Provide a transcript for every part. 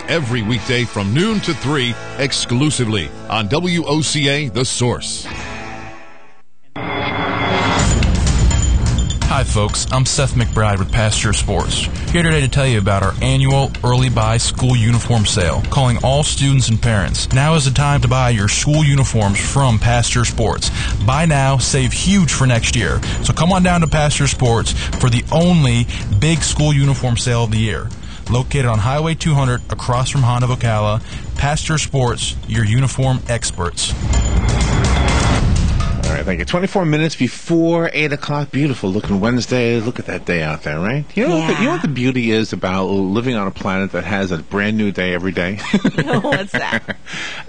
every weekday from noon to 3 exclusively on WOCA The Source. Hi folks, I'm Seth McBride with Pasture Sports, here today to tell you about our annual early buy school uniform sale, calling all students and parents. Now is the time to buy your school uniforms from Pasture Sports. Buy now, save huge for next year. So come on down to Pasture Sports for the only big school uniform sale of the year. Located on Highway 200 across from Honda of Ocala, Pasture Sports, your uniform experts. All right, thank you. 24 minutes before 8 o'clock. Beautiful looking Wednesday. Look at that day out there, right? You know what the beauty is about living on a planet that has a brand new day every day? What's that?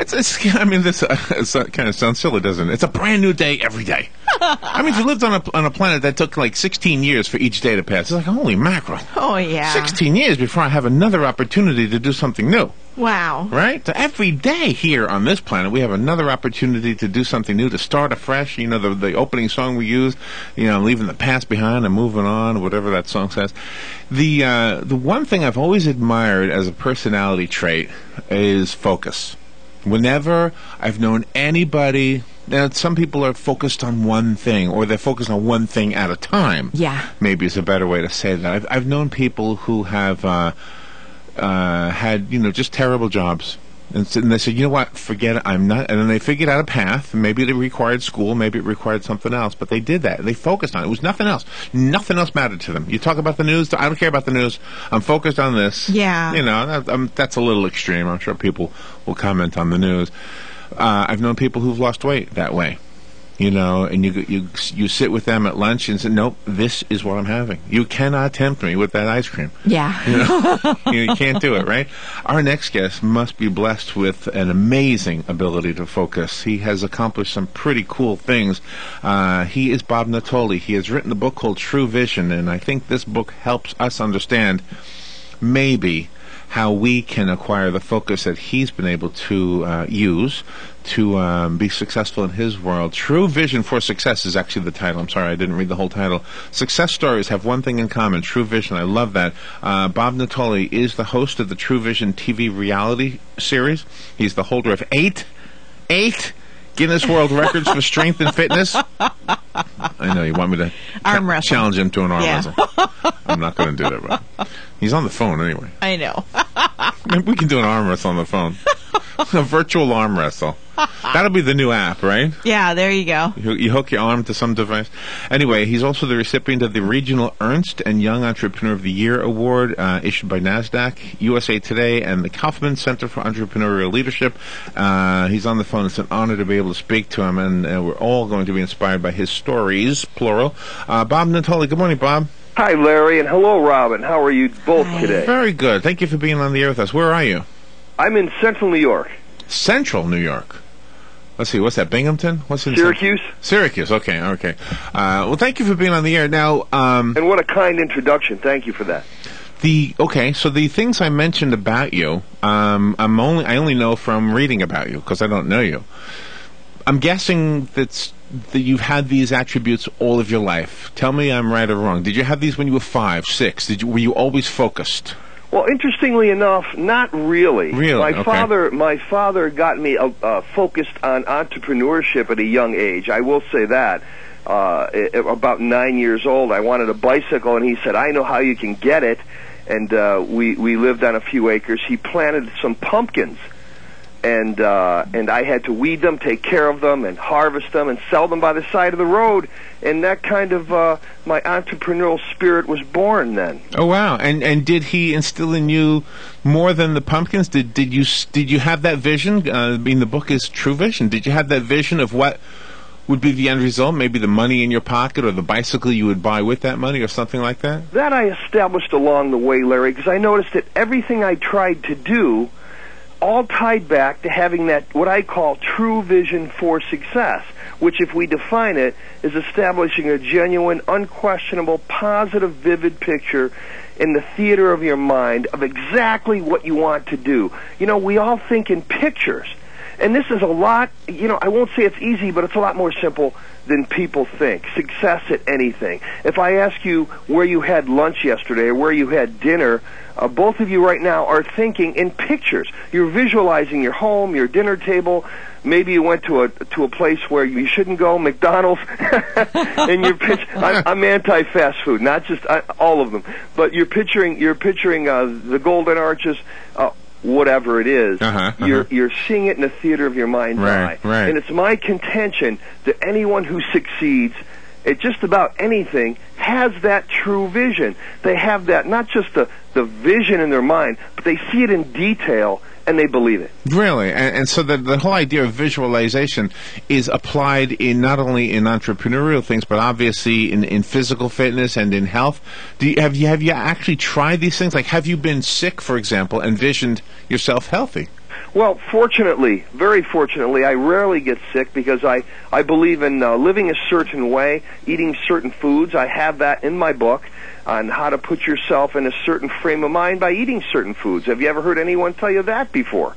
This kind of sounds silly, doesn't it? It's a brand new day every day. I mean, if you lived on a planet that took like 16 years for each day to pass, it's like, holy mackerel. Oh, yeah. 16 years before I have another opportunity to do something new. Wow. Right? So every day here on this planet, we have another opportunity to do something new, to start afresh. You know, the opening song we use, leaving the past behind and moving on, whatever that song says. The one thing I've always admired as a personality trait is focus. Whenever I've known anybody, now some people are focused on one thing, or they're focused on one thing at a time. Yeah. Maybe is a better way to say that. I've known people who have had, just terrible jobs. And they said, you know what, forget it, I'm not. And then they figured out a path. Maybe it required school, maybe it required something else. But they did that. They focused on it. It was nothing else. Nothing else mattered to them. You talk about the news, I don't care about the news. I'm focused on this. Yeah. That's a little extreme. I'm sure people will comment on the news. I've known people who've lost weight that way. And you sit with them at lunch and say, nope, this is what I'm having. You cannot tempt me with that ice cream. Yeah. You can't do it, right? Our next guest must be blessed with an amazing ability to focus. He has accomplished some pretty cool things. He is Bob Natoli. He has written a book called True Vision, and I think this book helps us understand maybe how we can acquire the focus that he's been able to use to be successful in his world. True Vision for Success is actually the title. I'm sorry, I didn't read the whole title. Success stories have one thing in common, true vision. I love that. Bob Natoli is the host of the True Vision TV reality series. He's the holder of eight Guinness World Records for strength and fitness. I know you want me to arm wrestle. Challenge him to an arm wrestle. I'm not going to do that, but he's on the phone anyway. I know. We can do an arm wrestle on the phone. A virtual arm wrestle. That'll be the new app, right? Yeah, there you go. You hook your arm to some device. Anyway, he's also the recipient of the Regional Ernst & Young Entrepreneur of the Year Award issued by NASDAQ, USA Today, and the Kaufman Center for Entrepreneurial Leadership. He's on the phone. It's an honor to be able to speak to him, and we're all going to be inspired by his stories, plural. Bob Natoli, good morning, Bob. Hi, Larry, and hello, Robin. How are you both today? Very good. Thank you for being on the air with us. Where are you? I'm in Central New York. Central New York. Let's see, what's that, Binghamton? What's in Syracuse? Syracuse, okay. Well, thank you for being on the air. Now, and what a kind introduction. Thank you for that. So the things I mentioned about you, I only know from reading about you, because I don't know you. I'm guessing that you've had these attributes all of your life. Tell me I'm right or wrong. Did you have these when you were 5, 6? Were you always focused? Well, interestingly enough, not really. Really? My father got me focused on entrepreneurship at a young age. I will say that. About 9 years old, I wanted a bicycle, and he said, I know how you can get it. And we lived on a few acres. He planted some pumpkins. And I had to weed them, take care of them, and harvest them, and sell them by the side of the road. And that kind of my entrepreneurial spirit was born then. Oh wow! And did he instill in you more than the pumpkins? Did you have that vision? I mean, the book is True Vision. Did you have that vision of what would be the end result? Maybe the money in your pocket, or the bicycle you would buy with that money, or something like that. That I established along the way, Larry, because I noticed that everything I tried to do all tied back to having that, what I call true vision for success, which, if we define it, is establishing a genuine, unquestionable, positive, vivid picture in the theater of your mind of exactly what you want to do. We all think in pictures. And this is a lot, I won't say it's easy, but it's a lot more simple than people think. Success at anything. If I ask you where you had lunch yesterday or where you had dinner, both of you right now are thinking in pictures. You're visualizing your home, your dinner table. Maybe you went to a place where you shouldn't go, McDonald's, and I'm anti-fast food, not just all of them, but you're picturing the Golden Arches, whatever it is. You're seeing it in the theater of your mind's eye. Right. And it's my contention that anyone who succeeds at just about anything has that true vision. They have that, not just the vision in their mind, but they see it in detail and they believe it. Really? And so the whole idea of visualization is applied in not only in entrepreneurial things, but obviously in physical fitness and in health. Have you actually tried these things? Like, have you been sick, for example, and visioned yourself healthy? Well, fortunately, very fortunately, I rarely get sick because I believe in living a certain way, eating certain foods. I have that in my book on how to put yourself in a certain frame of mind by eating certain foods. Have you ever heard anyone tell you that before?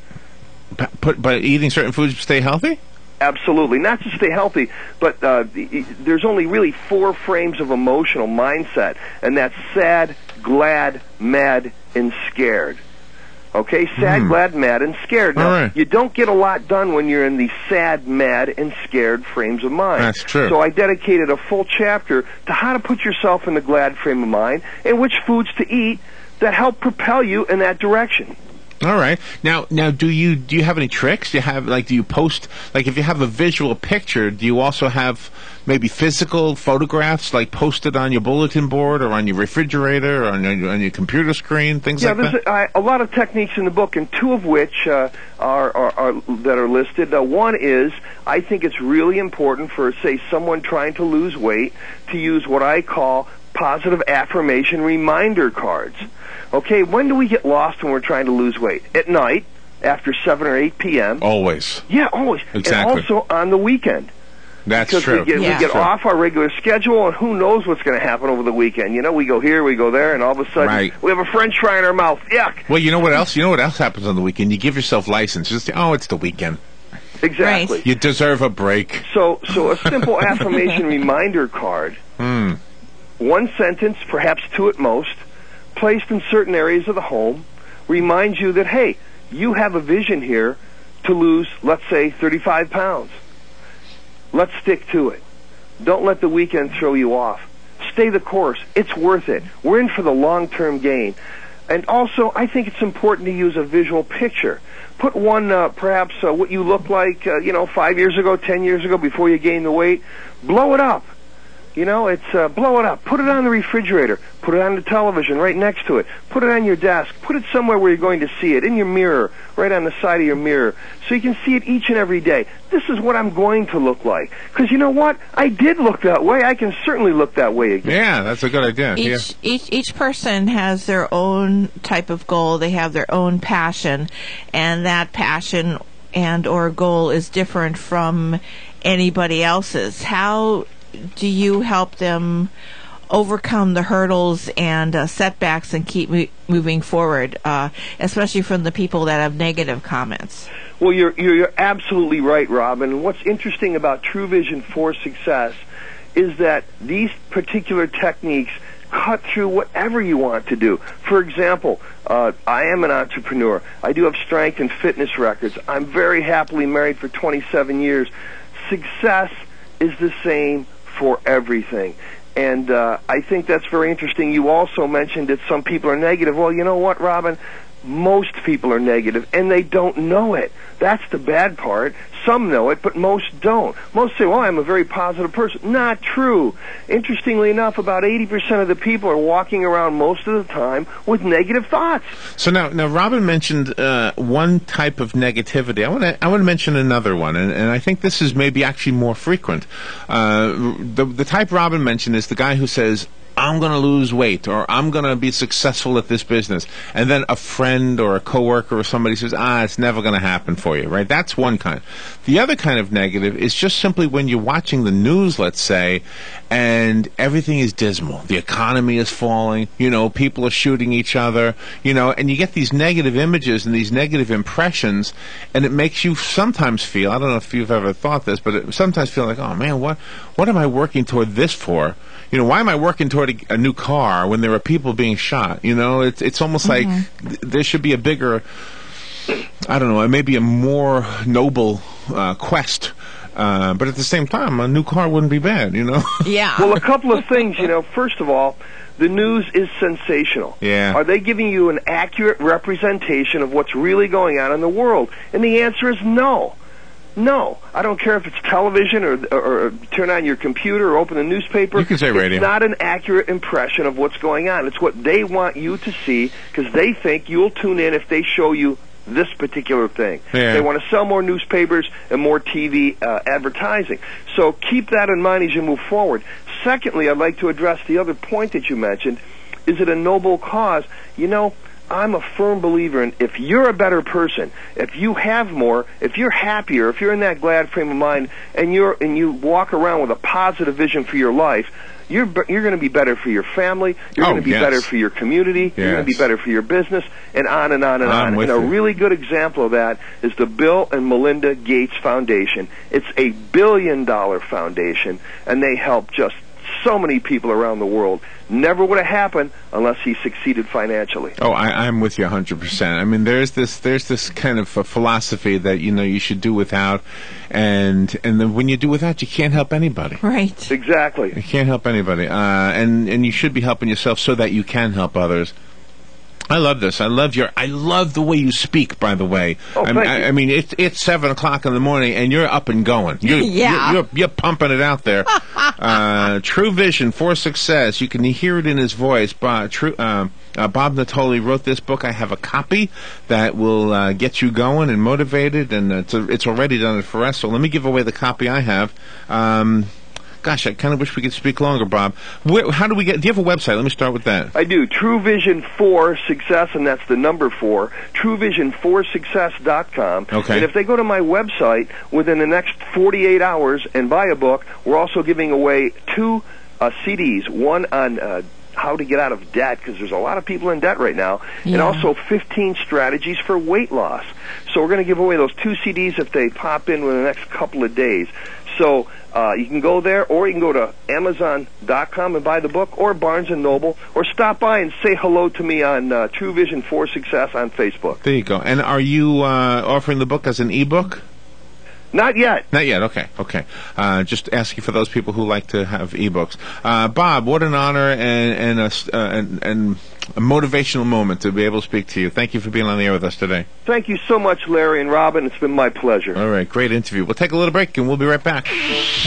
By eating certain foods to stay healthy? Absolutely. Not to stay healthy, but there's only really 4 frames of emotional mindset, and that's sad, glad, mad, and scared. Okay, sad, glad, mad, and scared. Now, you don't get a lot done when you're in the sad, mad, and scared frames of mind. That's true. So I dedicated a full chapter to how to put yourself in the glad frame of mind and which foods to eat that help propel you in that direction. All right. Now, do you have any tricks? Do you post, like, if you have a visual picture, do you also have maybe physical photographs, like, posted on your bulletin board or on your refrigerator or on your computer screen, things like that? Yeah, there's a lot of techniques in the book, and 2 of which are that are listed. One is, I think it's really important for, say, someone trying to lose weight to use what I call positive affirmation reminder cards. Okay, when do we get lost when we're trying to lose weight? At night, after 7 or 8 p.m. Always. Yeah, always. Exactly. And also on the weekend. That's because true. We get off our regular schedule, and who knows what's going to happen over the weekend. We go here, we go there, and all of a sudden we have a French fry in our mouth. Yuck. Well, you know what else? You know what else happens on the weekend? You give yourself license. Just it's the weekend. Exactly. Right. You deserve a break. So a simple affirmation reminder card, 1 sentence, perhaps 2 at most, placed in certain areas of the home, reminds you that, hey, you have a vision here to lose, let's say, 35 pounds. Let's stick to it. Don't let the weekend throw you off. Stay the course. It's worth it. We're in for the long-term gain. And also, I think it's important to use a visual picture. Put one, perhaps, what you look like, 5 years ago, 10 years ago, before you gain the weight. Blow it up. Blow it up. Put it on the refrigerator. Put it on the television right next to it. Put it on your desk. Put it somewhere where you're going to see it. In your mirror, right on the side of your mirror. So you can see it each and every day. This is what I'm going to look like. Because you know what? I did look that way. I can certainly look that way again. Yeah, that's a good idea. Each person has their own type of goal. They have their own passion. And that passion and or goal is different from anybody else's. How do you help them overcome the hurdles and setbacks and keep moving forward, especially from the people that have negative comments? Well, you're absolutely right, Robin. What's interesting about True Vision for Success is that these particular techniques cut through whatever you want to do. For example, I am an entrepreneur. I do have strength and fitness records. I'm very happily married for 27 years. Success is the same for everything. And I think that's very interesting. You also mentioned that some people are negative. Well, you know what, Robin? Most people are negative, and they don't know it. That's the bad part. Some know it, but most don't. Most say, well, I'm a very positive person. Not true. Interestingly enough, about 80% of the people are walking around most of the time with negative thoughts. So now Robin mentioned one type of negativity. I want to mention another one, and I think this is maybe actually more frequent. The type Robin mentioned is the guy who says, I'm going to lose weight, or I'm going to be successful at this business. And then a friend or a coworker or somebody says, it's never going to happen for you, right? That's one kind. The other kind of negative is just simply when you're watching the news, let's say, and everything is dismal. The economy is falling, people are shooting each other, and you get these negative images and these negative impressions, and it makes you sometimes feel, I don't know if you've ever thought this, but it sometimes feel like, oh man, what am I working toward this for? Why am I working toward a new car when there are people being shot? It's almost like there should be a bigger, I don't know, maybe a more noble quest. But at the same time, a new car wouldn't be bad, Yeah. Well, a couple of things, First of all, the news is sensational. Yeah. Are they giving you an accurate representation of what's really going on in the world? And the answer is no. No. I don't care if it's television or turn on your computer or open the newspaper. You can say radio. It's not an accurate impression of what's going on. It's what they want you to see because they think you'll tune in if they show you this particular thing. Yeah. They want to sell more newspapers and more TV advertising. So keep that in mind as you move forward. Secondly, I'd like to address the other point that you mentioned. Is it a noble cause? I'm a firm believer in if you're a better person, if you have more, if you're happier, if you're in that glad frame of mind, and you walk around with a positive vision for your life, you're going to be better for your family. You're going to be better for your community. Yes. You're going to be better for your business, and on and on and on. And a really good example of that is the Bill and Melinda Gates Foundation. It's a $1 billion foundation, and they help just so many people around the world. Never would have happened unless he succeeded financially. Oh, I'm with you 100%. I mean, there's this kind of a philosophy that you should do without, and then when you do without, you can't help anybody. Right. Exactly. You can't help anybody, and you should be helping yourself so that you can help others. I love this. I love the way you speak, by the way. Oh, thank you. I mean, it's 7:00 in the morning, and you're up and going. You're pumping it out there. True Vision for Success. You can hear it in his voice. Bob Natoli wrote this book. I have a copy that will get you going and motivated, and it's already done it for us. So let me give away the copy I have. Gosh, I kind of wish we could speak longer, Bob. How do we get? Do you have a website? Let me start with that. I do. True Vision for Success, and that's the number 4. TrueVision4Success.com. Okay. And if they go to my website within the next 48 hours and buy a book, we're also giving away 2 CDs. One on how to get out of debt, because there's a lot of people in debt right now, and also 15 strategies for weight loss. So we're going to give away those 2 CDs if they pop in within the next couple of days. So you can go there, or you can go to Amazon.com and buy the book, or Barnes & Noble, or stop by and say hello to me on True Vision for Success on Facebook. There you go. And are you offering the book as an ebook? Not yet. Not yet. Okay. Just asking for those people who like to have ebooks. Bob, what an honor and a motivational moment to be able to speak to you. Thank you for being on the air with us today. Thank you so much, Larry and Robin. It's been my pleasure. All right, great interview. We'll take a little break, and we'll be right back.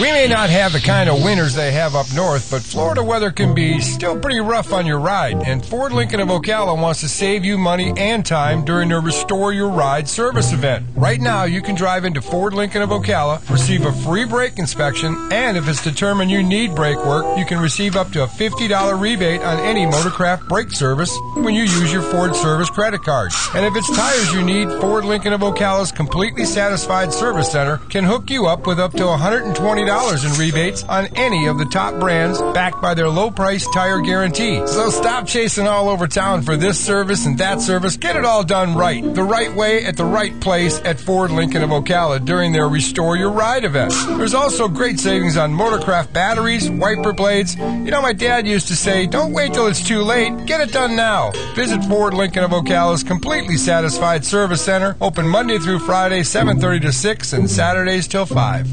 We may not have the kind of winters they have up north, but Florida weather can be still pretty rough on your ride. And Ford Lincoln of Ocala wants to save you money and time during their Restore Your Ride service event. Right now, you can drive into Ford Lincoln of Ocala, receive a free brake inspection, and if it's determined you need brake work, you can receive up to a $50 rebate on any Motorcraft brake service when you use your Ford service credit card. And if it's tires you need, Ford Lincoln of Ocala's Completely Satisfied Service Center can hook you up with up to $120 in rebates on any of the top brands backed by their low-price tire guarantee. So stop chasing all over town for this service and that service. Get it all done right, the right way at the right place at Ford Lincoln of Ocala during their Restore Your Ride event. There's also great savings on Motorcraft batteries, wiper blades. My dad used to say, don't wait till it's too late. Get it done now. Visit Ford Lincoln of Ocala's Completely Satisfied Service Center, open Monday through Friday, 7:30 to 6, and Saturdays till 5.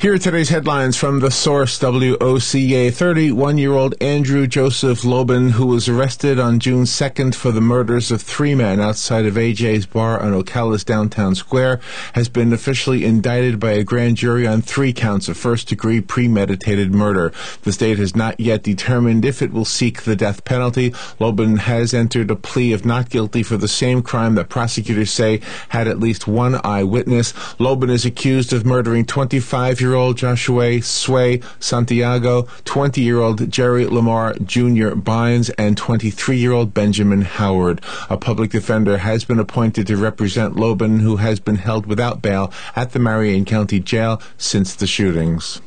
Here are today's headlines from The Source, WOCA. 31-year-old Andrew Joseph Lobin, who was arrested on June 2nd for the murders of 3 men outside of AJ's bar on Ocala's downtown square, has been officially indicted by a grand jury on 3 counts of first-degree premeditated murder. The state has not yet determined if it will seek the death penalty. Lobin has entered a plea of not guilty for the same crime that prosecutors say had at least one eyewitness. Lobin is accused of murdering 25-year-old 19-year-old Joshua Sway Santiago, 20-year-old Jerry Lamar Jr. Bynes, and 23-year-old Benjamin Howard. A public defender has been appointed to represent Loban, who has been held without bail at the Marion County Jail since the shootings.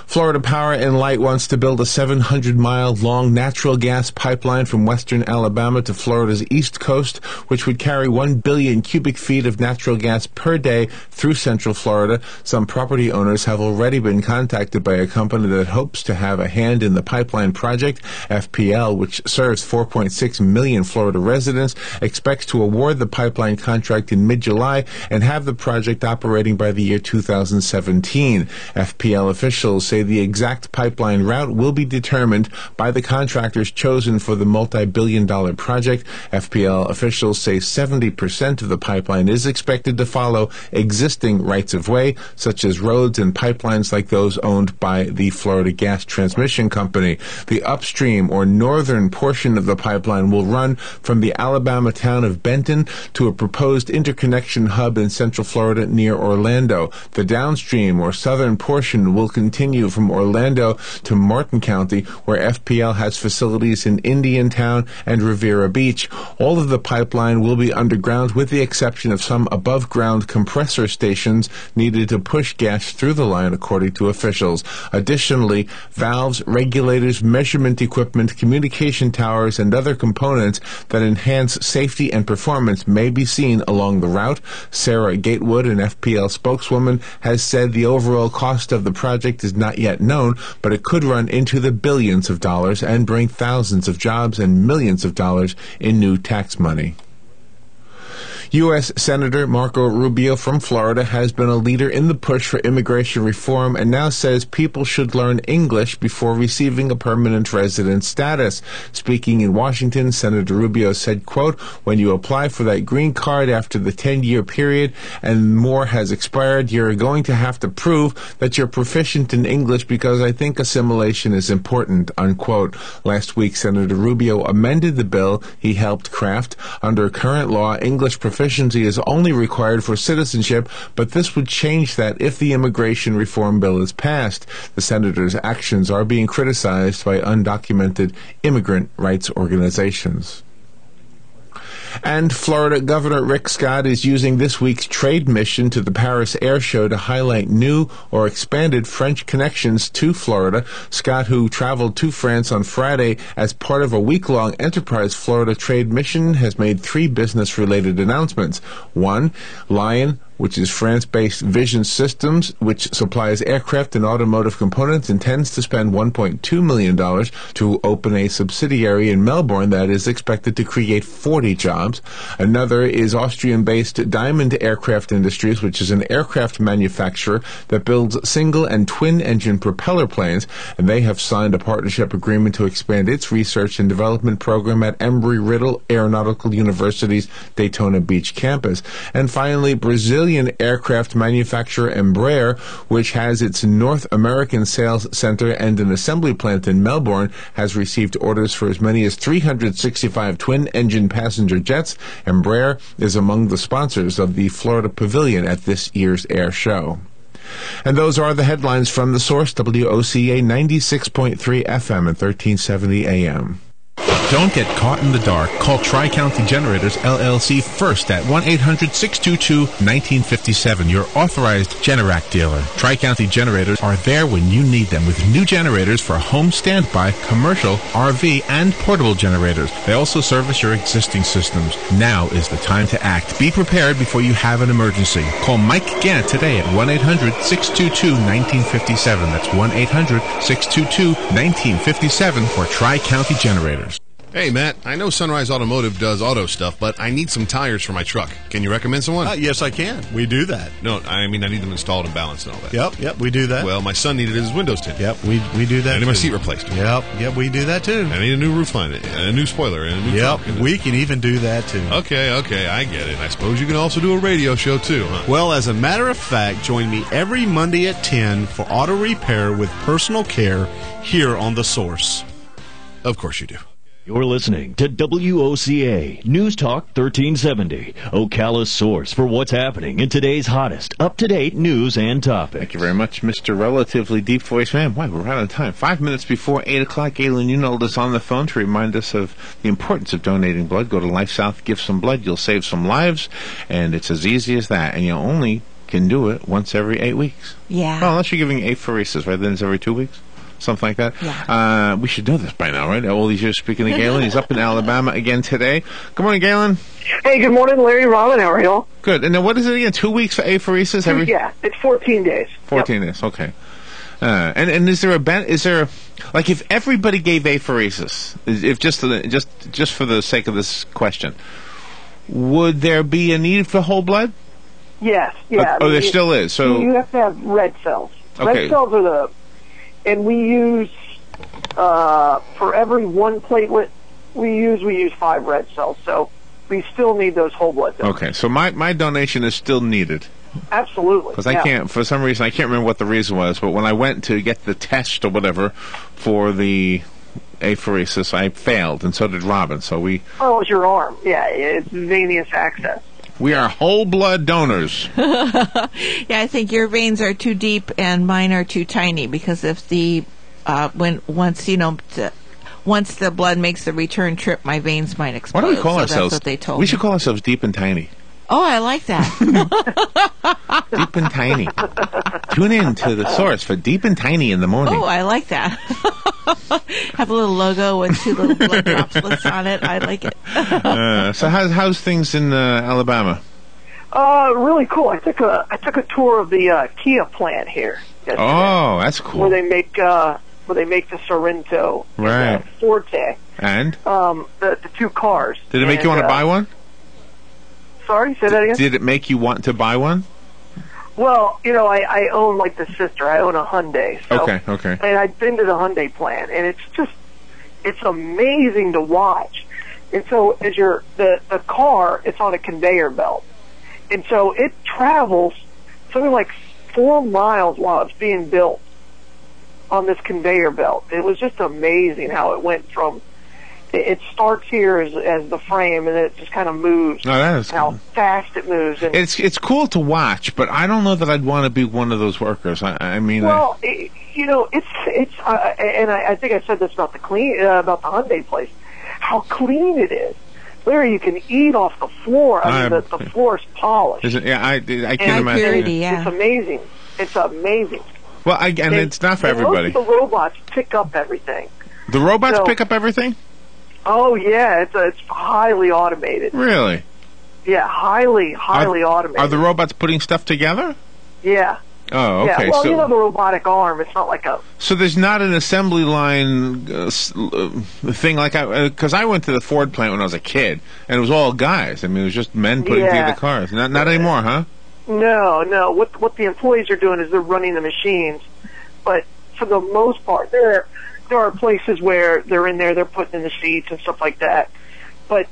Florida Power and Light wants to build a 700-mile-long natural gas pipeline from western Alabama to Florida's east coast, which would carry 1 billion cubic feet of natural gas per day through central Florida. Some property owners have already been contacted by a company that hopes to have a hand in the pipeline project. FPL, which serves 4.6 million Florida residents, expects to award the pipeline contract in mid-July and have the project operating by the year 2017. FPL officials say the exact pipeline route will be determined by the contractors chosen for the multi-billion-dollar project. FPL officials say 70% of the pipeline is expected to follow existing rights-of-way, such as roads and pipelines like those owned by the Florida Gas Transmission Company. The upstream or northern portion of the pipeline will run from the Alabama town of Benton to a proposed interconnection hub in central Florida near Orlando. The downstream or southern portion will continue from Orlando to Martin County, where FPL has facilities in Indiantown and Riviera Beach. All of the pipeline will be underground, with the exception of some above-ground compressor stations needed to push gas through the line, according to officials. Additionally, valves, regulators, measurement equipment, communication towers, and other components that enhance safety and performance may be seen along the route. Sarah Gatewood, an FPL spokeswoman, has said the overall cost of the project is not yet known, but it could run into the billions of dollars and bring thousands of jobs and millions of dollars in new tax money. U.S. Senator Marco Rubio from Florida has been a leader in the push for immigration reform and now says people should learn English before receiving a permanent resident status. Speaking in Washington, Senator Rubio said, quote, "When you apply for that green card after the 10-year period and more has expired, you're going to have to prove that you're proficient in English because I think assimilation is important," unquote. Last week, Senator Rubio amended the bill he helped craft. Under current law, English proficiency is only required for citizenship, but this would change that if the immigration reform bill is passed. The senator's actions are being criticized by undocumented immigrant rights organizations. And Florida Governor Rick Scott is using this week's trade mission to the Paris Air Show to highlight new or expanded French connections to Florida. Scott, who traveled to France on Friday as part of a week-long Enterprise Florida trade mission, has made 3 business-related announcements. 1, Lion, which is France-based Vision Systems, which supplies aircraft and automotive components, intends to spend $1.2 million to open a subsidiary in Melbourne that is expected to create 40 jobs. Another is Austrian-based Diamond Aircraft Industries, which is an aircraft manufacturer that builds single and twin-engine propeller planes, and they have signed a partnership agreement to expand its research and development program at Embry-Riddle Aeronautical University's Daytona Beach campus. And finally, Brazilian aircraft manufacturer Embraer, which has its North American sales center and an assembly plant in Melbourne, has received orders for as many as 365 twin-engine passenger jets. Embraer is among the sponsors of the Florida Pavilion at this year's air show. And those are the headlines from The Source, WOCA 96.3 FM and 1370 AM. Don't get caught in the dark. Call Tri-County Generators, LLC first at 1-800-622-1957, your authorized Generac dealer. Tri-County Generators are there when you need them with new generators for home standby, commercial, RV, and portable generators. They also service your existing systems. Now is the time to act. Be prepared before you have an emergency. Call Mike Gant today at 1-800-622-1957. That's 1-800-622-1957 for Tri-County Generators. Hey, Matt, I know Sunrise Automotive does auto stuff, but I need some tires for my truck. Can you recommend someone? Yes, I can. We do that. No, I mean I need them installed and balanced and all that. Yep, we do that. Well, my son needed his windows tinted. Yep, we do that. I need my seat replaced. Yep, we do that too. I need a new roof line, a new spoiler, and a new trunk. We can even do that too. Okay, I get it. I suppose you can also do a radio show too, huh? Well, as a matter of fact, join me every Monday at 10 for auto repair with personal care here on The Source. Of course you do. You're listening to WOCA News Talk 1370, Ocala's source for what's happening in today's hottest, up-to-date news and topics. Thank you very much, Mr. Relatively Deep Voice Man. Wow, we're out of time. 5 minutes before 8 o'clock, Galen Unold is on the phone to remind us of the importance of donating blood. Go to Life South, give some blood. You'll save some lives, and it's as easy as that. And you only can do it once every 8 weeks. Yeah. Well, unless you're giving apheresis, right? Then it's every 2 weeks. Something like that. Yeah. We should know this by now, right? All these years speaking to Galen. He's up in Alabama again today. Good morning, Galen. Hey, good morning, Larry, Robin. How are y'all? Good. And then what is it again? 2 weeks for apheresis? Yeah, it's 14 days. 14 days. Okay. And is there like if everybody gave apheresis, if just for the sake of this question, would there be a need for whole blood? Yes. Yeah. There still is. So you have to have red cells. Okay. Red cells are and we use for every one platelet we use 5 red cells. So we still need those whole blood cells. Okay. So my donation is still needed. Absolutely. Because I can't, for some reason, I can't remember what the reason was, but when I went to get the test or whatever for the apheresis, I failed, and so did Robin. So it was your arm. Yeah, it's venous access. We are whole blood donors. Yeah, I think your veins are too deep and mine are too tiny, because if once the blood makes the return trip, my veins might explode. Why don't we call ourselves? That's what they told we me. should call ourselves Deep and Tiny. Oh, I like that. Deep and Tiny. Tune in to the source for Deep and Tiny in the morning. Oh, I like that. Have a little logo with 2 little blood droplets on it. I like it. So how's things in Alabama? Really cool. I took a tour of the Kia plant here yesterday. Oh, that's cool. Where they make the Sorrento, right? And the Forte, and the 2 cars. Did it make you want to buy one? Sorry, say that again? Did it make you want to buy one? Well, I own like the sister. I own a Hyundai. So, Okay. And I've been to the Hyundai plant, and it's amazing to watch. And so as the car, it's on a conveyor belt. And so it travels something like 4 miles while it's being built on this conveyor belt. It was just amazing how it went from, it starts here as the frame, and then it just kind of moves. Oh, that is how cool. fast it moves. And it's cool to watch, but I don't know that I'd want to be one of those workers. I mean, well, it's and I think I said this about the Hyundai place, how clean it is. Larry, you can eat off the floor. I mean, the floor is polished. I can't imagine. Purity, yeah. It's amazing. It's amazing. Well, and it's not for everybody. Most of the robots pick up everything. The robots pick up everything? Oh yeah, it's highly automated. Really? Yeah, highly automated. Are the robots putting stuff together? Yeah. Oh, okay. Yeah. Well, the robotic arm. It's not like a. So there's not an assembly line thing like because I went to the Ford plant when I was a kid, and it was all guys. I mean, it was just men putting together cars. Not anymore, huh? No. What the employees are doing is they're running the machines, but for the most part, there are places where they're in there, they're putting in the seats and stuff like that. But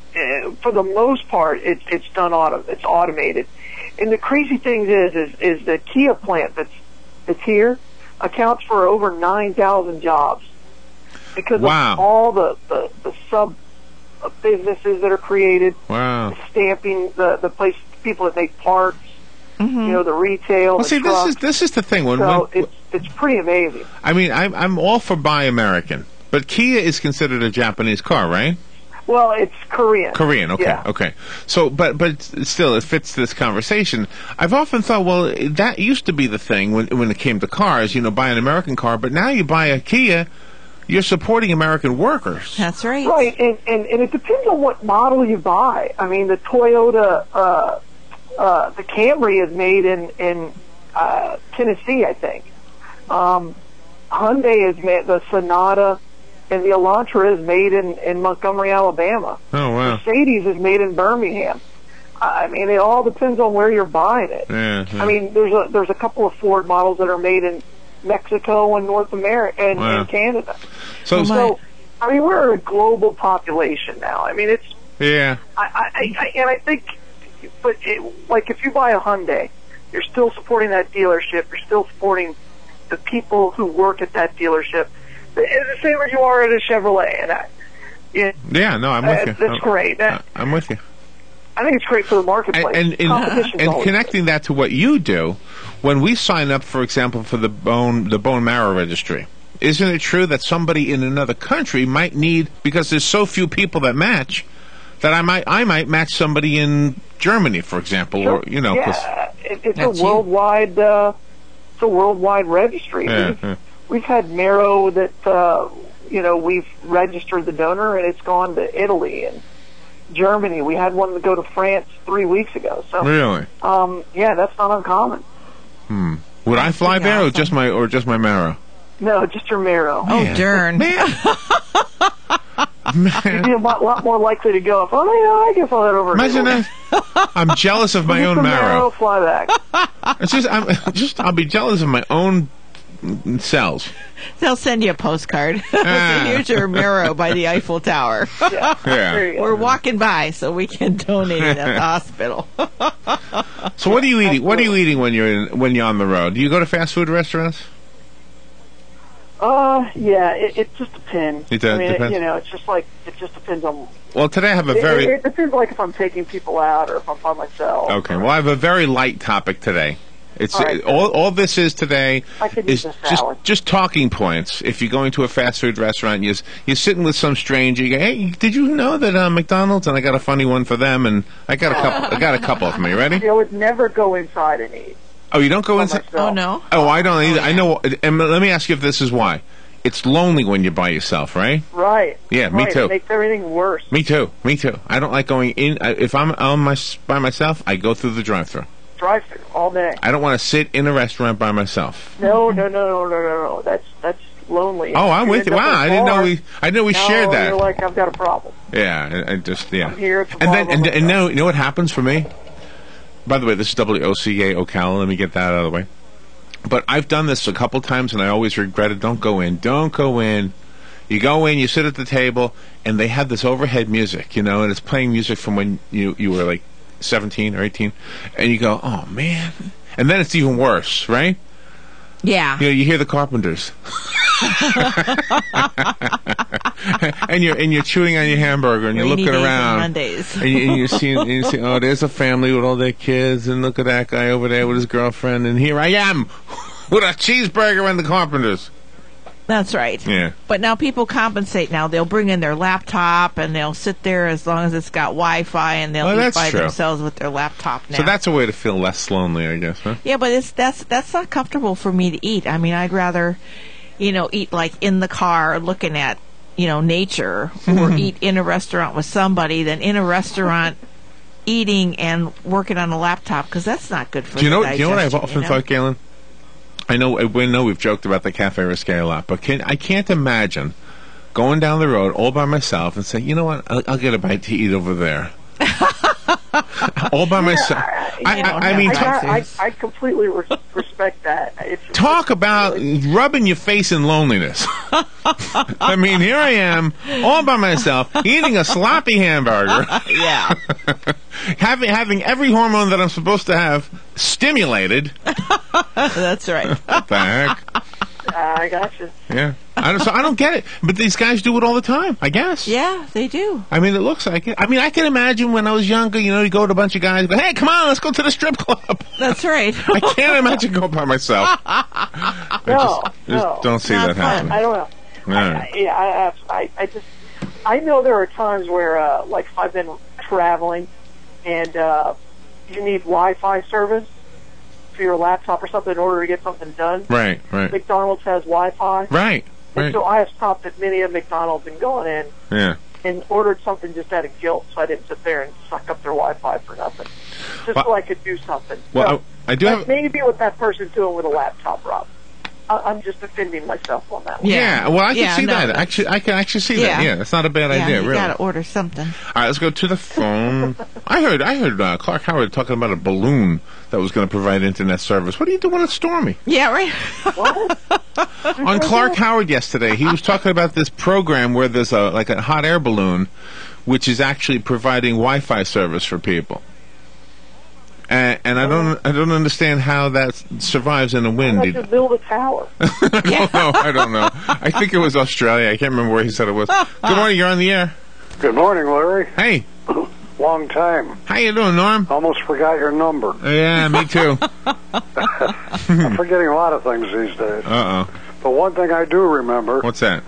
for the most part, it's done it's automated. And the crazy thing is the Kia plant that's here accounts for over 9,000 jobs because of all the sub businesses that are created. Wow. The stamping, the place, people that make parts. Mm-hmm. The retail. Well, see, this is the thing. It's pretty amazing. I mean, I'm all for Buy American, but Kia is considered a Japanese car, right? Well, it's Korean. Korean, okay, yeah. Okay. So, but still, it fits this conversation. I've often thought, well, that used to be the thing when it came to cars. Buy an American car, but now you buy a Kia, you're supporting American workers. That's right. Right, and it depends on what model you buy. I mean, the Toyota, the Camry is made in Tennessee, I think. Hyundai is made, the Sonata and the Elantra is made in Montgomery, Alabama. Oh, wow. Mercedes is made in Birmingham. I mean, it all depends on where you're buying it. Yeah. I mean, there's a couple of Ford models that are made in Mexico and North America and Canada. So, I mean, we're a global population now. I mean, it's... Yeah. I think... But, like, if you buy a Hyundai, you're still supporting that dealership. You're still supporting the people who work at that dealership. It's the same as you are at a Chevrolet. And Yeah, no, I'm with you. That's great. I'm with you. I think it's great for the marketplace. And connecting that to what you do, when we sign up, for example, for the bone marrow registry, isn't it true that somebody in another country might need, because there's so few people that match, that I might match somebody in Germany, for example, sure. or it's a worldwide registry. We've had marrow that we've registered the donor, and it's gone to Italy and Germany. We had one to go to France 3 weeks ago. So really, that's not uncommon. Would I fly there, awesome. or just my marrow? No, just your marrow. Oh, darn. Man. You'd be a lot more likely to go. I guess I'll head over. Imagine that. I'm jealous of my own marrow. Fly back. I'll be jealous of my own cells. They'll send you a postcard. Here's your marrow by the Eiffel Tower. Yeah. We're walking by, so we can donate it at the hospital. So what are you eating? What are you eating when you're on the road? Do you go to fast food restaurants? It just depends. It does, depends. It's just like, it just depends on... Well, today I have It depends, like, if I'm taking people out or if I'm by myself. Okay, well, I have a very light topic today. It's all this is today is just talking points. If you're going to a fast food restaurant, you're sitting with some stranger. You go, hey, did you know that McDonald's? And I got a funny one for them, and I got a couple of them. Are you ready? I would never go inside and eat. Oh, you don't go inside? Myself. Oh, no? Oh, I don't either. I know. And let me ask you if this is why. It's lonely when you're by yourself, right? Right. Yeah, me too. It makes everything worse. Me too. I don't like going in. If I'm by myself, I go through the drive-thru. Drive-thru all day. I don't want to sit in a restaurant by myself. No. That's lonely. Oh, I'm with you. Wow, I didn't know we shared that. You're like, I've got a problem. Yeah, I'm here at the and now you know what happens for me? By the way, this is WOCA Ocala. Let me get that out of the way. But I've done this a couple times, and I always regret it. Don't go in. You go in, you sit at the table, and they have this overhead music, and it's playing music from when you were like 17 or 18, and you go, oh, man. And then it's even worse, right? Yeah. You hear the Carpenters. and you're chewing on your hamburger, and you're looking around. Mondays. and you see, oh, there's a family with all their kids, and look at that guy over there with his girlfriend, and here I am with a cheeseburger and the Carpenters. That's right. Yeah. But now people compensate now. They'll bring in their laptop, and they'll sit there as long as it's got Wi-Fi, and they'll eat by themselves with their laptop now. So that's a way to feel less lonely, I guess, huh? Yeah, but that's not comfortable for me to eat. I mean, I'd rather, eat like in the car looking at, nature, or eat in a restaurant with somebody than in a restaurant eating and working on a laptop, because that's not good for the digestion. Do you know what I've often thought, Galen? I know we've joked about the Cafe Risque a lot, but I can't imagine going down the road all by myself and saying, you know what, I'll get a bite to eat over there. All by myself. I completely respect that. Talk about rubbing your face in loneliness. I mean, here I am, all by myself, eating a sloppy hamburger. Yeah. having every hormone that I'm supposed to have stimulated. That's right. What the heck? I got you. Yeah. I don't get it. But these guys do it all the time, I guess. Yeah, they do. I mean, it looks like it. I mean, I can imagine when I was younger, you go to a bunch of guys, go, hey, come on, let's go to the strip club. That's right. I can't imagine going by myself. No, just don't see that happening. I don't know. Right. I know there are times where, like, if I've been traveling and you need Wi-Fi service for your laptop or something in order to get something done. Right. McDonald's has Wi-Fi. Right. And so I have stopped at many of McDonald's and gone in and ordered something just out of guilt, so I didn't sit there and suck up their Wi-Fi for nothing. Just so I could do something. Well, so I do have... maybe what that person's doing with a laptop, Rob. I'm just defending myself on that one. Yeah, well, I can see that. Actually, I can actually see that. Yeah, it's not a bad idea, really. You got to order something. All right, let's go to the phone. I heard Clark Howard talking about a balloon that was going to provide internet service. What are you doing at Stormy? Yeah, right. What? On Clark Howard yesterday, he was talking about this program where there's a hot air balloon, which is actually providing Wi-Fi service for people. And I don't understand how that survives in the wind. Why not just build a tower? I don't know. I think it was Australia. I can't remember where he said it was. Good morning. You're on the air. Good morning, Larry. Hey. Long time. How you doing, Norm? Almost forgot your number. Yeah, me too. I'm forgetting a lot of things these days. Uh-oh. But one thing I do remember. What's that?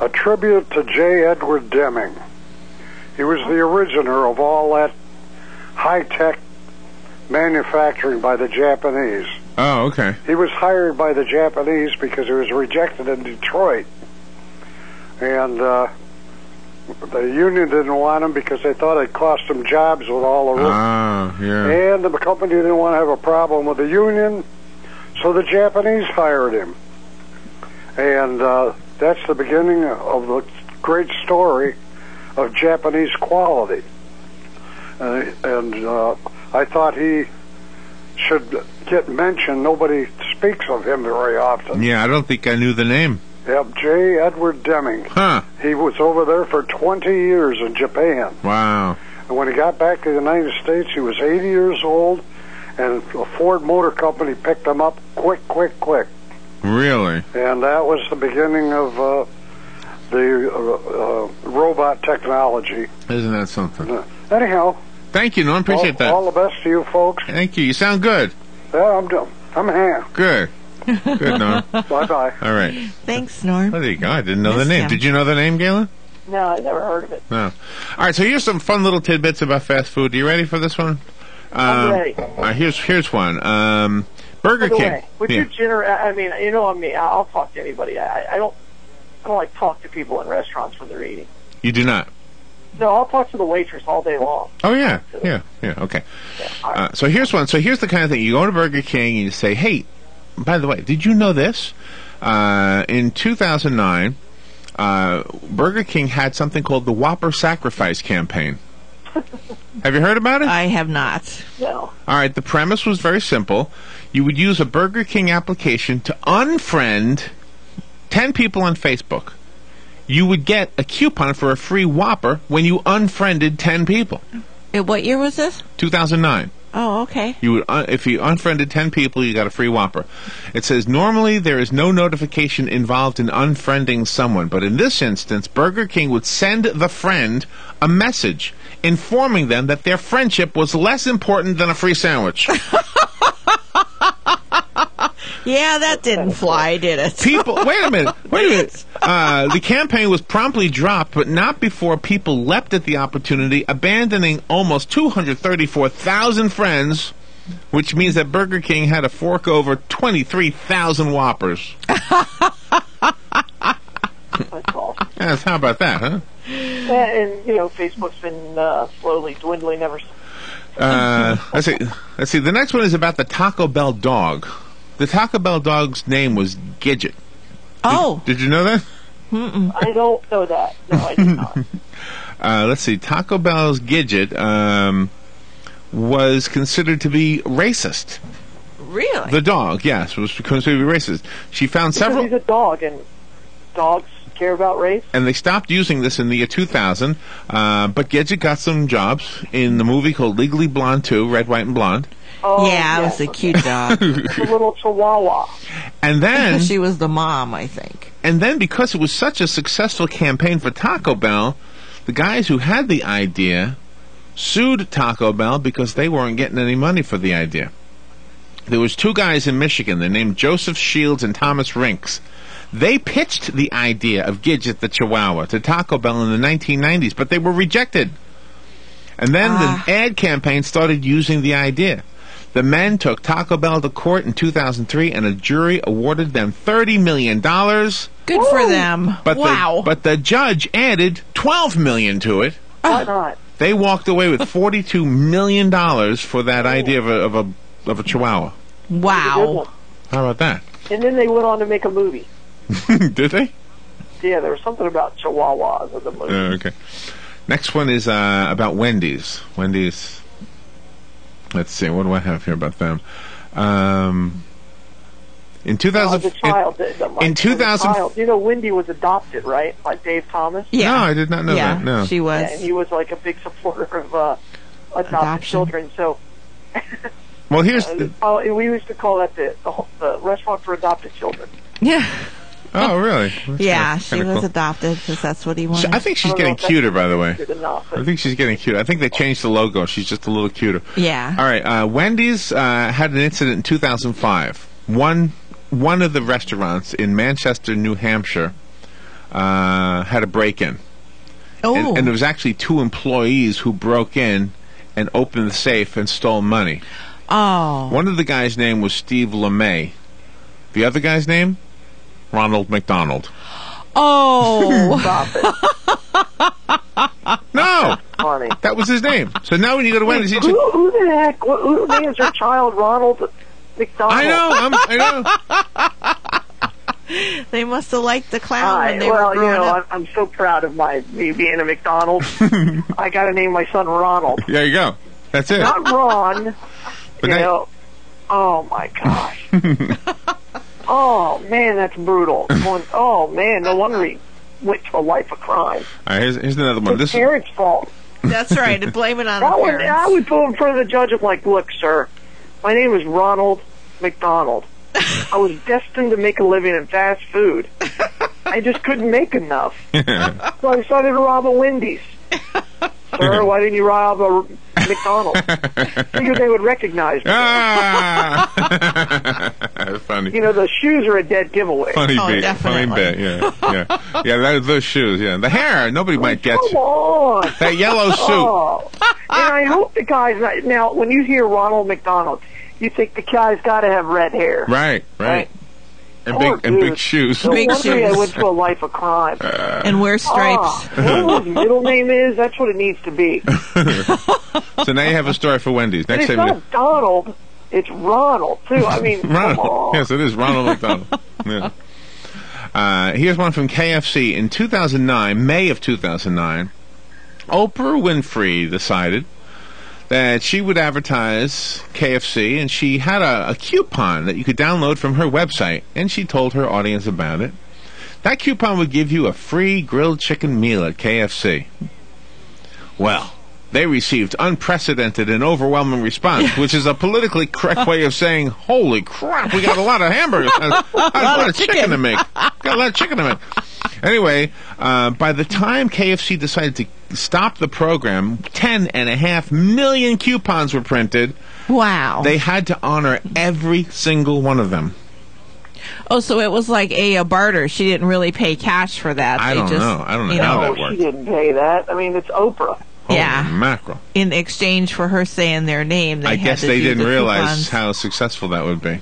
A tribute to J. Edward Deming. He was the originator of all that high-tech manufacturing by the Japanese. Oh, okay. He was hired by the Japanese because he was rejected in Detroit. And the union didn't want him because they thought it cost them jobs with all the yeah. And the company didn't want to have a problem with the union, so the Japanese hired him. And that's the beginning of the great story of Japanese quality. I thought he should get mentioned. Nobody speaks of him very often. Yeah, I don't think I knew the name. Yep, J. Edward Deming. Huh. He was over there for 20 years in Japan. Wow. And when he got back to the United States, he was 80 years old, and a Ford Motor Company picked him up quick. Really? And that was the beginning of the robot technology. Isn't that something? Anyhow. Thank you, Norm. Appreciate that. All the best to you folks. Thank you. You sound good. Yeah, I'm here. Good. Good, Norm. Bye-bye. All right. Thanks, Norm. Oh, there you go. I didn't know the name. Did you know the name, Galen? No, I never heard of it. No. All right, so here's some fun little tidbits about fast food. Are you ready for this one? I'm ready. Here's one. Burger King. Way, would you I mean, you know me. I'll talk to anybody. I don't like talk to people in restaurants when they're eating. You do not? No, I'll talk to the waitress all day long. Oh, yeah. Yeah, okay. So here's one. So here's the kind of thing. You go to Burger King and you say, hey, by the way, did you know this? In 2009, Burger King had something called the Whopper Sacrifice Campaign. Have you heard about it? I have not. No. All right, the premise was very simple. You would use a Burger King application to unfriend 10 people on Facebook. You would get a coupon for a free Whopper when you unfriended 10 people. What year was this? 2009. Oh, okay. You would, if you unfriended 10 people, you got a free Whopper. It says, normally there is no notification involved in unfriending someone, but in this instance, Burger King would send the friend a message informing them that their friendship was less important than a free sandwich. Yeah, that didn't fly, did it? People, wait a minute. The campaign was promptly dropped, but not before people leapt at the opportunity, abandoning almost 234,000 friends, which means that Burger King had to fork over 23,000 Whoppers. That's awesome. Yes, how about that, huh? And Facebook's been slowly dwindling ever since. Let's see. The next one is about the Taco Bell dog. The Taco Bell dog's name was Gidget. Did you know that? Mm-mm. I don't know that. No, I did not. Let's see. Taco Bell's Gidget was considered to be racist. Really? The dog, yes, was considered to be racist. She found several. He's a dog, and dogs care about race. And they stopped using this in the year 2000. But Gidget got some jobs in the movie called Legally Blonde 2, Red, White, and Blonde. Oh, yeah, it was a cute dog. It's a little chihuahua. And then she was the mom, I think. And then because it was such a successful campaign for Taco Bell, the guys who had the idea sued Taco Bell because they weren't getting any money for the idea. There was two guys in Michigan. They're named Joseph Shields and Thomas Rinks. They pitched the idea of Gidget the Chihuahua to Taco Bell in the 1990s, but they were rejected. And then the ad campaign started using the idea. The men took Taco Bell to court in 2003, and a jury awarded them $30 million. Good for them. But wow. But the judge added $12 million to it. Why not? They walked away with $42 million for that idea of a Chihuahua. Wow. How about that? And then they went on to make a movie. Did they? Yeah, there was something about Chihuahuas in the movie. Okay. Next one is about Wendy's. Wendy's. Let's see. What do I have here about them? In 2000, the child. In 2000, Wendy was adopted, right, by Dave Thomas. Yeah. No, I did not know that. No, she was. Yeah, and he was like a big supporter of adopted children. So. Well, here's we used to call that the restaurant for adopted children. Yeah. Oh, really? Yeah, she kinda was cool. adopted because that's what he wanted. I think she's getting cuter, by the way. I think she's getting cuter. I think they changed the logo. She's just a little cuter. Yeah. All right. Wendy's had an incident in 2005. One of the restaurants in Manchester, New Hampshire, had a break-in. Oh. And there was actually 2 employees who broke in and opened the safe and stole money. Oh. One of the guys' name was Steve LeMay. The other guy's name? Ronald McDonald. Oh. No. Funny. That was his name. So now when you go to Wendy's, Who the heck? Who names their child Ronald McDonald? I know. They must have liked the clown when they well, were growing up. I'm so proud of me being a McDonald. I got to name my son Ronald. There you go. That's it. Not Ron. But you know. Oh my gosh. Oh man, that's brutal. Oh man, no wonder he went to a life of crime. All right, here's another one. His parents' fault. That's right. And blame it on I the would, parents. I would go in front of the judge and like, look, sir, my name is Ronald McDonald. I was destined to make a living in fast food. I just couldn't make enough. So I decided to rob a Wendy's. Sir, why didn't you rob a McDonald's? Figured they would recognize me. Funny. You know, the shoes are a dead giveaway. Funny bit. Funny bit. Yeah. Those shoes. Yeah. The hair. Nobody might get Come you. on. That yellow suit. Oh. And I hope the guys now. When you hear Ronald McDonald, you think the guy's got to have red hair. Right. And big shoes. No wonder I went to a life of crime. And wear stripes. You know what his middle name is? That's what it needs to be. So now you have a story for Wendy's. And it's not Donald. It's Ronald, too. I mean, Ronald. come on. Yes, it is Ronald McDonald. Yeah. Here's one from KFC. In 2009, May of 2009, Oprah Winfrey decided that she would advertise KFC, and she had a coupon that you could download from her website, and she told her audience about it. That coupon would give you a free grilled chicken meal at KFC. Well, they received unprecedented and overwhelming response, which is a politically correct way of saying, holy crap, we got a lot of hamburgers. A lot of chicken to make. Got a lot of chicken to make. Anyway, by the time KFC decided to stop the program, 10.5 million coupons were printed. Wow. They had to honor every single one of them. Oh, so it was like a barter. She didn't really pay cash for that. I don't know how that worked. She didn't pay that. I mean, it's Oprah. Yeah. Holy mackerel. In exchange for her saying their name, I guess they didn't realize how successful that would be.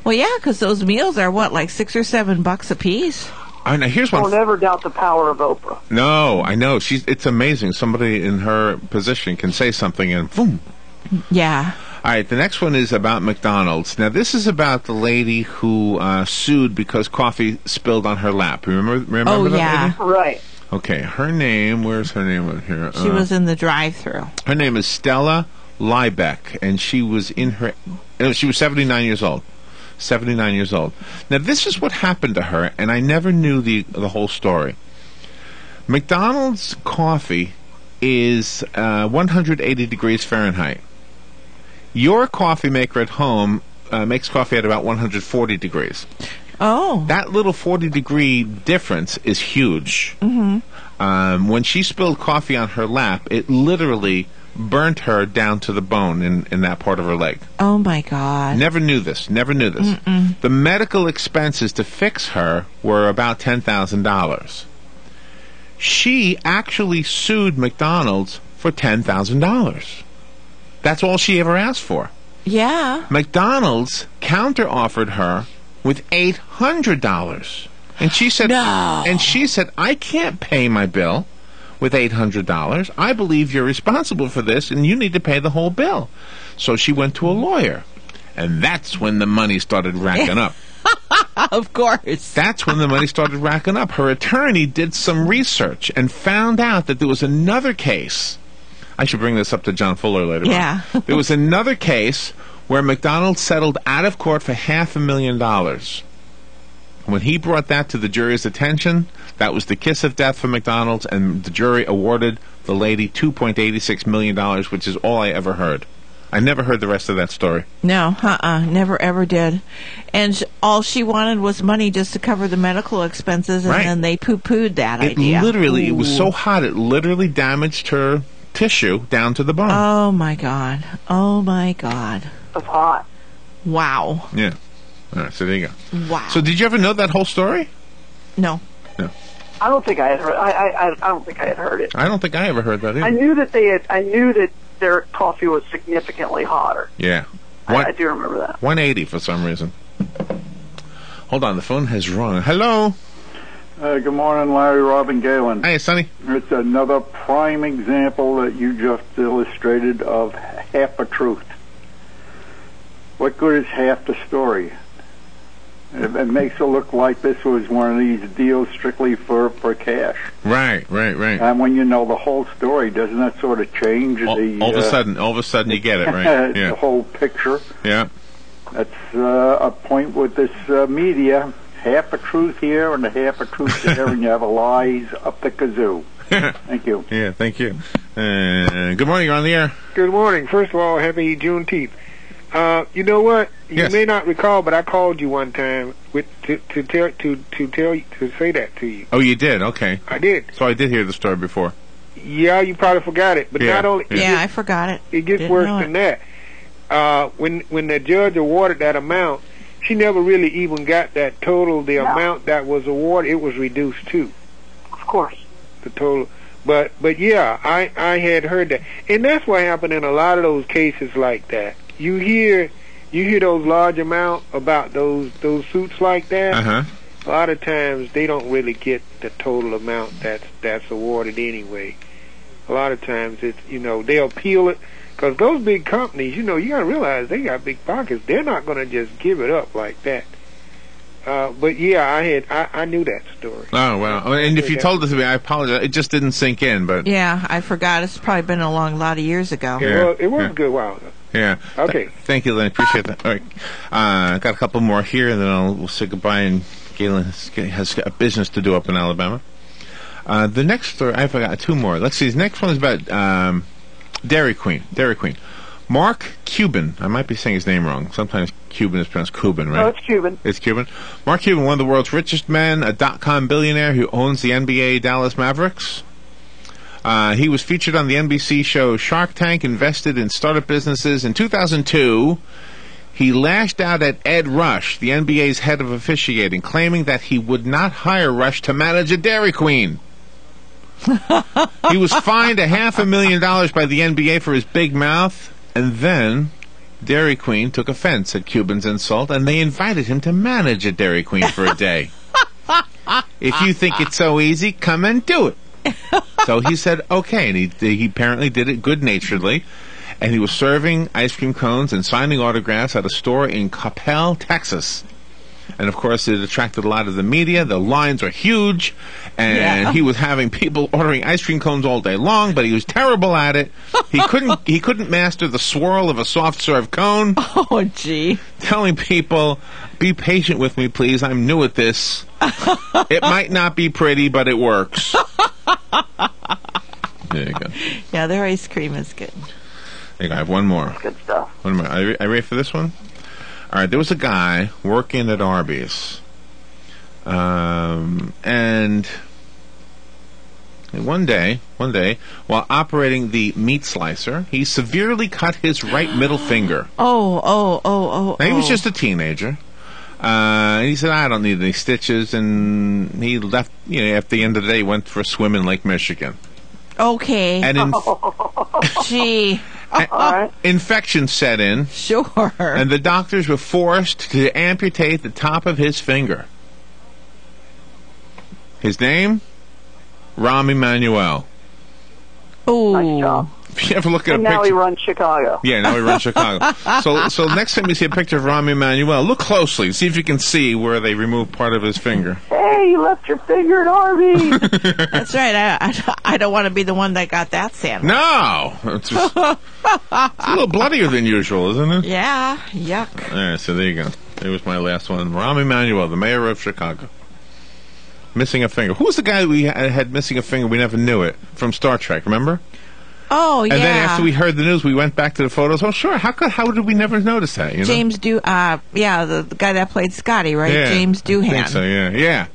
Well, yeah, because those meals are what, like $6 or $7 a piece? Now here's one. I'll never doubt the power of Oprah. No, I know. It's amazing. Somebody in her position can say something and boom. Yeah. All right, the next one is about McDonald's. Now, this is about the lady who sued because coffee spilled on her lap. Remember that lady? Right. Okay, her name, where's her name on here? She was in the drive-thru. Her name is Stella Liebeck, and she was she was 79 years old. 79 years old. Now, this is what happened to her, and I never knew the whole story. McDonald's coffee is 180 degrees Fahrenheit. Your coffee maker at home makes coffee at about 140 degrees. Oh. That little 40-degree difference is huge. Mm-hmm. When she spilled coffee on her lap, it literally burnt her down to the bone in that part of her leg. Oh, my God. Never knew this. Mm-mm. The medical expenses to fix her were about $10,000. She actually sued McDonald's for $10,000. That's all she ever asked for. Yeah. McDonald's counter-offered her with $800. And she said, No. And she said, I can't pay my bill with $800. I believe you're responsible for this, and you need to pay the whole bill. So she went to a lawyer. And that's when the money started racking up. Of course. That's when the money started racking up. Her attorney did some research and found out that there was another case. I should bring this up to John Fuller later Yeah. on. There was another case where McDonald's settled out of court for $500,000. When he brought that to the jury's attention, that was the kiss of death for McDonald's, and the jury awarded the lady $2.86 million, which is all I ever heard. I never heard the rest of that story. No, never ever did. And all she wanted was money just to cover the medical expenses, and then they poo-pooed that idea. It was so hot, it literally damaged her tissue down to the bone. Oh, my God. Oh, my God. That's hot. Wow. Yeah. All right, so there you go. Wow. So did you ever know that whole story? No. No. I don't think I had heard. I don't think I had heard it. I don't think I ever heard that either. I knew that their coffee was significantly hotter. Yeah. I do remember that. 180 for some reason. Hold on, the phone has rung. Hello. Good morning, Larry, Robin, Galen. Hey, Sonny. It's another prime example that you just illustrated of half a truth. What good is half the story? It makes it look like this was one of these deals strictly for cash. Right. And when you know the whole story, doesn't that sort of change all of a sudden you get it, right? Yeah. The whole picture. Yeah. That's a point with this media. Half a truth here and a half a truth there, and you have a lies up the kazoo. Thank you. Yeah, thank you. Good morning, you're on the air. Good morning. First of all, happy Juneteenth. You know what? You may not recall, but I called you one time to say that to you. Oh, you did? Okay. I did. So I did hear the story before. Yeah, you probably forgot it, but not only. I forgot it. It gets worse than that. When the judge awarded that amount, she never really even got that total. The amount that was awarded, it was reduced too. Of course. The total. But yeah, I had heard that, and that's what happened in a lot of those cases like that. You hear those large amount about those suits like that. Uh-huh. A lot of times they don't really get the total amount that's awarded anyway. A lot of times it's they'll appeal it because those big companies, you got to realize they got big pockets. They're not going to just give it up like that. But yeah, I knew that story. Oh well, and if you told it to me, I apologize. It just didn't sink in. But yeah, I forgot. It's probably been a lot of years ago. Yeah, it was a good while ago. Yeah. Okay. Thank you, Lynn. Appreciate that. All right. Got a couple more here, and then we'll say goodbye. And Galen has got business to do up in Alabama. The next story, I forgot two more. Let's see. The next one is about Dairy Queen. Mark Cuban. I might be saying his name wrong. Sometimes Cuban is pronounced Cuban, right? No, it's Cuban. It's Cuban. Mark Cuban, one of the world's richest men, a dot-com billionaire who owns the NBA Dallas Mavericks. He was featured on the NBC show Shark Tank, invested in startup businesses. In 2002, he lashed out at Ed Rush, the NBA's head of officiating, claiming that he would not hire Rush to manage a Dairy Queen. He was fined $500,000 by the NBA for his big mouth, and then Dairy Queen took offense at Cuban's insult, and they invited him to manage a Dairy Queen for a day. If you think it's so easy, come and do it. So he said okay, and he apparently did it good-naturedly, and he was serving ice cream cones and signing autographs at a store in Coppell, Texas. And, of course, it attracted a lot of the media. The lines were huge, and he was having people ordering ice cream cones all day long, but he was terrible at it. He couldn't master the swirl of a soft-serve cone. Oh, gee. Telling people, be patient with me, please. I'm new at this. It might not be pretty, but it works. There you go. Yeah, their ice cream is good. There you go. I have one more. Good stuff. One more. Are you ready for this one? All right, there was a guy working at Arby's, and one day, while operating the meat slicer, he severely cut his right middle finger. Oh. Now, he was just a teenager. He said, I don't need any stitches, and he left, at the end of the day, he went for a swim in Lake Michigan. Okay. And gee. Infection set in. Sure. And the doctors were forced to amputate the top of his finger. His name? Rahm Emanuel. Ooh. Nice job. If you ever look at and a picture... now he runs Chicago. Yeah, now he runs Chicago. So next time you see a picture of Rahm Emanuel, look closely. See if you can see where they removed part of his finger. Hey, you left your finger at Arby's. That's right. I don't want to be the one that got that sandwich. No! It's a little bloodier than usual, isn't it? Yeah. Yuck. All right, so there you go. There was my last one. Rahm Emanuel, the mayor of Chicago. Missing a finger. Who was the guy we had missing a finger? We never knew it. From Star Trek, remember? Oh, yeah. And then after we heard the news, we went back to the photos. Oh, sure. How did we never notice that? You know? James the guy that played Scotty, right? Yeah, James Doohan. I think so, yeah.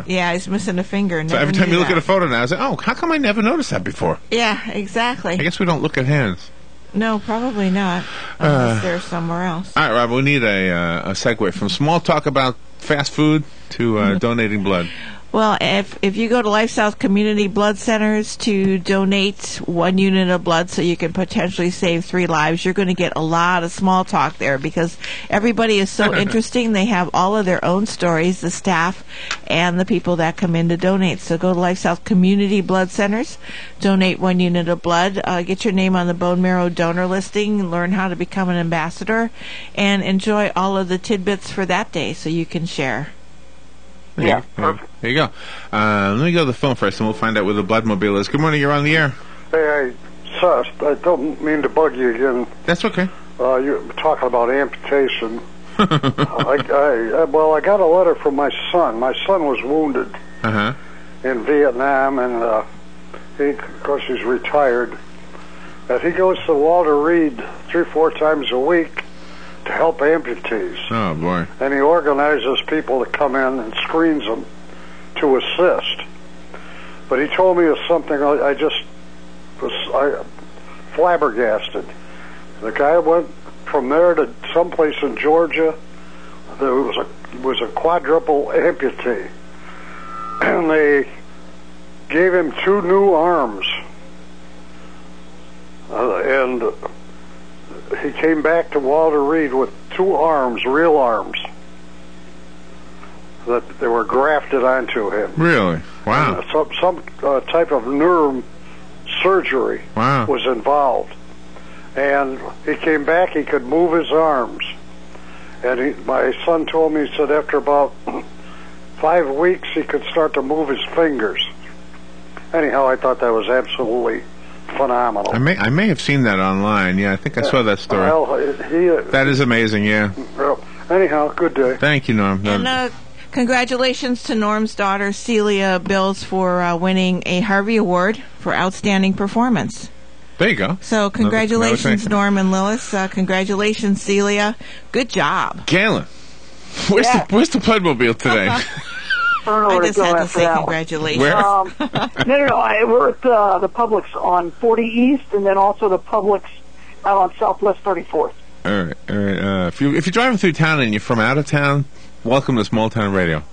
Yeah, he's missing a finger. So every time you look at a photo now, I say, oh, how come I never noticed that before? Yeah, exactly. I guess we don't look at hands. No, probably not, unless they're somewhere else. All right, Rob, we need a segue from small talk about fast food to donating blood. Well, if you go to Life South Community Blood Centers to donate 1 unit of blood so you can potentially save 3 lives, you're going to get a lot of small talk there because everybody is so interesting. They have all of their own stories, the staff and the people that come in to donate. So go to Life South Community Blood Centers, donate 1 unit of blood, get your name on the bone marrow donor listing, learn how to become an ambassador, and enjoy all of the tidbits for that day so you can share. Yeah, perfect. There you go. Let me go to the phone first, and we'll find out where the bloodmobile is. Good morning. You're on the air. Hey, Sus, I don't mean to bug you again. That's okay. You're talking about amputation. I got a letter from my son. My son was wounded in Vietnam, and he, of course, he's retired. And he goes to Walter Reed 3-4 times a week to help amputees. Oh, boy. And he organizes people to come in and screens them to assist. But he told me something I just was flabbergasted. The guy went from there to someplace in Georgia. There was a quadruple amputee. And they gave him 2 new arms. And he came back to Walter Reed with 2 arms, real arms, that they were grafted onto him. Really? Wow. And some type of neurosurgery was involved. And he came back, he could move his arms. And my son told me, he said after about 5 weeks, he could start to move his fingers. Anyhow, I thought that was absolutely phenomenal. I may have seen that online. Yeah, I think I saw that story. Well, that is amazing, yeah. Well, anyhow, good day. Thank you, Norm. And congratulations to Norm's daughter, Celia Bills, for winning a Harvey Award for outstanding performance. There you go. So congratulations, Norm and Lillis. Congratulations, Celia. Good job. Galen, where's the bloodmobile today? I just had to say congratulations. Where? No. We're at the Publix on 40 East, and then also the Publix out on Southwest 34th. All right. If you're driving through town and you're from out of town, welcome to Small Town Radio.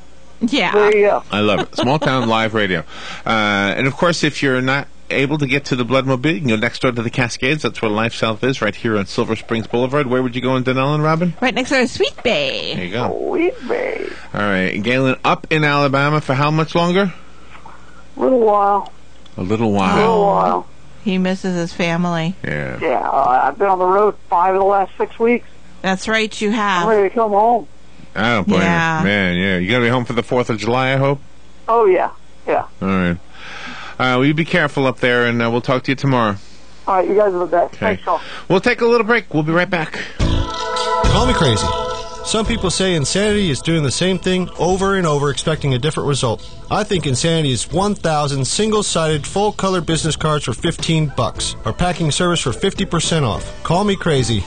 Yeah. There you go. I love it. Small Town Live Radio. And, of course, if you're not able to get to the bloodmobile, you can go next door to the Cascades. That's where Life South is, right here on Silver Springs Boulevard. Where would you go in Dunellen, Robin? Right next door to Sweet Bay. There you go. Sweet Bay. All right. Galen, up in Alabama for how much longer? A little while. A little while. A little while. He misses his family. Yeah. Yeah, I've been on the road 5 of the last 6 weeks. That's right, you have. I'm ready to come home. I don't blame you. Man, yeah. You going to be home for the 4th of July, I hope? Oh, yeah. Yeah. All right. Will you be careful up there, and we'll talk to you tomorrow. All right, you guys are the best. Okay. Thanks, all. We'll take a little break. We'll be right back. Call me crazy. Some people say insanity is doing the same thing over and over, expecting a different result. I think insanity is 1,000 single-sided, full-color business cards for $15, or packing service for 50% off. Call me crazy.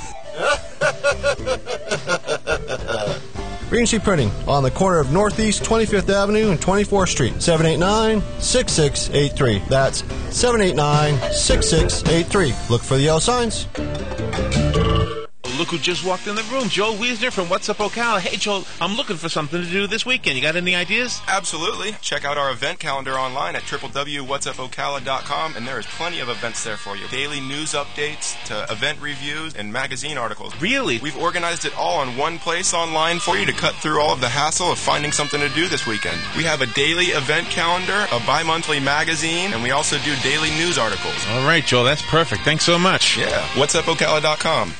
Regency Printing on the corner of Northeast 25th Avenue and 24th Street. 789-6683. That's 789-6683. Look for the yellow signs. Look who just walked in the room. Joel Wiesner from What's Up Ocala. Hey, Joel, I'm looking for something to do this weekend. You got any ideas? Absolutely. Check out our event calendar online at www.whatsupocala.com, and there is plenty of events there for you. Daily news updates to event reviews and magazine articles. Really? We've organized it all in one place online for you to cut through all of the hassle of finding something to do this weekend. We have a daily event calendar, a bi-monthly magazine, and we also do daily news articles. All right, Joel, that's perfect. Thanks so much. Yeah, whatsupocala.com.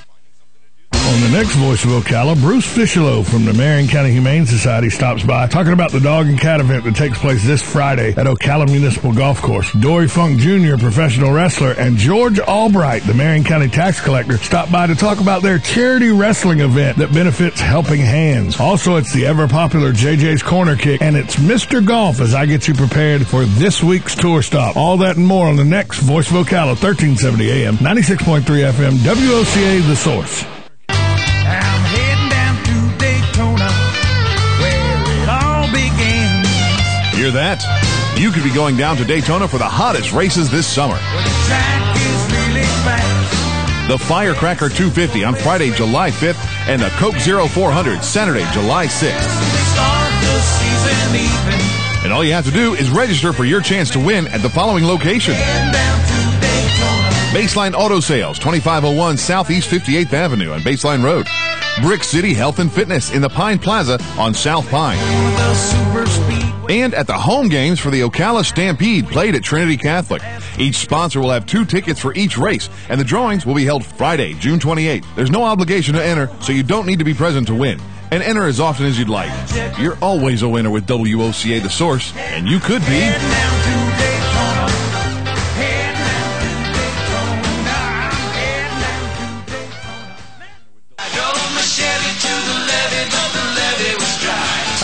On the next Voice of Ocala, Bruce Fischelo from the Marion County Humane Society stops by talking about the dog and cat event that takes place this Friday at Ocala Municipal Golf Course. Dory Funk Jr., professional wrestler, and George Albright, the Marion County tax collector, stop by to talk about their charity wrestling event that benefits Helping Hands. Also, it's the ever-popular JJ's Corner Kick, and it's Mr. Golf as I get you prepared for this week's tour stop. All that and more on the next Voice of Ocala, 1370 AM, 96.3 FM, WOCA, The Source. I'm heading down to Daytona, where it all begins. Hear that? You could be going down to Daytona for the hottest races this summer. The track is really fast. The Firecracker 250 on Friday, July 5th, and the Coke Zero 400 Saturday, July 6th. Start the season even. And all you have to do is register for your chance to win at the following locations. Baseline Auto Sales, 2501 Southeast 58th Avenue on Baseline Road. Brick City Health and Fitness in the Pine Plaza on South Pine. And at the home games for the Ocala Stampede played at Trinity Catholic. Each sponsor will have 2 tickets for each race, and the drawings will be held Friday, June 28th. There's no obligation to enter, so you don't need to be present to win. And enter as often as you'd like. You're always a winner with WOCA The Source, and you could be...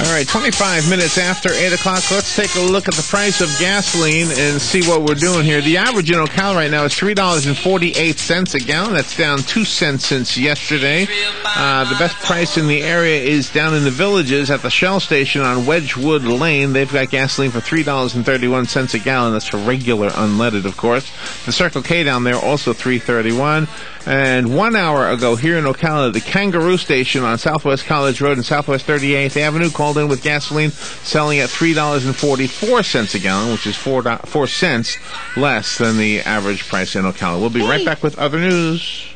All right, 25 minutes after 8 o'clock, let's take a look at the price of gasoline and see what we're doing here. The average in Ocala right now is $3.48 a gallon. That's down 2 cents since yesterday. The best price in the area is down in the Villages at the Shell station on Wedgwood Lane. They've got gasoline for $3.31 a gallon. That's for regular unleaded, of course. The Circle K down there, also $3.31. And 1 hour ago here in Ocala, the Kangaroo Station on Southwest College Road and Southwest 38th Avenue called in with gasoline selling at $3.44 a gallon, which is 4 cents less than the average price in Ocala. We'll be right back with other news.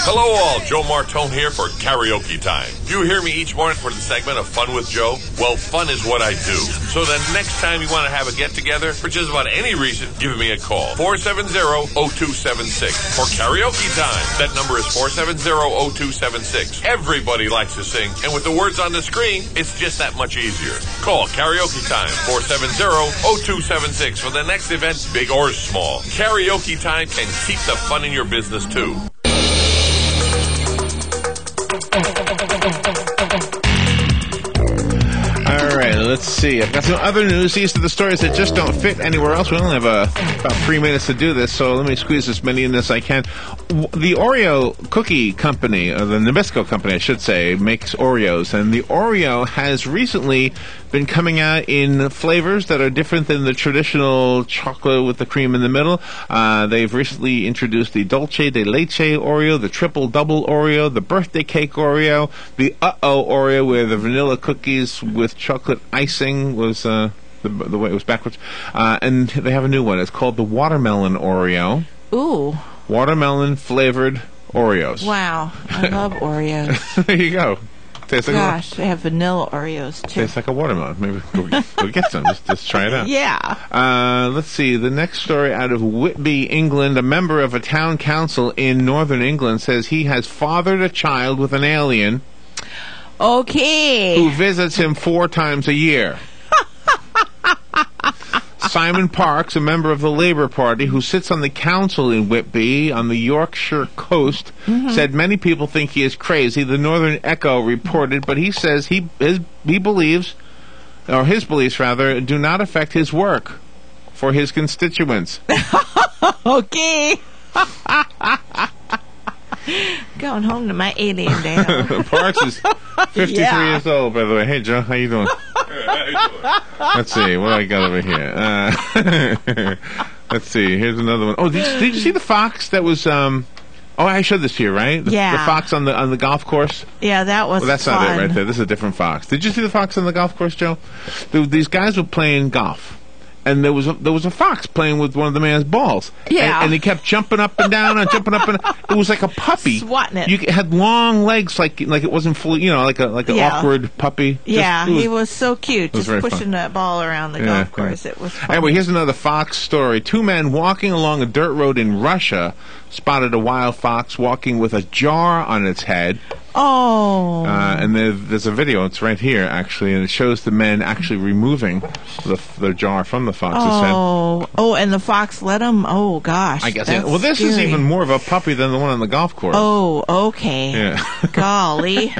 Hello all, Joe Martone here for Karaoke Time. You hear me each morning for the segment of Fun with Joe? Well, fun is what I do. So the next time you want to have a get-together, for just about any reason, give me a call. 470-0276 for Karaoke Time. That number is 470-0276. Everybody likes to sing, and with the words on the screen, it's just that much easier. Call Karaoke Time, 470-0276 for the next event, big or small. Karaoke Time can keep the fun in your business, too. All right, let's see. I've got some other news. These are the stories that just don't fit anywhere else. We only have about 3 minutes to do this, so let me squeeze as many in as I can. The Oreo cookie company, or the Nabisco company, I should say, makes Oreos, and the Oreo has recently been coming out in flavors that are different than the traditional chocolate with the cream in the middle. They've recently introduced the Dolce de Leche Oreo, the Triple Double Oreo, the Birthday Cake Oreo, the Uh-Oh Oreo, where the vanilla cookies with chocolate icing was the way it was backwards. And they have a new one. It's called the Watermelon Oreo. Ooh. Watermelon flavored Oreos. Wow. I love Oreos. There you go. Tastes like Gosh, they have vanilla Oreos, too. Tastes like a watermelon. Maybe go get some. Just try it out. Yeah. Let's see. The next story out of Whitby, England. A member of a town council in northern England says he has fathered a child with an alien. Okay. Who visits him 4 times a year. Simon Parks, a member of the Labour Party who sits on the council in Whitby on the Yorkshire coast, said many people think he is crazy. The Northern Echo reported, but he says he believes, or his beliefs rather, do not affect his work for his constituents. Okay. Going home to my alien dad. Parks is 53 years old, by the way. Hey, Joe, how you doing? Let's see, what do I got over here? Let's see, here's another one. Oh, did you see the fox that was, I showed this to you, right? The fox on the golf course? Yeah, that was that's fun. Not it right there. This is a different fox. Did you see the fox on the golf course, Joe? These guys were playing golf. and there was a fox playing with one of the man's balls. Yeah. And he kept jumping up and down and jumping up and it was like a puppy. Swatting it. You had long legs, like it wasn't fully, like an awkward puppy. He was so cute, just pushing fun. that ball around the golf course. It was fun. Anyway, here's another fox story. 2 men walking along a dirt road in Russia spotted a wild fox walking with a jar on its head. Oh. And there's a video. It's right here, actually, and it shows the men actually removing the jar from the fox's head. Oh, and the fox let him? Oh, gosh. I guess. That's Well, this is scary. even more of a puppy than the one on the golf course. Oh, okay. Yeah. Golly.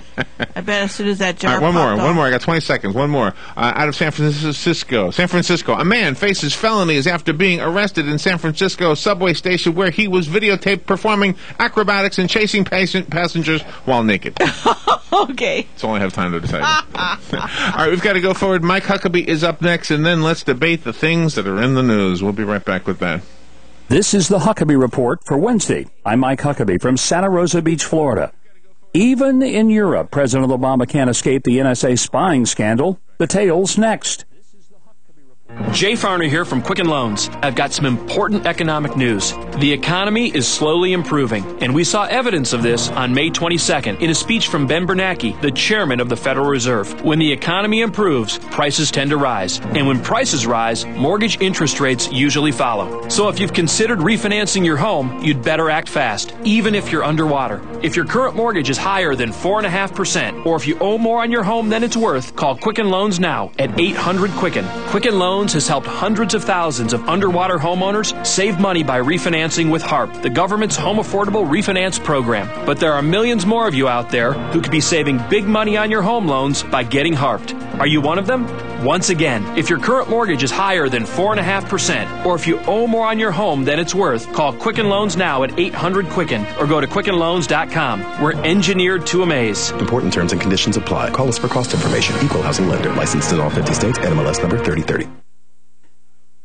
I bet as soon as that jar All right, popped one off. more. I got 20 seconds. One more. Out of San Francisco. A man faces felonies after being arrested in San Francisco subway station where he was videotaped performing acrobatics and chasing passengers while naked. Okay. That's all I have time to decide. All right, we've got to go forward. Mike Huckabee is up next, and then let's debate the things that are in the news. We'll be right back with that. This is the Huckabee Report for Wednesday. I'm Mike Huckabee from Santa Rosa Beach, Florida. Even in Europe, President Obama can't escape the NSA spying scandal. The tale's next. Jay Farner here from Quicken Loans. I've got some important economic news. The economy is slowly improving, and we saw evidence of this on May 22nd in a speech from Ben Bernanke, the chairman of the Federal Reserve. When the economy improves, prices tend to rise. And when prices rise, mortgage interest rates usually follow. So if you've considered refinancing your home, you'd better act fast, even if you're underwater. If your current mortgage is higher than 4.5%, or if you owe more on your home than it's worth, call Quicken Loans now at 800-QUICKEN. Quicken Loans has helped hundreds of thousands of underwater homeowners save money by refinancing with HARP, the government's home affordable refinance program. But there are millions more of you out there who could be saving big money on your home loans by getting HARPed. Are you one of them? Once again, if your current mortgage is higher than 4.5%, or if you owe more on your home than it's worth, call Quicken Loans now at 800-QUICKEN or go to QuickenLoans.com. We're engineered to amaze. Important terms and conditions apply. Call us for cost information. Equal housing lender. Licensed in all 50 states. NMLS number 3030.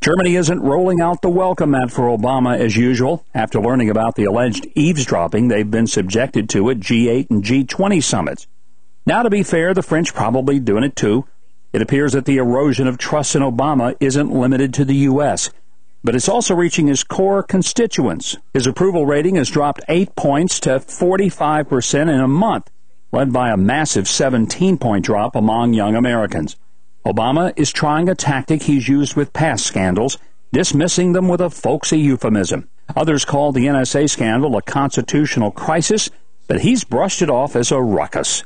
Germany isn't rolling out the welcome mat for Obama as usual. After learning about the alleged eavesdropping they've been subjected to at G8 and G20 summits. Now, to be fair, the French probably doing it too. It appears that the erosion of trust in Obama isn't limited to the U.S., but it's also reaching his core constituents. His approval rating has dropped 8 points to 45% in a month, led by a massive 17-point drop among young Americans. Obama is trying a tactic he's used with past scandals, dismissing them with a folksy euphemism. Others call the NSA scandal a constitutional crisis, but he's brushed it off as a ruckus.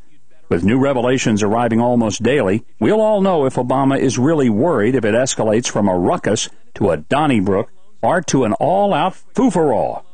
With new revelations arriving almost daily, we'll all know if Obama is really worried if it escalates from a ruckus to a Donnybrook or to an all-out foo-for-all.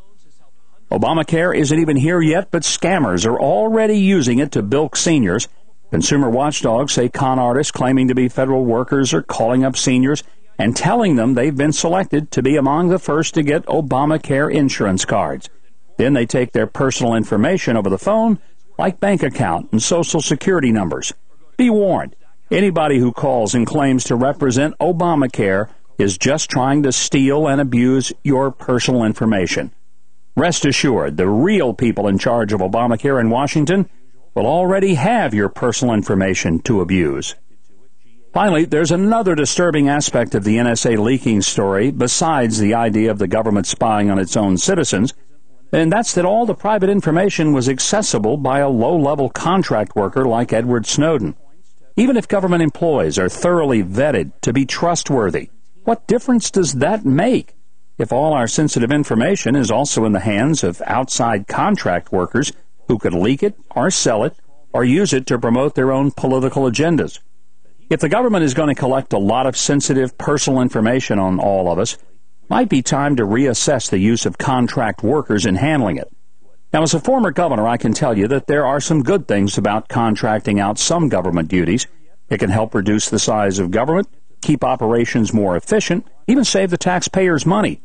Obamacare isn't even here yet, but scammers are already using it to bilk seniors. Consumer watchdogs say con artists claiming to be federal workers are calling up seniors and telling them they've been selected to be among the first to get Obamacare insurance cards. Then they take their personal information over the phone, like bank account and social security numbers. Be warned, anybody who calls and claims to represent Obamacare is just trying to steal and abuse your personal information. Rest assured, the real people in charge of Obamacare in Washington will already have your personal information to abuse. Finally, there's another disturbing aspect of the NSA leaking story besides the idea of the government spying on its own citizens, and that's that all the private information was accessible by a low-level contract worker like Edward Snowden. Even if government employees are thoroughly vetted to be trustworthy, what difference does that make if all our sensitive information is also in the hands of outside contract workers who could leak it or sell it or use it to promote their own political agendas? If the government is going to collect a lot of sensitive personal information on all of us, might be time to reassess the use of contract workers in handling it. Now, as a former governor, I can tell you that there are some good things about contracting out some government duties. It can help reduce the size of government, keep operations more efficient, even save the taxpayers money.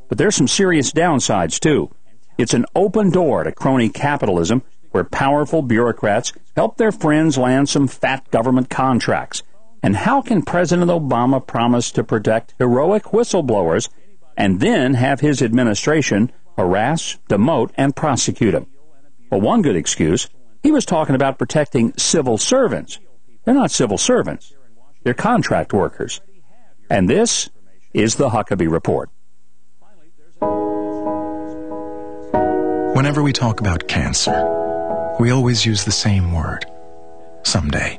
But there's some serious downsides, too. It's an open door to crony capitalism where powerful bureaucrats help their friends land some fat government contracts. And how can President Obama promise to protect heroic whistleblowers and then have his administration harass, demote, and prosecute him? Well, one good excuse, he was talking about protecting civil servants. They're not civil servants. They're contract workers. And this is the Huckabee Report. Whenever we talk about cancer, we always use the same word. Someday.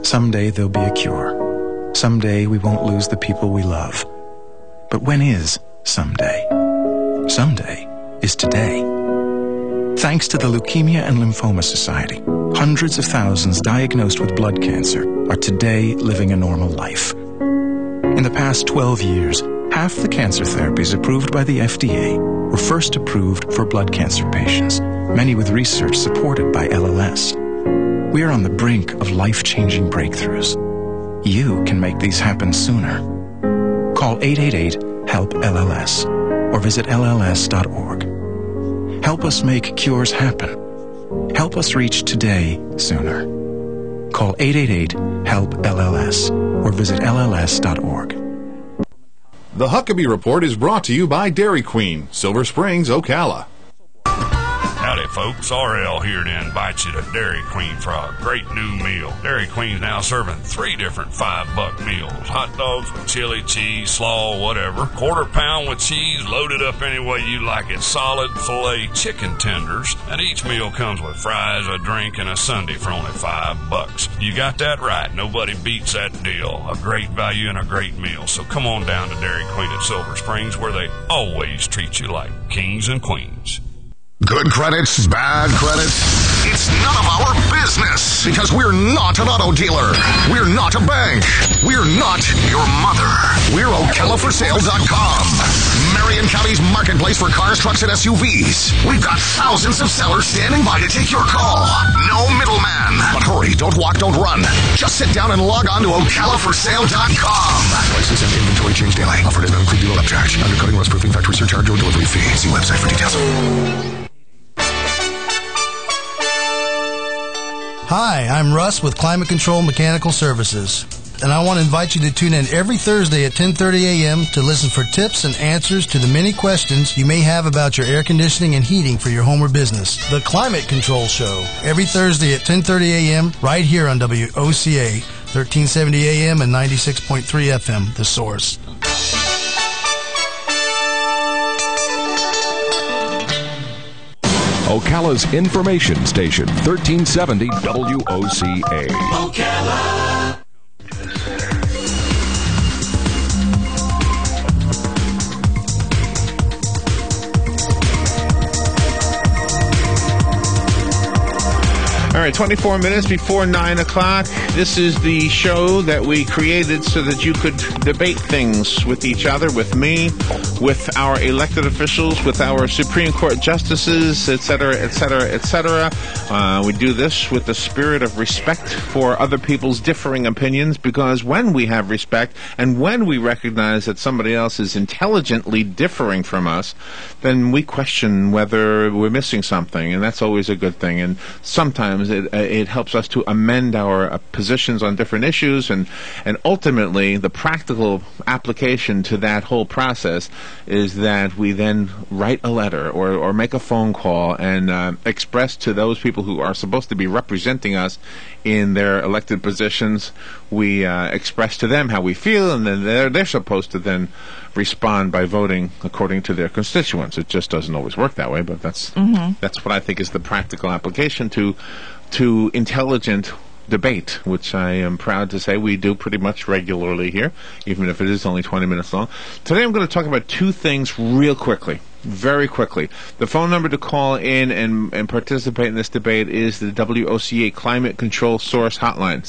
Someday there'll be a cure. Someday we won't lose the people we love. But when is someday? Someday is today. Thanks to the Leukemia and Lymphoma Society, hundreds of thousands diagnosed with blood cancer are today living a normal life. In the past 12 years, half the cancer therapies approved by the FDA were first approved for blood cancer patients, many with research supported by LLS. We are on the brink of life-changing breakthroughs. You can make these happen sooner. Call 888-HELP-LLS or visit LLS.org. Help us make cures happen. Help us reach today sooner. Call 888-HELP-LLS or visit LLS.org. The Huckabee Report is brought to you by Dairy Queen, Silver Springs, Ocala. Howdy, folks. RL here to invite you to Dairy Queen for a great new meal. Dairy Queen's now serving 3 different $5 meals. Hot dogs with chili, cheese, slaw, whatever. Quarter pound with cheese, loaded up any way you like it. Solid filet chicken tenders. And each meal comes with fries, a drink, and a sundae for only $5. You got that right. Nobody beats that deal. A great value and a great meal. So come on down to Dairy Queen at Silver Springs, where they always treat you like kings and queens. Good credits, bad credits. It's none of our business because we're not an auto dealer. We're not a bank. We're not your mother. We're OcalaForSale.com. Marion County's marketplace for cars, trucks, and SUVs. We've got thousands of sellers standing by to take your call. No middleman. But hurry, don't walk, don't run. Just sit down and log on to OcalaForSale.com. Prices and inventory change daily. Offer does not include dealer upcharge. Undercutting, rust proofing, factory surcharge, or delivery fee. See website for details. Hi, I'm Russ with Climate Control Mechanical Services, and I want to invite you to tune in every Thursday at 10:30 a.m. to listen for tips and answers to the many questions you may have about your air conditioning and heating for your home or business. The Climate Control Show, every Thursday at 10:30 a.m. right here on WOCA, 1370 a.m. and 96.3 FM, The Source. Ocala's information station, 1370 WOCA. Ocala. All right, 24 minutes before 9 o'clock. This is the show that we created so that you could debate things with each other, with me, with our elected officials, with our Supreme Court justices, et cetera, et cetera, et cetera. We do this with the spirit of respect for other people's differing opinions, because when we have respect and when we recognize that somebody else is intelligently differing from us, then we question whether we're missing something, and that's always a good thing. And sometimes it helps us to amend our positions on different issues, and ultimately the practical application to that whole process is that we then write a letter or make a phone call and express to those people who are supposed to be representing us in their elected positions. We express to them how we feel, and then they're supposed to then respond by voting according to their constituents. It just doesn't always work that way, but that's what I think is the practical application to intelligent debate, which I am proud to say we do pretty much regularly here, even if it is only 20 minutes long. Today I'm going to talk about 2 things real quickly, very quickly. The phone number to call in and participate in this debate is the WOCA Climate Control Source Hotline,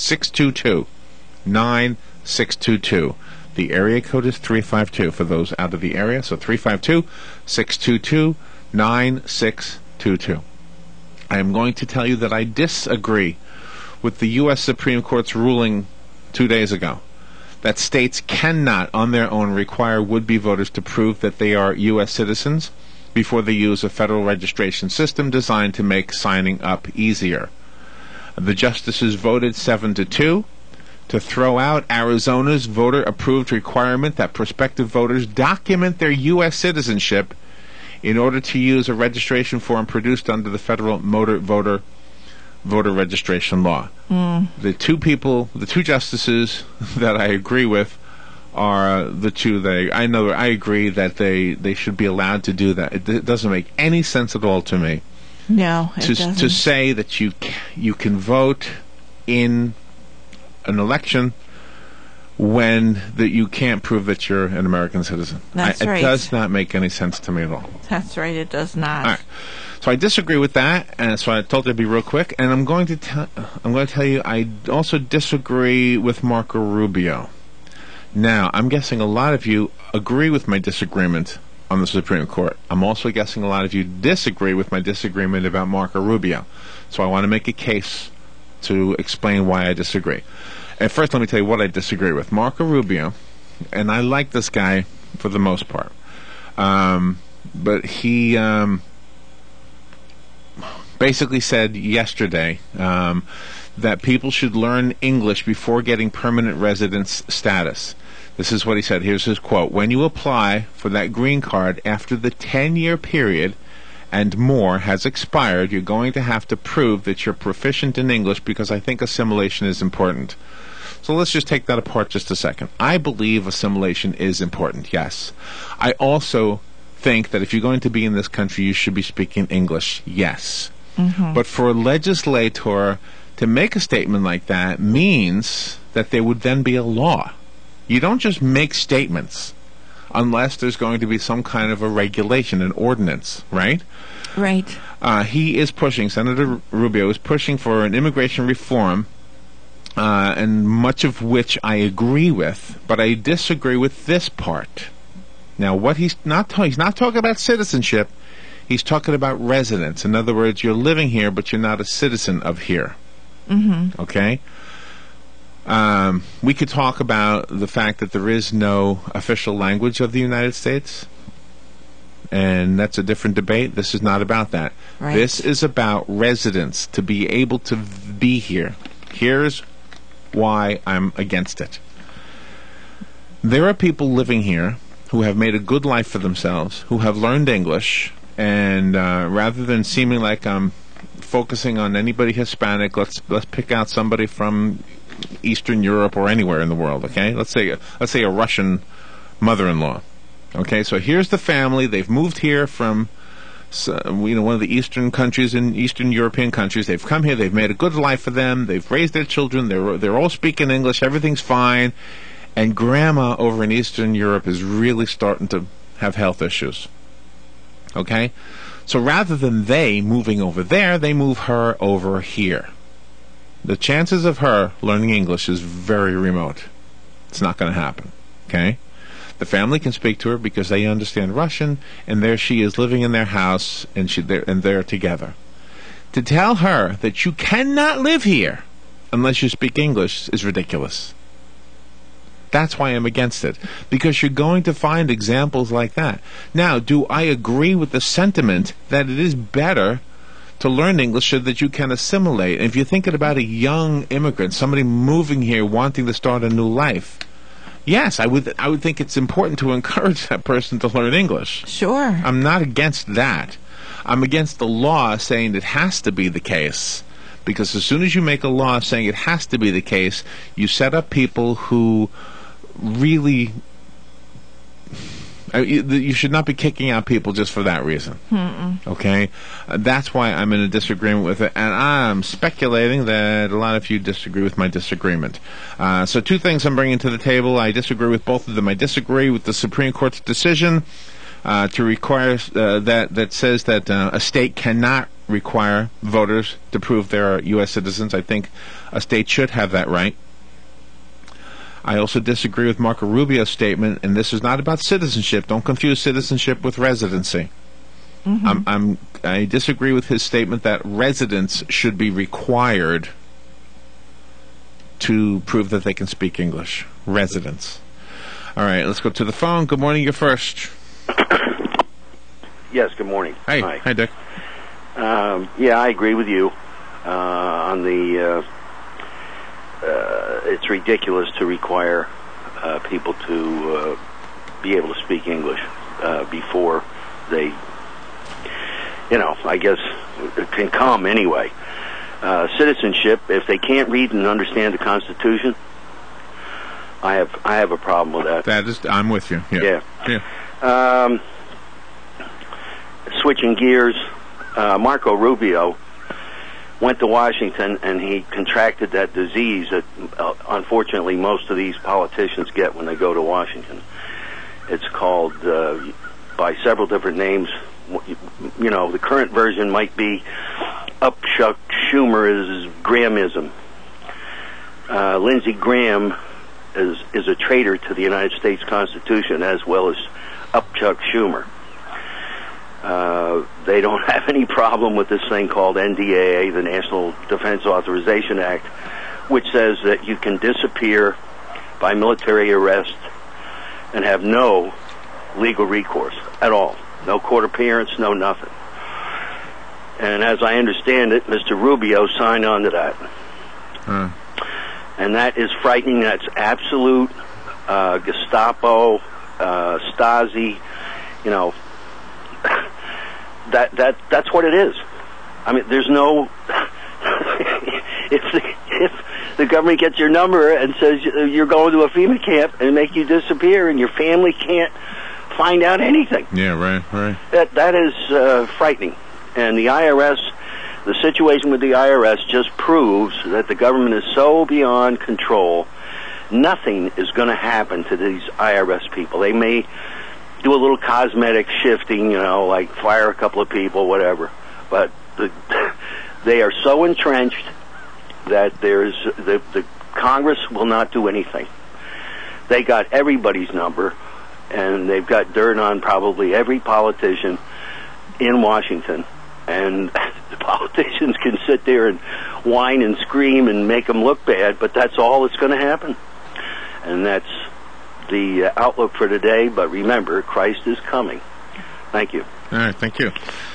622-9622. The area code is 352 for those out of the area, so 352-622-9622. I am going to tell you that I disagree with the U.S. Supreme Court's ruling 2 days ago that states cannot, on their own, require would-be voters to prove that they are U.S. citizens before they use a federal registration system designed to make signing up easier. The justices voted 7-2 to throw out Arizona's voter-approved requirement that prospective voters document their U.S. citizenship in order to use a registration form produced under the federal motor voter registration law. The two justices that I agree with are the two I agree that they should be allowed to do that. It doesn't make any sense at all to me. No, it doesn't. To say that you can vote in an election when that you can't prove that you're an American citizen. That's right. It does not make any sense to me at all. That's right, it does not. All right. So I disagree with that, and so I told you to be real quick. And I'm going to tell you I also disagree with Marco Rubio. Now, I'm guessing a lot of you agree with my disagreement on the Supreme Court. I'm also guessing a lot of you disagree with my disagreement about Marco Rubio. So I want to make a case to explain why I disagree. And first, let me tell you what I disagree with. Marco Rubio, and I like this guy for the most part, but he basically said yesterday that people should learn English before getting permanent residence status. This is what he said. Here's his quote. When you apply for that green card after the 10-year period and more has expired, you're going to have to prove that you're proficient in English because I think assimilation is important. So let's just take that apart just a second. I believe assimilation is important, yes. I also think that if you're going to be in this country, you should be speaking English, yes. Mm-hmm. But for a legislator to make a statement like that means that there would then be a law. You don't just make statements unless there's going to be some kind of a regulation, an ordinance, right? Right. He is pushing, Senator Rubio is pushing for an immigration reform, and much of which I agree with, but I disagree with this part. Now, what he's not talking about citizenship, he's talking about residence. In other words, you're living here, but you're not a citizen of here. Mm-hmm. Okay? We could talk about the fact that there is no official language of the United States, and that's a different debate. This is not about that. Right. This is about residence, to be able to be here. Here's why I'm against it. There are people living here who have made a good life for themselves, who have learned English, and rather than seeming like I'm focusing on anybody Hispanic, let's pick out somebody from Eastern Europe or anywhere in the world, okay? Let's say a Russian mother-in-law. Okay, so here's the family. They've moved here from one of the Eastern countries in Eastern European countries. They've come here. They've made a good life for them. They've raised their children. They're all speaking English. Everything's fine. And Grandma over in Eastern Europe is really starting to have health issues. Okay? So rather than they moving over there, they move her over here. The chances of her learning English is very remote. It's not going to happen. Okay? The family can speak to her because they understand Russian, and there she is living in their house, and they're together. To tell her that you cannot live here unless you speak English is ridiculous. That's why I'm against it, because you're going to find examples like that. Now, do I agree with the sentiment that it is better to learn English so that you can assimilate? And if you're thinking about a young immigrant, somebody moving here wanting to start a new life, yes, I would think it's important to encourage that person to learn English. Sure. I'm not against that. I'm against the law saying it has to be the case. Because as soon as you make a law saying it has to be the case, you set up people who really... you should not be kicking out people just for that reason. Mm-mm. Okay? That's why I'm in a disagreement with it, and I'm speculating that a lot of you disagree with my disagreement. So two things I'm bringing to the table. I disagree with both of them. I disagree with the Supreme Court's decision to require that says that a state cannot require voters to prove they're U.S. citizens. I think a state should have that right. I also disagree with Marco Rubio's statement, and this is not about citizenship. Don't confuse citizenship with residency. Mm-hmm. I disagree with his statement that residents should be required to prove that they can speak English. Residents. All right, let's go to the phone. Good morning, you're first. Yes, good morning. Hey. Hi, Dick. Yeah, I agree with you on the... it's ridiculous to require people to be able to speak English before they, I guess, can come anyway. Citizenship, if they can't read and understand the Constitution, I have a problem with that. I'm with you. Yeah. Switching gears, Marco Rubio went to Washington and he contracted that disease that unfortunately most of these politicians get when they go to Washington. It's called by several different names. You know, the current version might be Upchuck Schumer is Grahamism. Lindsey Graham is a traitor to the United States Constitution, as well as Upchuck Schumer. They don't have any problem with this thing called NDAA, the National Defense Authorization Act, which says that you can disappear by military arrest and have no legal recourse at all. No court appearance, no nothing. And as I understand it, Mr. Rubio signed on to that. And that is frightening. That's absolute Gestapo, Stasi, you know. That's what it is. I mean, there's no. if the government gets your number and says you're going to a FEMA camp and make you disappear, and your family can't find out anything. Yeah, right. That is frightening. And the IRS, the situation with the IRS just proves that the government is so beyond control. Nothing is going to happen to these IRS people. They may do a little cosmetic shifting, you know, like fire a couple of people, whatever. But they are so entrenched that the Congress will not do anything. They got everybody's number, and they've got dirt on probably every politician in Washington. And the politicians can sit there and whine and scream and make them look bad, but that's all that's going to happen. And that's the outlook for today. But remember, Christ is coming. Thank you. All right, thank you.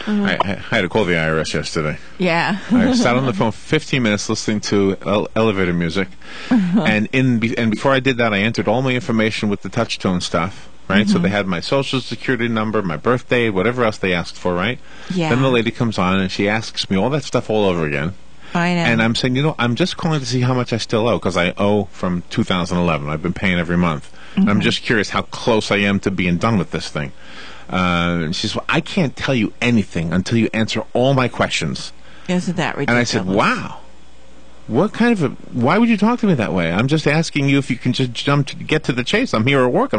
I had to call the IRS yesterday. Yeah. I sat on the phone for 15 minutes listening to elevator music, and before I did that, I entered all my information with the touch-tone stuff, right? So they had my social security number, my birthday, whatever else they asked for, right? Yeah. Then the lady comes on, and she asks me all that stuff all over again. I know. And I'm saying, you know, I'm just calling to see how much I still owe, because I owe from 2011. I've been paying every month. And I'm just curious how close I am to being done with this thing. And she says, well, I can't tell you anything until you answer all my questions. Isn't that ridiculous? And I said, wow. Why would you talk to me that way? I'm just asking you if you can just get to the chase. I'm here at work. I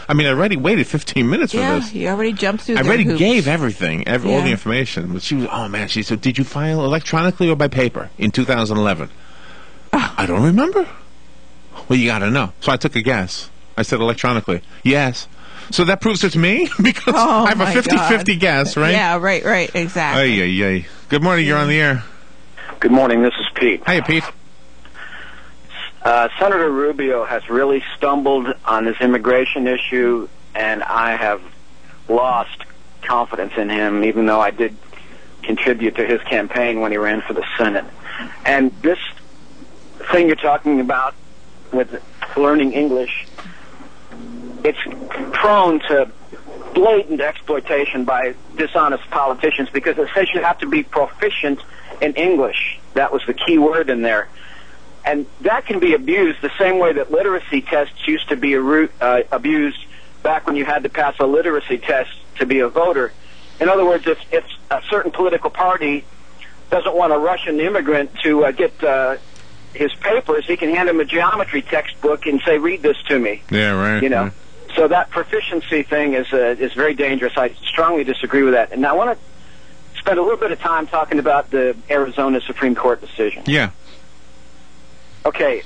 already waited 15 minutes for this. Yeah, you already jumped through I their already hoops. gave everything, all the information. But she said, did you file electronically or by paper in 2011? I don't remember. Well, you got to know. So I took a guess. I said electronically. Yes. So that proves it to me? Because I have a 50-50 guess, right? Yeah, right, exactly. Ay. Good morning, you're on the air. Good morning, this is Pete. Hey, Pete. Senator Rubio has really stumbled on this immigration issue, and I have lost confidence in him, even though I did contribute to his campaign when he ran for the Senate. And this thing you're talking about with learning English, it's prone to blatant exploitation by dishonest politicians because it says you have to be proficient in English. That was the key word in there. And that can be abused the same way that literacy tests used to be abused back when you had to pass a literacy test to be a voter. In other words, if a certain political party doesn't want a Russian immigrant to get his papers, he can hand him a geometry textbook and say, read this to me. Yeah, right. You know. Yeah. So that proficiency thing is very dangerous. I strongly disagree with that. And I want to spend a little bit of time talking about the Arizona Supreme Court decision. Yeah. Okay.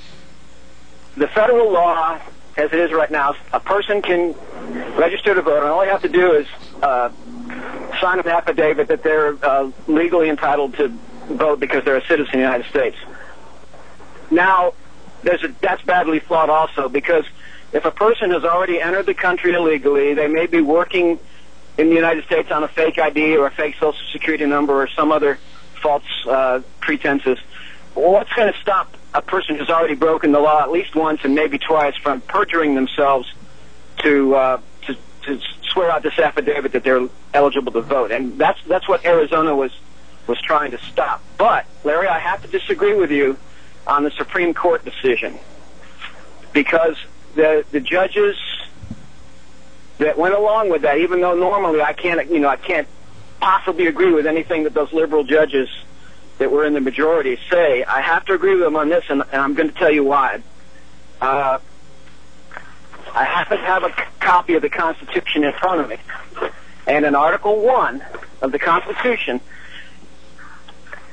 The federal law, as it is right now, a person can register to vote, and all they have to do is sign an affidavit that they're legally entitled to vote because they're a citizen of the United States. Now, that's badly flawed also, because if a person has already entered the country illegally, they may be working in the United States on a fake ID or a fake Social Security number or some other false pretenses. Well, what's going to stop a person who's already broken the law at least once and maybe twice from perjuring themselves to swear out this affidavit that they're eligible to vote? And that's what Arizona was trying to stop. But, Larry, I have to disagree with you on the Supreme Court decision, because the judges that went along with that, even though normally I can't possibly agree with anything that those liberal judges that were in the majority say, I have to agree with them on this, and I'm going to tell you why. I happen to have a copy of the Constitution in front of me. And in Article 1 of the Constitution,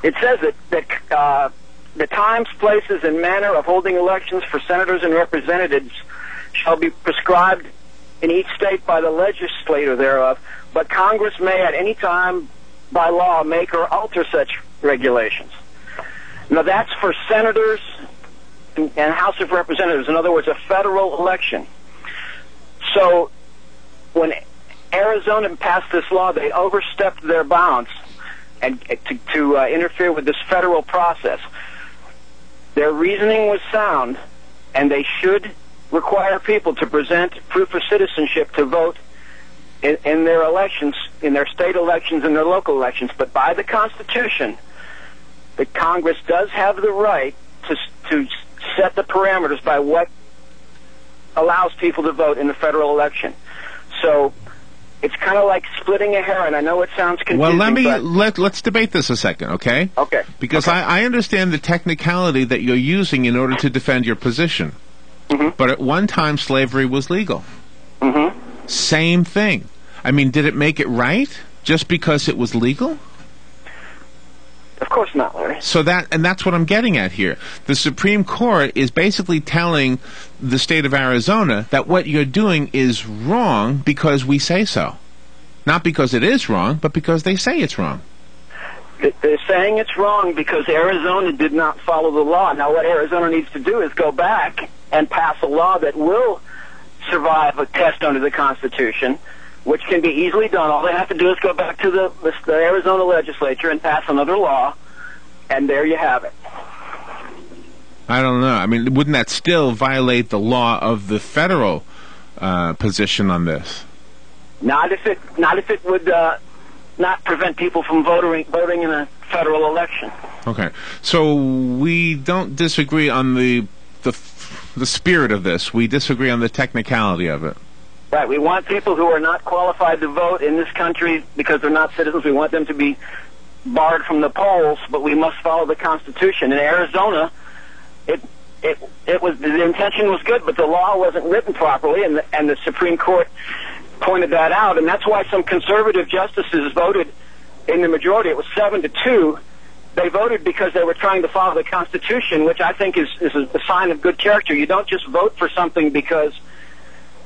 it says that the times, places, and manner of holding elections for senators and representatives shall be prescribed in each state by the legislator thereof, but Congress may at any time by law make or alter such regulations. Now that's for senators and House of Representatives, in other words, a federal election. So when Arizona passed this law, they overstepped their bounds and to interfere with this federal process. Their reasoning was sound, and they should require people to present proof of citizenship to vote in their elections, in their state elections and their local elections. But by the Constitution, the Congress does have the right to set the parameters by what allows people to vote in the federal election. So it's kind of like splitting a hair, and I know it sounds confusing. Well, let's debate this a second, okay? Okay. Because okay. I understand the technicality that you're using in order to defend your position. Mm-hmm. But at one time, slavery was legal. Mm-hmm. Same thing. I mean, did it make it right just because it was legal? Of course not, Larry. So that's what I'm getting at here. The Supreme Court is basically telling the state of Arizona that what you're doing is wrong because we say so. Not because it is wrong, but because they say it's wrong. They're saying it's wrong because Arizona did not follow the law. Now what Arizona needs to do is go back and pass a law that will survive a test under the Constitution, which can be easily done. All they have to do is go back to the Arizona legislature and pass another law, and there you have it. I don't know. I mean, wouldn't that still violate the law of the federal position on this? Not if it would not prevent people from voting in a federal election. Okay. So we don't disagree on the spirit of this. We disagree on the technicality of it. Right. We want people who are not qualified to vote in this country because they're not citizens. We want them to be barred from the polls, but we must follow the Constitution. In Arizona, the intention was good, but the law wasn't written properly, and the Supreme Court pointed that out, and that's why some conservative justices voted in the majority. It was 7-2. They voted because they were trying to follow the Constitution, which I think is a sign of good character. You don't just vote for something because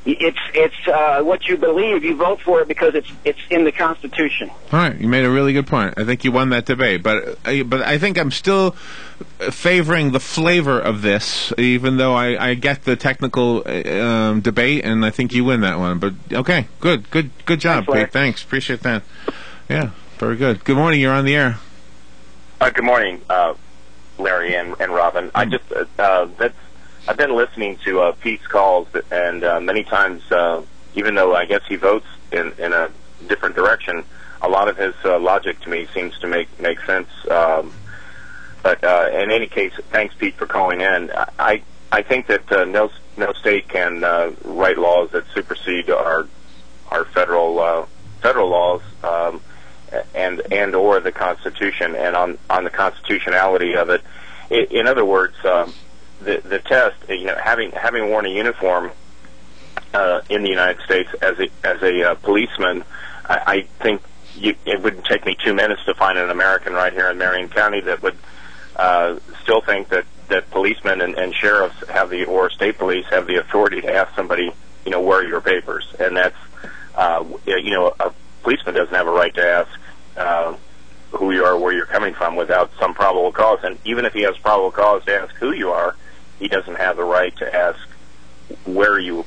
it's what you believe. You vote for it because it's in the Constitution. All right, you made a really good point. I think you won that debate, but I think I'm still favoring the flavor of this, even though I get the technical debate, and I think you win that one. But okay, good job, Thanks, Pete. Thanks, appreciate that. Yeah, very good. Good morning. You're on the air. Good morning, Larry and Robin. I just I've been listening to Pete's calls, and many times, even though I guess he votes in a different direction, a lot of his logic to me seems to make sense. But in any case, thanks, Pete, for calling in. I think that no state can write laws that supersede our federal laws and or the Constitution, and on the constitutionality of it. In other words. The test, having worn a uniform in the United States as a policeman, I think it wouldn't take me 2 minutes to find an American right here in Marion County that would still think that policemen and sheriffs or state police have the authority to ask somebody, where are your papers? And that's, a policeman doesn't have a right to ask who you are, where you're coming from, without some probable cause. And even if he has probable cause to ask who you are, he doesn't have the right to ask where you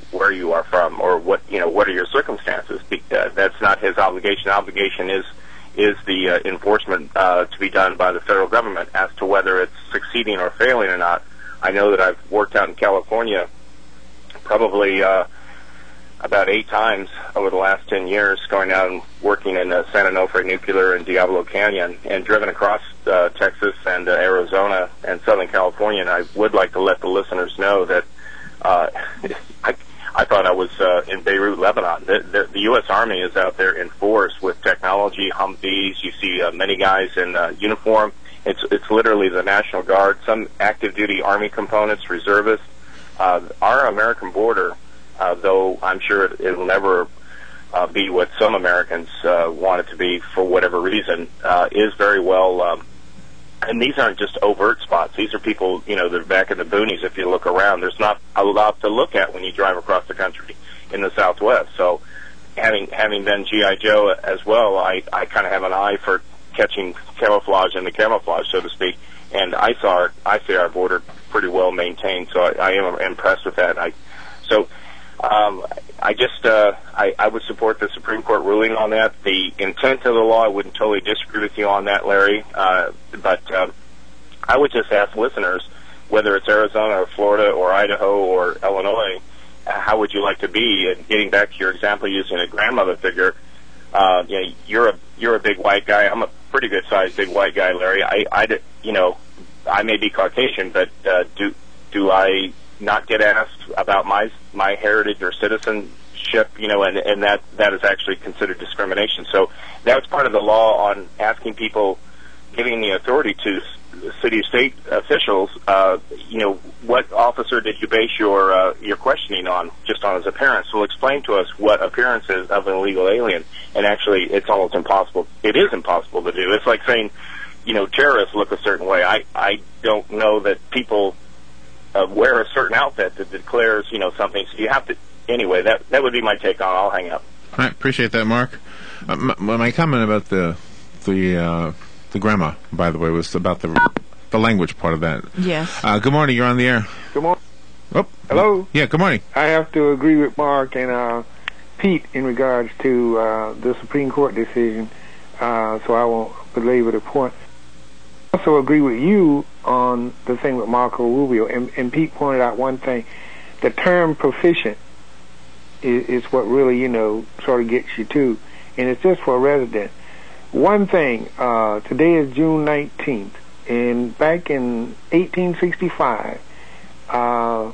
are from, or what are your circumstances. That's not his obligation. The obligation is the enforcement to be done by the federal government as to whether it's succeeding or failing or not. I know that I've worked out in California probably about 8 times over the last 10 years, going out and working in San Onofre Nuclear and Diablo Canyon, and driven across Texas and Arizona and Southern California. And I would like to let the listeners know that I Army is out there in force with technology, Humvees. You see many guys in uniform. It's literally the National Guard, some active duty Army components, reservists. Our American border, though I'm sure it will never be what some Americans want it to be for whatever reason, is very well. And these aren't just overt spots. These are people, that are back in the boonies. If you look around, there's not a lot to look at when you drive across the country in the Southwest. So having been G.I. Joe as well, I kind of have an eye for catching camouflage in the camouflage, so to speak. And I see our border pretty well maintained, so I am impressed with that. I would support the Supreme Court ruling on that. The intent of the law, I wouldn't totally disagree with you on that, Larry. But I would just ask listeners, whether it's Arizona or Florida or Idaho or Illinois, how would you like to be? And getting back to your example using a grandmother figure, you're a big white guy. I'm a pretty good sized big white guy, Larry. I may be Caucasian, but do I not get asked about my heritage or citizenship? And that is actually considered discrimination. So that's part of the law on asking people, giving the authority to city state officials. What officer did you base your questioning on? Just on his appearance. Well, explain to us what appearance is of an illegal alien. And actually, it's almost impossible. It is impossible to do. It's like saying, terrorists look a certain way. I don't know that people wear a certain outfit that declares, something. So you have to. Anyway, that would be my take on it. I'll hang up. All right, appreciate that, Mark. My comment about the grandma, by the way, was about the language part of that. Yes. Good morning. You're on the air. Good morning. Oh, hello. Yeah. Good morning. I have to agree with Mark and Pete in regards to the Supreme Court decision, so I won't belabor the point. I also agree with you on the thing with Marco Rubio, and Pete pointed out one thing. The term proficient is what really, sort of gets you too, and it's just for a resident. One thing, today is June 19th, and back in 1865, a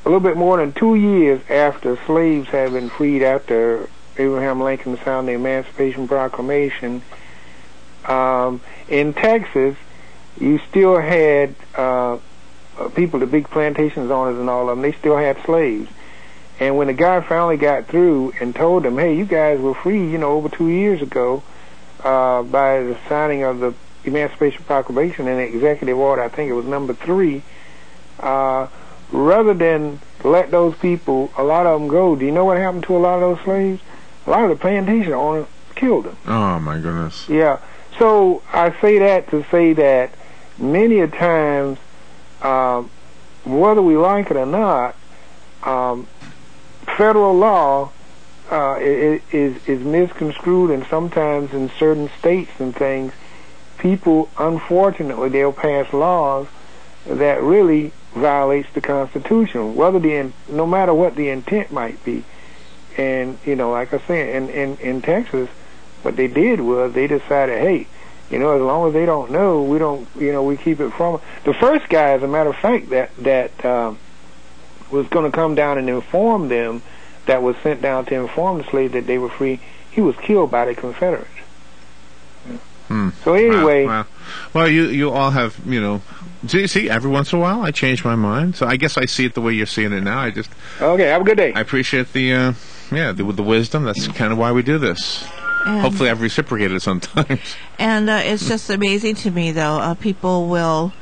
little bit more than 2 years after slaves had been freed, after Abraham Lincoln signed the Emancipation Proclamation, in Texas, you still had people, the big plantations owners and all of them, they still had slaves. And when the guy finally got through and told them, hey, you guys were free, over 2 years ago, by the signing of the Emancipation Proclamation and Executive Order, I think it was number 3, rather than let those people, a lot of them go, do you know what happened to a lot of those slaves? A lot of the plantation owners killed them. Oh, my goodness. Yeah. So I say that to say that many a times, whether we like it or not, federal law is misconstrued, and sometimes in certain states and things, people, unfortunately, they'll pass laws that really violates the Constitution, no matter what the intent might be. And like I said, in Texas, what they did was they decided, hey, as long as they don't know, we don't, we keep it from them. The first guy, as a matter of fact, that was going to come down and inform them, that was sent down to inform the slaves that they were free, he was killed by the Confederates. So anyway, wow. Well, you all have, see, every once in a while I change my mind. So I guess I see it the way you're seeing it now. Okay, have a good day. I appreciate the wisdom. That's kind of why we do this. And hopefully I've reciprocated sometimes. And it's just amazing to me, though. People will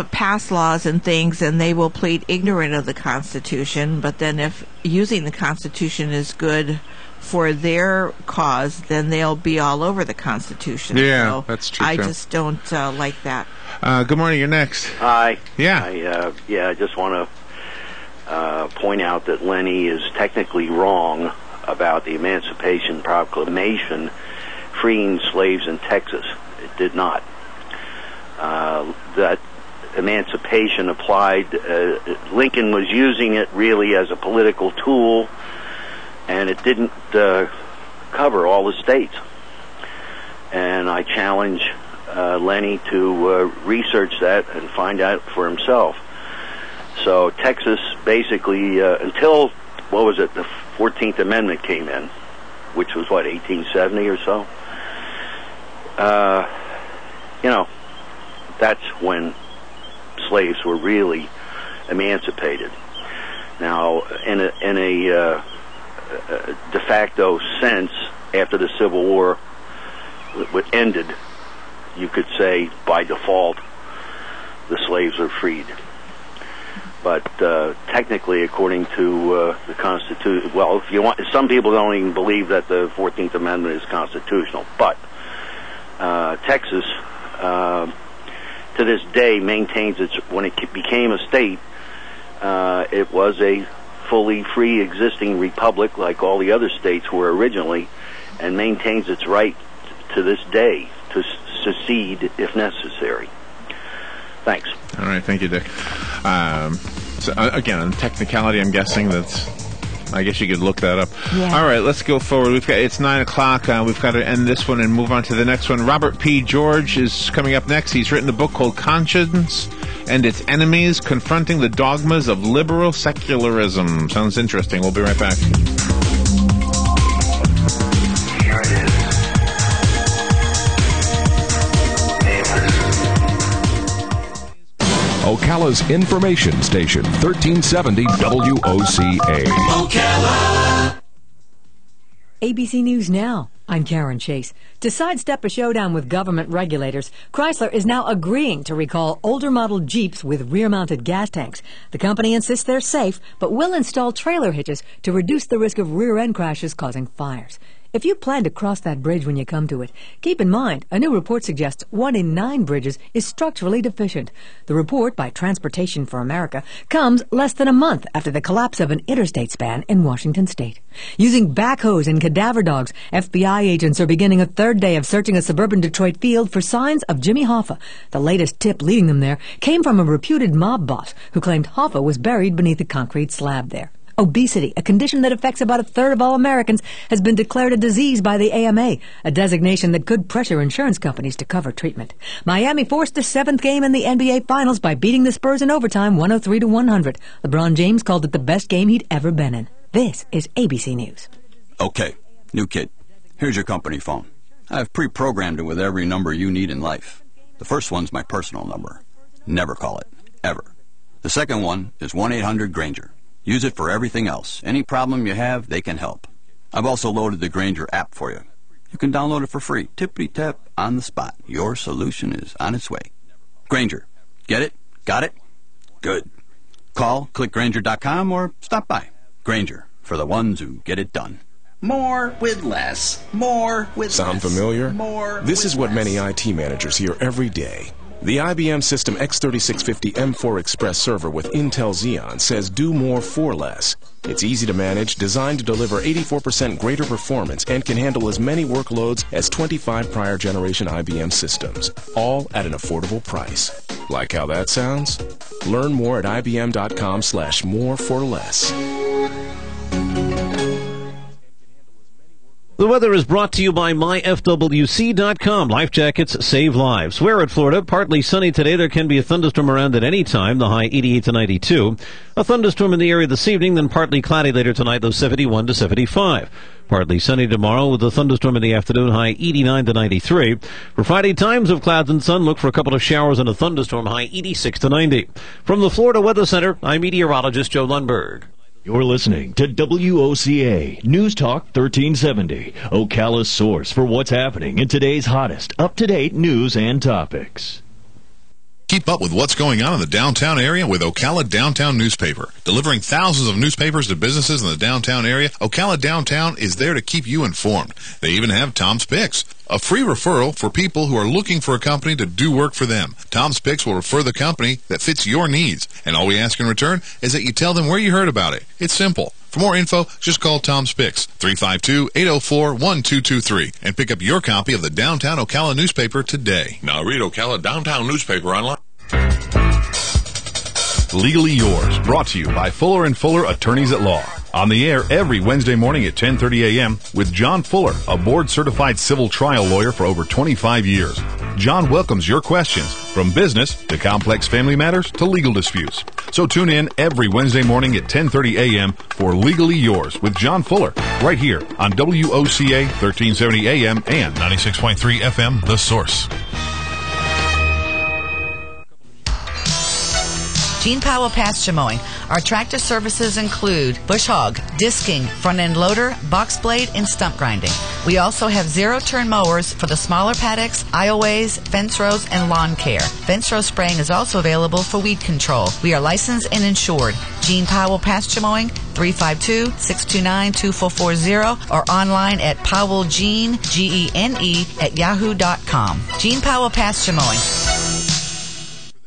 pass laws and things, and they will plead ignorant of the Constitution. But then if using the Constitution is good for their cause, then they'll be all over the Constitution. Yeah, so that's true. I just don't like that. Good morning. You're next. Hi. Yeah. I just want to point out that Lenny is technically wrong about the Emancipation Proclamation freeing slaves in Texas. It did not. That emancipation applied, Lincoln was using it really as a political tool, and it didn't cover all the states. And I challenge Lenny to research that and find out for himself. So Texas basically, until what was it? The 14th Amendment came in, which was 1870 or so. That's when slaves were really emancipated. Now, in a de facto sense, after the Civil War ended, you could say by default the slaves are freed. But technically, according to the Constitution, well, if you want, some people don't even believe that the 14th Amendment is constitutional. But Texas, to this day, maintains its. When it became a state, it was a fully free existing republic, like all the other states were originally, and maintains its right to this day to secede if necessary. Thanks. All right, thank you, Dick. So again, on technicality, I'm guessing I guess you could look that up. Yeah. All right, let's go forward. It's 9 o'clock. We've got to end this one and move on to the next one. Robert P. George is coming up next. He's written a book called Conscience and Its Enemies, Confronting the Dogmas of Liberal Secularism. Sounds interesting. We'll be right back. Here it is. Ocala's information station, 1370 WOCA. Ocala. ABC News Now. I'm Karen Chase. To sidestep a showdown with government regulators, Chrysler is now agreeing to recall older model Jeeps with rear-mounted gas tanks. The company insists they're safe, but will install trailer hitches to reduce the risk of rear-end crashes causing fires. If you plan to cross that bridge when you come to it, keep in mind a new report suggests 1 in 9 bridges is structurally deficient. The report by Transportation for America comes less than a month after the collapse of an interstate span in Washington state. Using backhoes and cadaver dogs, FBI agents are beginning a third day of searching a suburban Detroit field for signs of Jimmy Hoffa. The latest tip leading them there came from a reputed mob boss who claimed Hoffa was buried beneath a concrete slab there. Obesity, a condition that affects about a third of all Americans, has been declared a disease by the AMA, a designation that could pressure insurance companies to cover treatment. Miami forced a 7th game in the NBA Finals by beating the Spurs in overtime 103-100. LeBron James called it the best game he'd ever been in. This is ABC News. Okay, new kid. Here's your company phone. I've pre-programmed it with every number you need in life. The first one's my personal number. Never call it, ever. The second one is 1-800-GRANGER. Use it for everything else. Any problem you have, they can help. I've also loaded the Granger app for you. You can download it for free. Tippity-tap, on the spot. Your solution is on its way. Granger. Get it? Got it? Good. Call, click Granger.com, or stop by. Granger, for the ones who get it done. More with less. More with Sound less. familiar? More This with is what less. many IT managers hear every day. The IBM System X3650 M4 Express server with Intel Xeon says do more for less. It's easy to manage, designed to deliver 84% greater performance, and can handle as many workloads as 25 prior generation IBM systems, all at an affordable price. Like how that sounds? Learn more at ibm.com/more for less. The weather is brought to you by myfwc.com. Life jackets save lives. We're at Florida. Partly sunny today. There can be a thunderstorm around at any time. The high 88 to 92. A thunderstorm in the area this evening, then partly cloudy later tonight, though 71 to 75. Partly sunny tomorrow with a thunderstorm in the afternoon, high 89 to 93. For Friday, times of clouds and sun. Look for a couple of showers and a thunderstorm, high 86 to 90. From the Florida Weather Center, I'm meteorologist Joe Lundberg. You're listening to WOCA News Talk 1370, Ocala's source for what's happening in today's hottest, up-to-date news and topics. Keep up with what's going on in the downtown area with Ocala Downtown Newspaper. Delivering thousands of newspapers to businesses in the downtown area, Ocala Downtown is there to keep you informed. They even have Tom's Picks, a free referral for people who are looking for a company to do work for them. Tom's Picks will refer the company that fits your needs, and all we ask in return is that you tell them where you heard about it. It's simple. For more info, just call Tom's Picks, 352-804-1223, and pick up your copy of the Downtown Ocala newspaper today. Now read Ocala Downtown newspaper online. Legally Yours, brought to you by Fuller & Fuller Attorneys at Law. On the air every Wednesday morning at 10:30 a.m. with John Fuller, a board-certified civil trial lawyer for over 25 years. John welcomes your questions from business to complex family matters to legal disputes. So tune in every Wednesday morning at 10:30 a.m. for Legally Yours with John Fuller, right here on WOCA 1370 AM and 96.3 FM, The Source. Gene Powell Pasture Mowing. Our tractor services include bush hog, disking, front-end loader, box blade, and stump grinding. We also have zero-turn mowers for the smaller paddocks, aisleways, fence rows, and lawn care. Fence row spraying is also available for weed control. We are licensed and insured. Gene Powell Pasture Mowing, 352-629-2440, or online at powellgene, Gene, at yahoo.com. Gene Powell Pasture Mowing.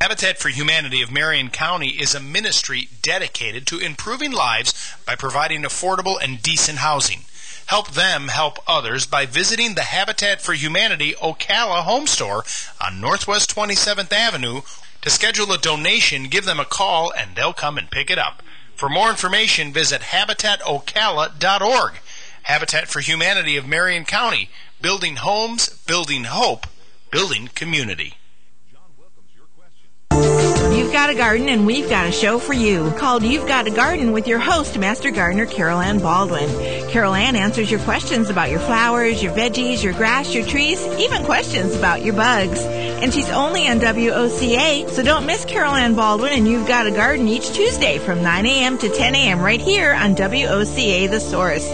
Habitat for Humanity of Marion County is a ministry dedicated to improving lives by providing affordable and decent housing. Help them help others by visiting the Habitat for Humanity Ocala home store on Northwest 27th Avenue. To schedule a donation, give them a call and they'll come and pick it up. For more information, visit habitatocala.org. Habitat for Humanity of Marion County, building homes, building hope, building community. You've got a garden and we've got a show for you called You've Got a Garden with your host, Master Gardener Carol Ann Baldwin. Carol Ann answers your questions about your flowers, your veggies, your grass, your trees, even questions about your bugs. And she's only on WOCA, so don't miss Carol Ann Baldwin and You've Got a Garden each Tuesday from 9 a.m. to 10 a.m. right here on WOCA The Source.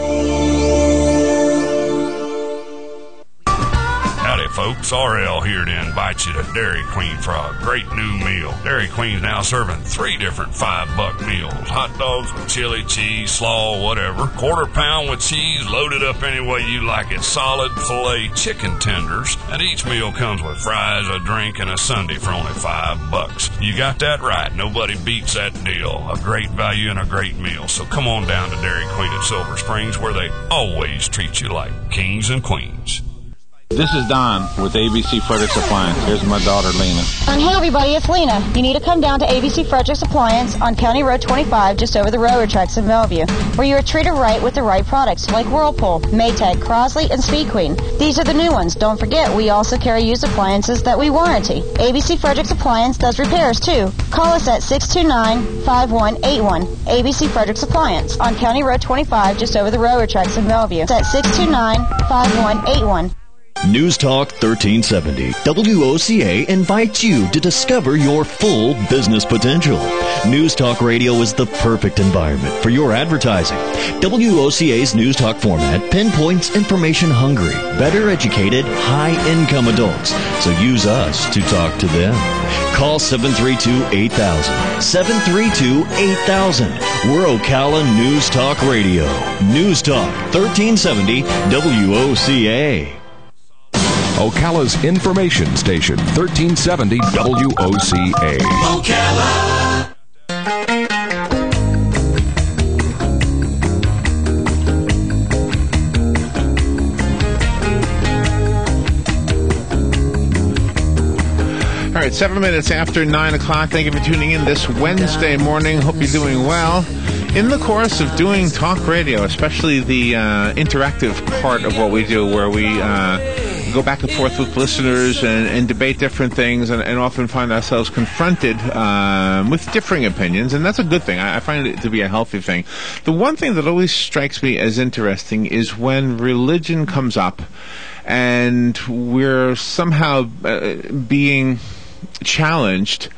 Howdy, folks. RL here to invite you to Dairy Queen for a great new meal. Dairy Queen's now serving 3 different $5 meals. Hot dogs with chili, cheese, slaw, whatever. Quarter pound with cheese, loaded up any way you like it. Solid filet chicken tenders. And each meal comes with fries, a drink, and a sundae for only $5. You got that right. Nobody beats that deal. A great value and a great meal. So come on down to Dairy Queen at Silver Springs, where they always treat you like kings and queens. This is Don with ABC Frederick's Appliance. Here's my daughter, Lena. And hey, everybody, it's Lena. You need to come down to ABC Frederick's Appliance on County Road 25, just over the railroad tracks in Bellevue, where you are treated right with the right products, like Whirlpool, Maytag, Crosley, and Speed Queen. These are the new ones. Don't forget, we also carry used appliances that we warranty. ABC Frederick's Appliance does repairs, too. Call us at 629-5181. ABC Frederick's Appliance on County Road 25, just over the railroad tracks in Bellevue. It's at 629-5181. News Talk 1370. WOCA invites you to discover your full business potential. News Talk Radio is the perfect environment for your advertising. WOCA's News Talk format pinpoints information-hungry, better educated, high-income adults. So use us to talk to them. Call 732-8000. 732-8000. We're Ocala News Talk Radio. News Talk 1370 WOCA. Ocala's information station, 1370 WOCA. Ocala. All right, 7 minutes after 9 o'clock. Thank you for tuning in this Wednesday morning. Hope you're doing well. In the course of doing talk radio, especially the interactive part of what we do, where we go back and forth with listeners and debate different things, and often find ourselves confronted with differing opinions, and that's a good thing. I find it to be a healthy thing. The one thing that always strikes me as interesting is when religion comes up and we're somehow being challenged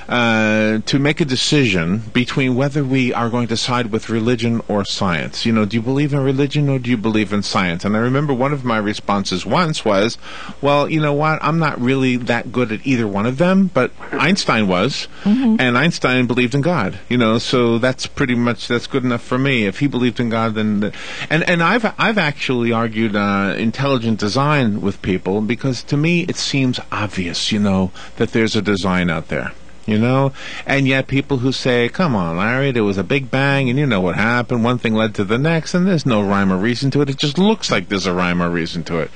to make a decision between whether we are going to side with religion or science. You know, do you believe in religion or do you believe in science? And I remember one of my responses once was, well, you know what, I'm not really that good at either one of them, but Einstein was, and Einstein believed in God, you know, so that's pretty much, that's good enough for me. If he believed in God, then, and I've actually argued intelligent design with people, because to me it seems obvious, you know, that there's a design out there. You know, and yet people who say, come on, Larry, there was a big bang, and you know what happened, one thing led to the next, and there's no rhyme or reason to it, it just looks like there's a rhyme or reason to it.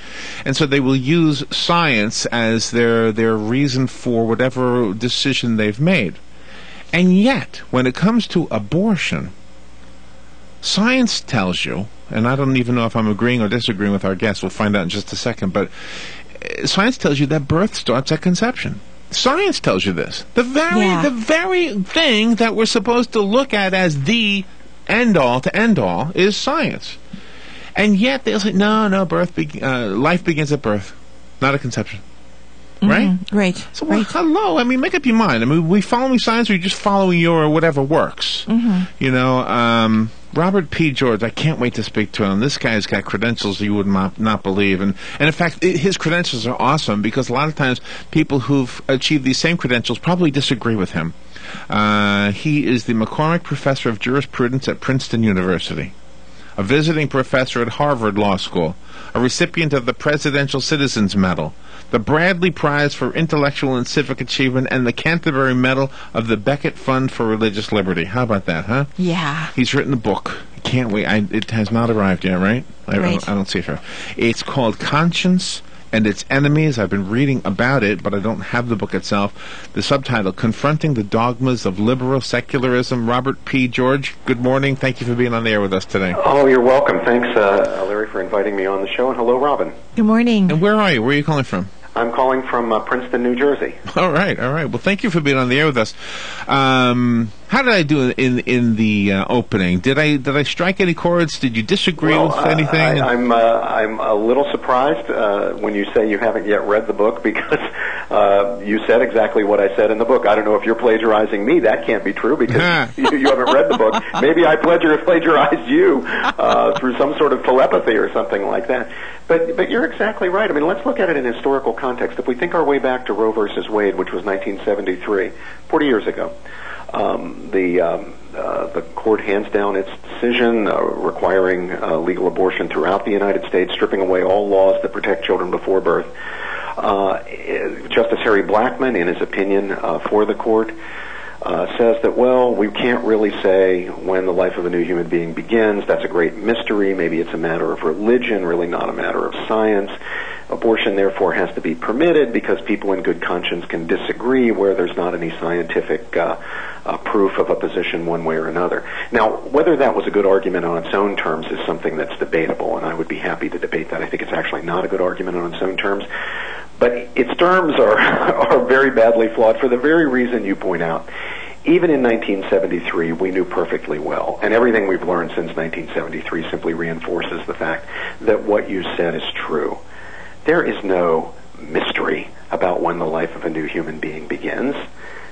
And so they will use science as their reason for whatever decision they've made. And yet, when it comes to abortion, science tells you, and I don't even know if I'm agreeing or disagreeing with our guest, we'll find out in just a second, but science tells you that birth starts at conception. Science tells you this. The very thing that we're supposed to look at as the end-all to end-all is science. And yet they'll say, no, life begins at birth, not at conception. Right? Right. So, hello. I mean, make up your mind. I mean, we following science, or you just following your whatever works? You know, Robert P. George, I can't wait to speak to him. This guy's got credentials you would not believe. And in fact, his credentials are awesome because a lot of times people who've achieved these same credentials probably disagree with him. He is the McCormick Professor of Jurisprudence at Princeton University, a visiting professor at Harvard Law School, a recipient of the Presidential Citizens Medal, the Bradley Prize for Intellectual and Civic Achievement, and the Canterbury Medal of the Beckett Fund for Religious Liberty. How about that, huh? Yeah. He's written a book. Can't wait. It has not arrived yet, right? I don't see it here. It's called Conscience and Its Enemies. I've been reading about it, but I don't have the book itself. The subtitle, Confronting the Dogmas of Liberal Secularism. Robert P. George, good morning. Thank you for being on the air with us today. Oh, you're welcome. Thanks, Larry, for inviting me on the show. And hello, Robin. Good morning. And where are you? Where are you calling from? I'm calling from Princeton, New Jersey. All right. Well, thank you for being on the air with us. How did I do in the opening? Did I strike any chords? Did you disagree with anything? I'm a little surprised when you say you haven't yet read the book because you said exactly what I said in the book. I don't know if you're plagiarizing me. That can't be true because you haven't read the book. Maybe I plagiarized you through some sort of telepathy or something like that. But you're exactly right. I mean, let's look at it in historical context. If we think our way back to Roe versus Wade, which was 1973, 40 years ago, the court hands down its decision requiring legal abortion throughout the United States, stripping away all laws that protect children before birth. Justice Harry Blackmun, in his opinion for the court, says that, well, we can't really say when the life of a new human being begins. That's a great mystery. Maybe it's a matter of religion, really not a matter of science. Abortion, therefore, has to be permitted because people in good conscience can disagree where there's not any scientific proof of a position one way or another. Now, whether that was a good argument on its own terms is something that's debatable, and I would be happy to debate that. I think it's actually not a good argument on its own terms. But its terms are very badly flawed for the very reason you point out. Even in 1973, we knew perfectly well, and everything we've learned since 1973 simply reinforces the fact that what you said is true. There is no mystery about when the life of a new human being begins.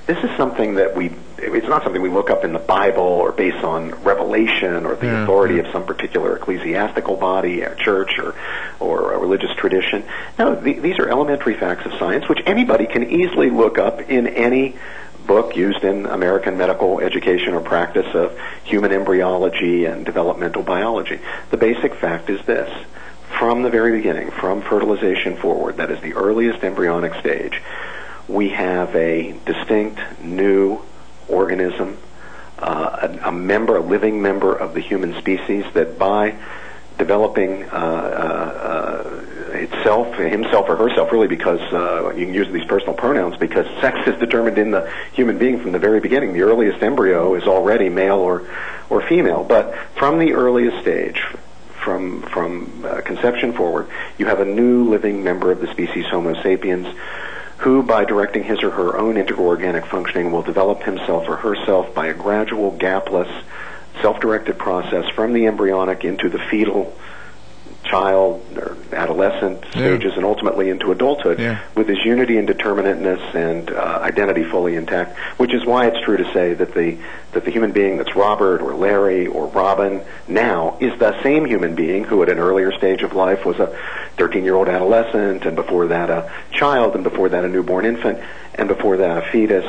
This is something that it's not something we look up in the Bible or based on revelation or the authority of some particular ecclesiastical body, a church, or a religious tradition. No, these are elementary facts of science which anybody can easily look up in any book used in American medical education or practice of human embryology and developmental biology. The basic fact is this. From the very beginning, from fertilization forward, that is the earliest embryonic stage, we have a distinct new organism, a living member of the human species that by developing himself or herself, really, because you can use these personal pronouns, because sex is determined in the human being from the very beginning. The earliest embryo is already male or female. But from the earliest stage, from conception forward, you have a new living member of the species Homo sapiens who, by directing his or her own integral organic functioning, will develop himself or herself by a gradual, gapless, self-directed process from the embryonic into the fetal, child, or adolescent stages, and ultimately into adulthood, with his unity and determinateness and identity fully intact, which is why it's true to say that the human being that's Robert or Larry or Robin now is the same human being who at an earlier stage of life was a 13-year-old adolescent, and before that a child, and before that a newborn infant, and before that a fetus,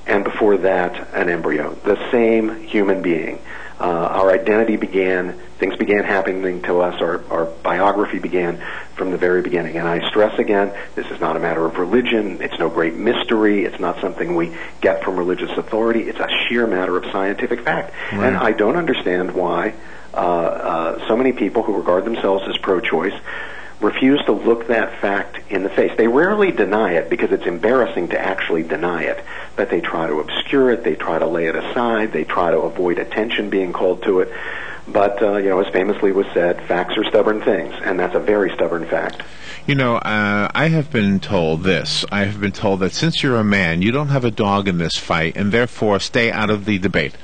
and before that an embryo. The same human being. Our identity began, things began happening to us, our biography began from the very beginning. And I stress again, this is not a matter of religion, it's no great mystery, it's not something we get from religious authority, it's a sheer matter of scientific fact. Right. And I don't understand why so many people who regard themselves as pro-choice refuse to look that fact in the face. They rarely deny it because it's embarrassing to actually deny it, but they try to obscure it, they try to lay it aside, they try to avoid attention being called to it. But, as famously was said, facts are stubborn things, and that's a very stubborn fact. I have been told this. I have been told that since you're a man, you don't have a dog in this fight, and therefore stay out of the debate.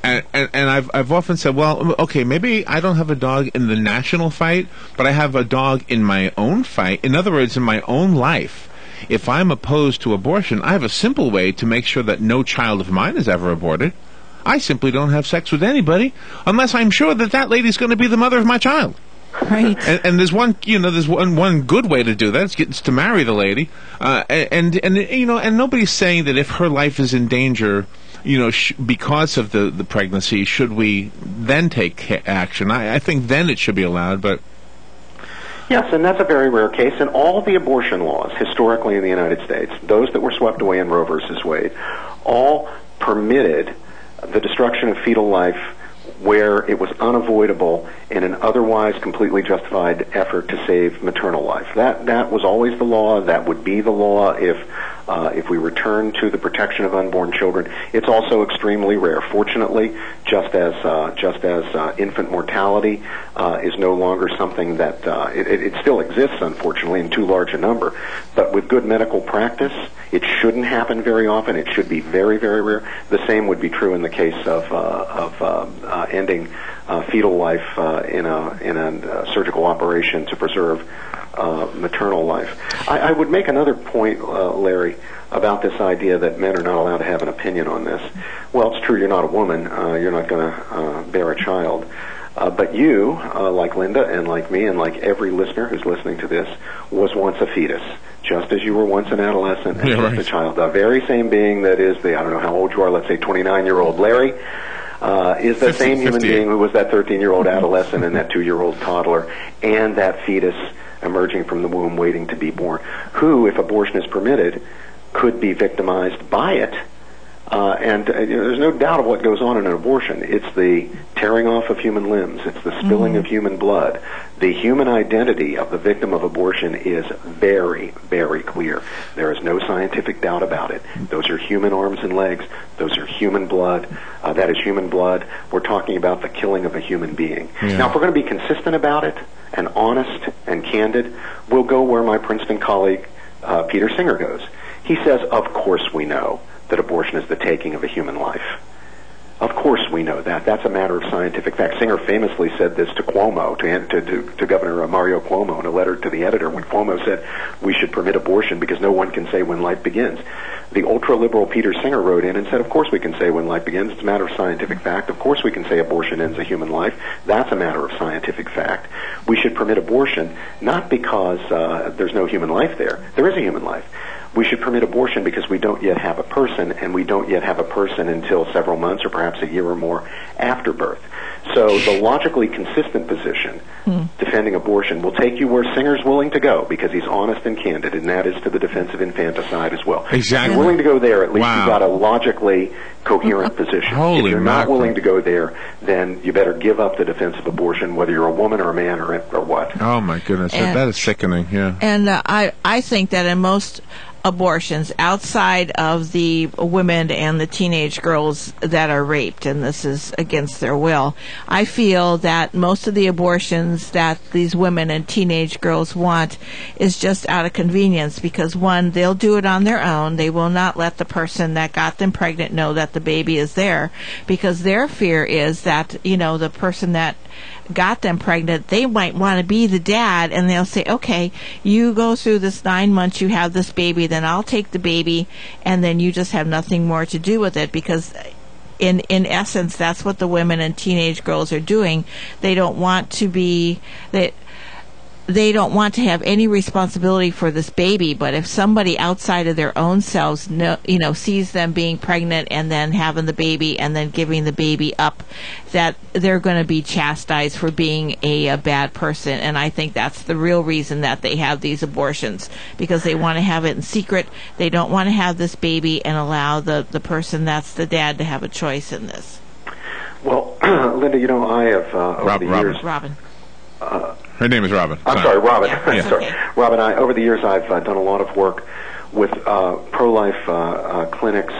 And I've often said, well, okay, maybe I don't have a dog in the national fight, but I have a dog in my own fight. In other words, in my own life. If I'm opposed to abortion, I have a simple way to make sure that no child of mine is ever aborted. I simply don't have sex with anybody unless I'm sure that that lady's going to be the mother of my child. Right. And there's one good way to do that. It's to marry the lady. And nobody's saying that if her life is in danger, because of the pregnancy, should we then take action? I think then it should be allowed, but... Yes, and that's a very rare case. And all the abortion laws, historically in the United States, those that were swept away in Roe versus Wade, all permitted the destruction of fetal life where it was unavoidable in an otherwise completely justified effort to save maternal life. That was always the law. That would be the law if we return to the protection of unborn children. It's also extremely rare. Fortunately, just as infant mortality is no longer something that it still exists, unfortunately, in too large a number. But with good medical practice, it shouldn't happen very often. It should be very, very rare. The same would be true in the case of ending fetal life in a surgical operation to preserve maternal life. I would make another point, Larry, about this idea that men are not allowed to have an opinion on this. Well, it's true, you're not a woman. You're not going to bear a child. But you, like Linda and like me and like every listener who's listening to this, was once a fetus, just as you were once an adolescent and just a child. The very same being that is I don't know how old you are, let's say 29-year-old Larry, is the same human being who was that 13-year-old adolescent and that 2-year-old toddler and that fetus emerging from the womb waiting to be born, who, if abortion is permitted, could be victimized by it. There's no doubt of what goes on in an abortion. It's the tearing off of human limbs. It's the spilling of human blood. The human identity of the victim of abortion is very, very clear. There is no scientific doubt about it. Those are human arms and legs. Those are human blood. That is human blood. We're talking about the killing of a human being. Yeah. Now, if we're going to be consistent about it and honest and candid, we'll go where my Princeton colleague, Peter Singer, goes. He says, of course we know that abortion is the taking of a human life. Of course we know that. That's a matter of scientific fact. Singer famously said this to Cuomo, to Governor Mario Cuomo, in a letter to the editor when Cuomo said we should permit abortion because no one can say when life begins. The ultra-liberal Peter Singer wrote in and said, of course we can say when life begins. It's a matter of scientific fact. Of course we can say abortion ends a human life. That's a matter of scientific fact. We should permit abortion not because there's no human life there. There is a human life. We should permit abortion because we don't yet have a person, and we don't yet have a person until several months or perhaps a year or more after birth. So the logically consistent position defending abortion will take you where Singer's willing to go because he's honest and candid, and that is to the defense of infanticide as well. Exactly. If you're willing to go there, at least you've got a logically coherent position. If you're not willing to go there, then you better give up the defense of abortion, whether you're a woman or a man or what. Oh, my goodness. That is sickening, yeah. And I think that in most abortions outside of the women and the teenage girls that are raped, and this is against their will, I feel that most of the abortions that these women and teenage girls want is just out of convenience because, one, they'll do it on their own. They will not let the person that got them pregnant know that the baby is there because their fear is that, the person that got them pregnant, they might want to be the dad, and they'll say, okay, you go through this 9 months, you have this baby, then I'll take the baby, and then you just have nothing more to do with it, because in essence, that's what the women and teenage girls are doing. They don't want to be... They don't want to have any responsibility for this baby, but if somebody outside of their own selves, sees them being pregnant and then having the baby and then giving the baby up, that they're going to be chastised for being a bad person. And I think that's the real reason that they have these abortions, because they want to have it in secret. They don't want to have this baby and allow the person that's the dad to have a choice in this. Well, Linda, I have over the years... Robin. Her name is Robin. I'm sorry, Robin. Yeah, sorry. Okay. Robin, over the years I've done a lot of work with pro-life clinics,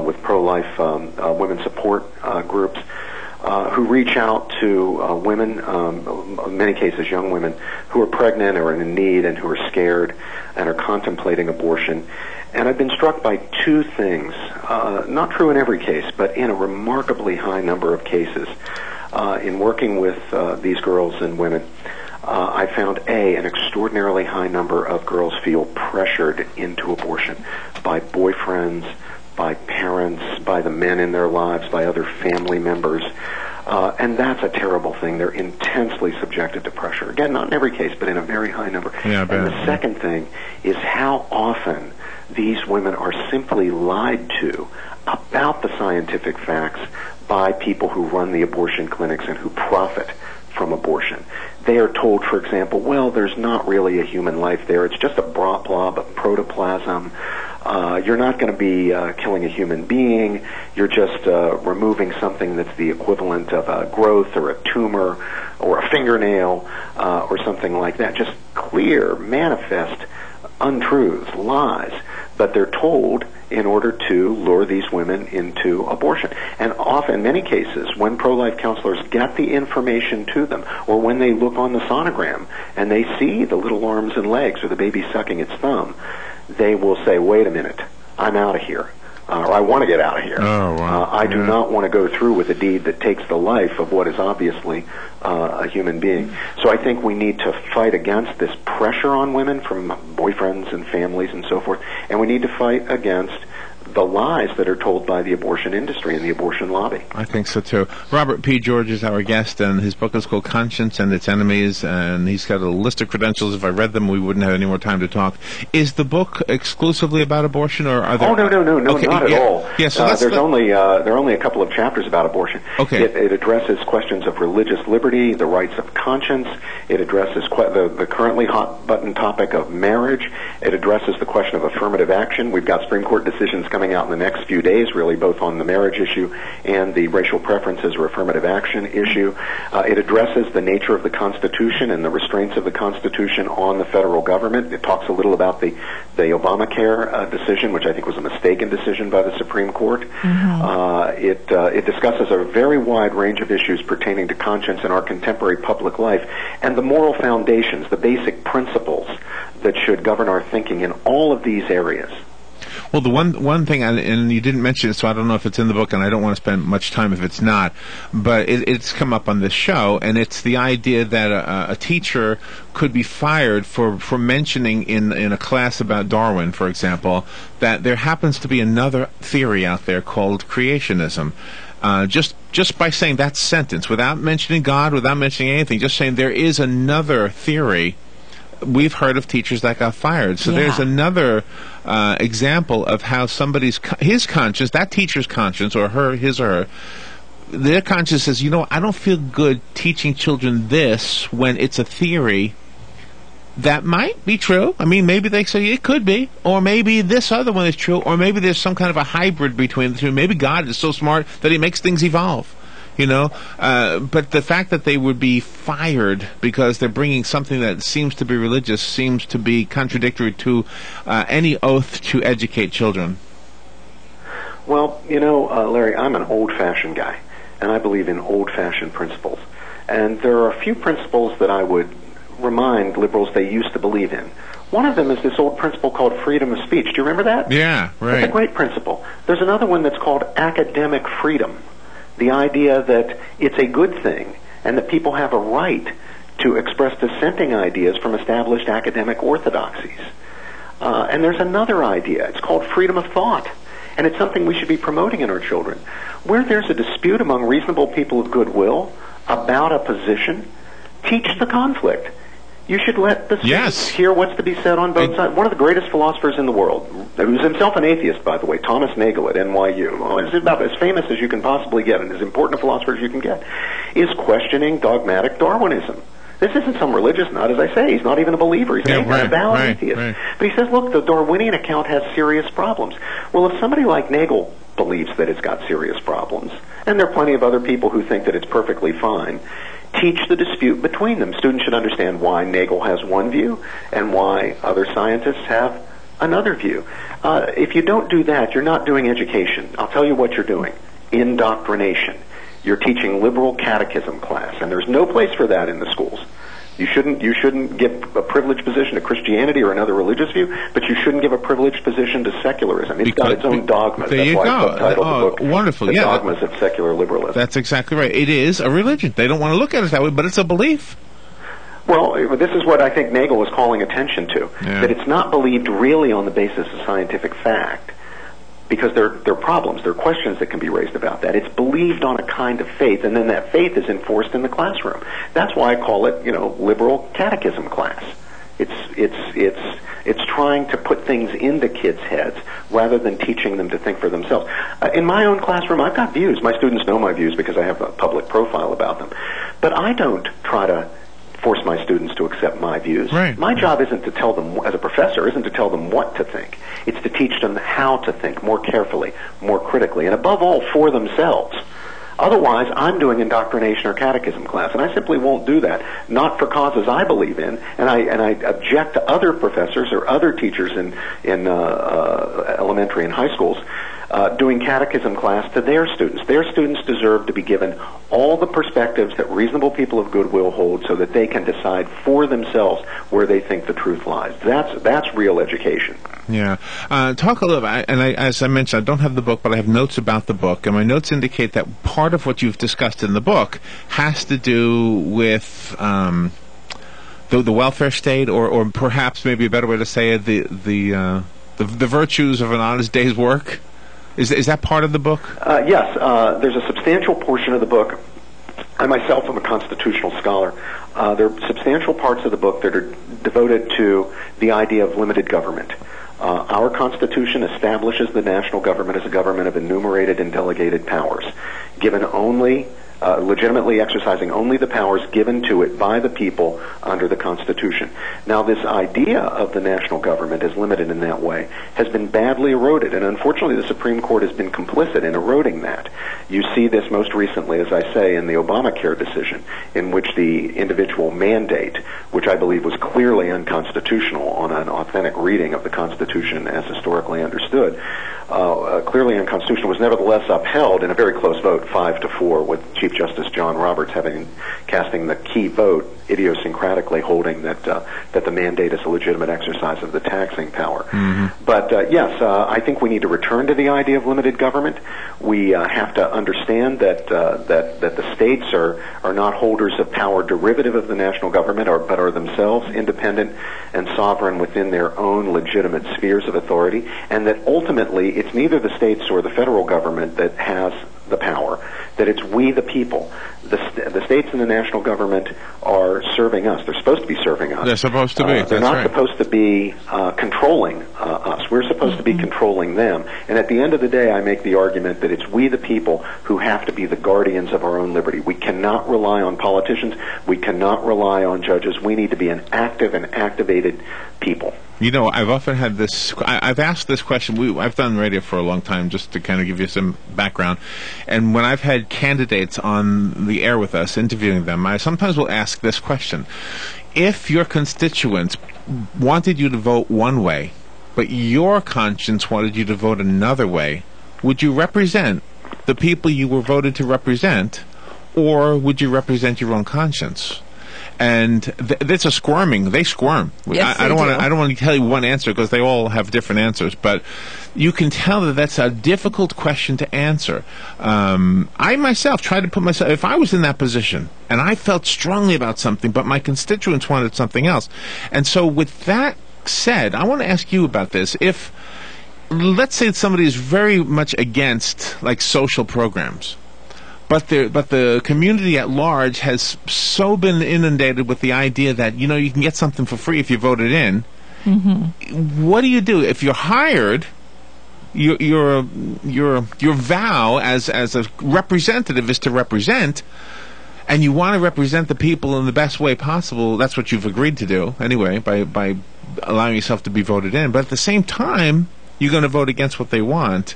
with pro-life women support groups, who reach out to women, in many cases young women, who are pregnant or in need and who are scared and are contemplating abortion. And I've been struck by two things, not true in every case, but in a remarkably high number of cases. In working with these girls and women, I found, an extraordinarily high number of girls feel pressured into abortion by boyfriends, by parents, by the men in their lives, by other family members. And that's a terrible thing. They're intensely subjected to pressure. Again, not in every case, but in a very high number. Yeah, and the second thing is how often these women are simply lied to about the scientific facts by people who run the abortion clinics and who profit from abortion. They are told, for example, well, there's not really a human life there. It's just a blob of protoplasm. You're not going to be killing a human being. You're just removing something that's the equivalent of a growth or a tumor or a fingernail or something like that. Just clear, manifest untruths, lies. But they're told in order to lure these women into abortion. And often, in many cases, when pro-life counselors get the information to them, or when they look on the sonogram and they see the little arms and legs or the baby sucking its thumb, they will say, wait a minute, I'm out of here. Or I want to get out of here. Oh, wow. I do not want to go through with a deed that takes the life of what is obviously a human being. So I think we need to fight against this pressure on women from boyfriends and families and so forth, and we need to fight against the lies that are told by the abortion industry and the abortion lobby. I think so too. Robert P. George is our guest, and his book is called Conscience and Its Enemies, and he's got a list of credentials. If I read them, we wouldn't have any more time to talk. Is the book exclusively about abortion, or are there... Oh, no, okay, not at all. Yeah, so there are only a couple of chapters about abortion. Okay. It addresses questions of religious liberty, the rights of conscience. It addresses the currently hot-button topic of marriage. It addresses the question of affirmative action. We've got Supreme Court decisions coming out in the next few days, really, both on the marriage issue and the racial preferences or affirmative action issue. It addresses the nature of the Constitution and the restraints of the Constitution on the federal government. It talks a little about the Obamacare decision, which I think was a mistaken decision by the Supreme Court. It discusses a very wide range of issues pertaining to conscience in our contemporary public life and the moral foundations, the basic principles that should govern our thinking in all of these areas. Well, the one thing, and you didn't mention it, so I don't know if it's in the book, and I don't want to spend much time if it's not, but it's come up on this show, and it's the idea that a teacher could be fired for mentioning in a class about Darwin, for example, that there happens to be another theory out there called creationism. Just by saying that sentence, without mentioning God, without mentioning anything, just saying there is another theory. We've heard of teachers that got fired. So there's another example of how his conscience, that teacher's conscience, or his or her, their conscience says, I don't feel good teaching children this when it's a theory that might be true. I mean, maybe they say it could be, or maybe this other one is true, or maybe there's some kind of a hybrid between the two. Maybe God is so smart that he makes things evolve. But the fact that they would be fired because they're bringing something that seems to be religious seems to be contradictory to any oath to educate children. Well, Larry, I'm an old-fashioned guy, and I believe in old-fashioned principles. And there are a few principles that I would remind liberals they used to believe in. One of them is this old principle called freedom of speech. Do you remember that? Yeah, right. It's a great principle. There's another one that's called academic freedom. The idea that it's a good thing and that people have a right to express dissenting ideas from established academic orthodoxies. And there's another idea. It's called freedom of thought. And it's something we should be promoting in our children. Where there's a dispute among reasonable people of goodwill about a position, teach the conflict. You should let the students hear what's to be said on both sides. One of the greatest philosophers in the world, who's himself an atheist, by the way, Thomas Nagel at NYU, is about as famous as you can possibly get and as important a philosopher as you can get, is questioning dogmatic Darwinism. This isn't some religious nut, as I say. He's not even a believer. He's an avowed atheist. Right. But he says, look, the Darwinian account has serious problems. Well, if somebody like Nagel believes that it's got serious problems, and there are plenty of other people who think that it's perfectly fine, teach the dispute between them. Students should understand why Nagel has one view and why other scientists have another view. If you don't do that, you're not doing education. I'll tell you what you're doing. Indoctrination. you're teaching liberal catechism class, and there's no place for that in the schools. You shouldn't give a privileged position to Christianity or another religious view, but you shouldn't give a privileged position to secularism. It's got its own dogmas. There That's you why go. I subtitled the book, Wonderful. The Yeah. Dogmas of Secular Liberalism. That's exactly right. It is a religion. They don't want to look at it that way, but it's a belief. Well, this is what I think Nagel was calling attention to, that it's not believed really on the basis of scientific fact, because there are problems, there are questions that can be raised about that. It's believed on a kind of faith, and then that faith is enforced in the classroom. That's why I call it, liberal catechism class. It's trying to put things into kids' heads rather than teaching them to think for themselves. In my own classroom, I've got views. My students know my views because I have a public profile about them. But I don't try to force my students to accept my views. Right. My job isn't to tell them, as a professor, isn't to tell them what to think. It's to teach them how to think more carefully, more critically, and above all, for themselves. Otherwise, I'm doing indoctrination or catechism class, and I simply won't do that. Not for causes I believe in, and I object to other professors or other teachers in elementary and high schools doing catechism class to their students. Their students deserve to be given all the perspectives that reasonable people of goodwill hold, so that they can decide for themselves where they think the truth lies. That's real education. Yeah. Talk a little bit, and as I mentioned, I don't have the book, but I have notes about the book, and my notes indicate that part of what you've discussed in the book has to do with the welfare state, or perhaps maybe a better way to say it, the virtues of an honest day's work. Is that part of the book? Yes. There's a substantial portion of the book. I myself am a constitutional scholar. There are substantial parts of the book that are devoted to the idea of limited government. Our Constitution establishes the national government as a government of enumerated and delegated powers, given only, legitimately exercising only the powers given to it by the people under the Constitution. Now, this idea of the national government as limited in that way has been badly eroded, and unfortunately the Supreme Court has been complicit in eroding that. You see this most recently, as I say, in the Obamacare decision, in which the individual mandate, which I believe was clearly unconstitutional on an authentic reading of the Constitution as historically understood, clearly unconstitutional, was nevertheless upheld in a very close vote, 5-4, with Chief Justice John Roberts casting the key vote, idiosyncratically holding that the mandate is a legitimate exercise of the taxing power. Mm-hmm. But yes, I think we need to return to the idea of limited government. We have to understand that the states are not holders of power derivative of the national government, but are themselves independent and sovereign within their own legitimate spheres of authority, and that ultimately it's neither the states or the federal government that has the power, that it's we the people. The states and the national government are serving us. They're supposed to be serving us. They're supposed to be. They're not supposed to be controlling us. We're supposed to be controlling them. And at the end of the day, I make the argument that it's we the people who have to be the guardians of our own liberty. We cannot rely on politicians. We cannot rely on judges. We need to be an active and activated people. I've often had this, I've asked this question, I've done radio for a long time, just to kind of give you some background, and when I've had candidates on the air with us, interviewing them, I sometimes will ask this question: if your constituents wanted you to vote one way, but your conscience wanted you to vote another way, would you represent the people you were voted to represent, or would you represent your own conscience? And that's a squirming. They squirm. Yes, I don't want to tell you one answer, because they all have different answers. But you can tell that that's a difficult question to answer. I myself tried to put myself, if I was in that position and I felt strongly about something, but my constituents wanted something else. And so with that said, I want to ask you about this. If, let's say somebody is very much against, like, social programs, but the community at large has so been inundated with the idea that, you can get something for free if you voted in. Mm-hmm. What do you do if you're hired? Your vow as a representative is to represent, and you want to represent the people in the best way possible. That's what you've agreed to do anyway, by allowing yourself to be voted in. But at the same time, you're going to vote against what they want.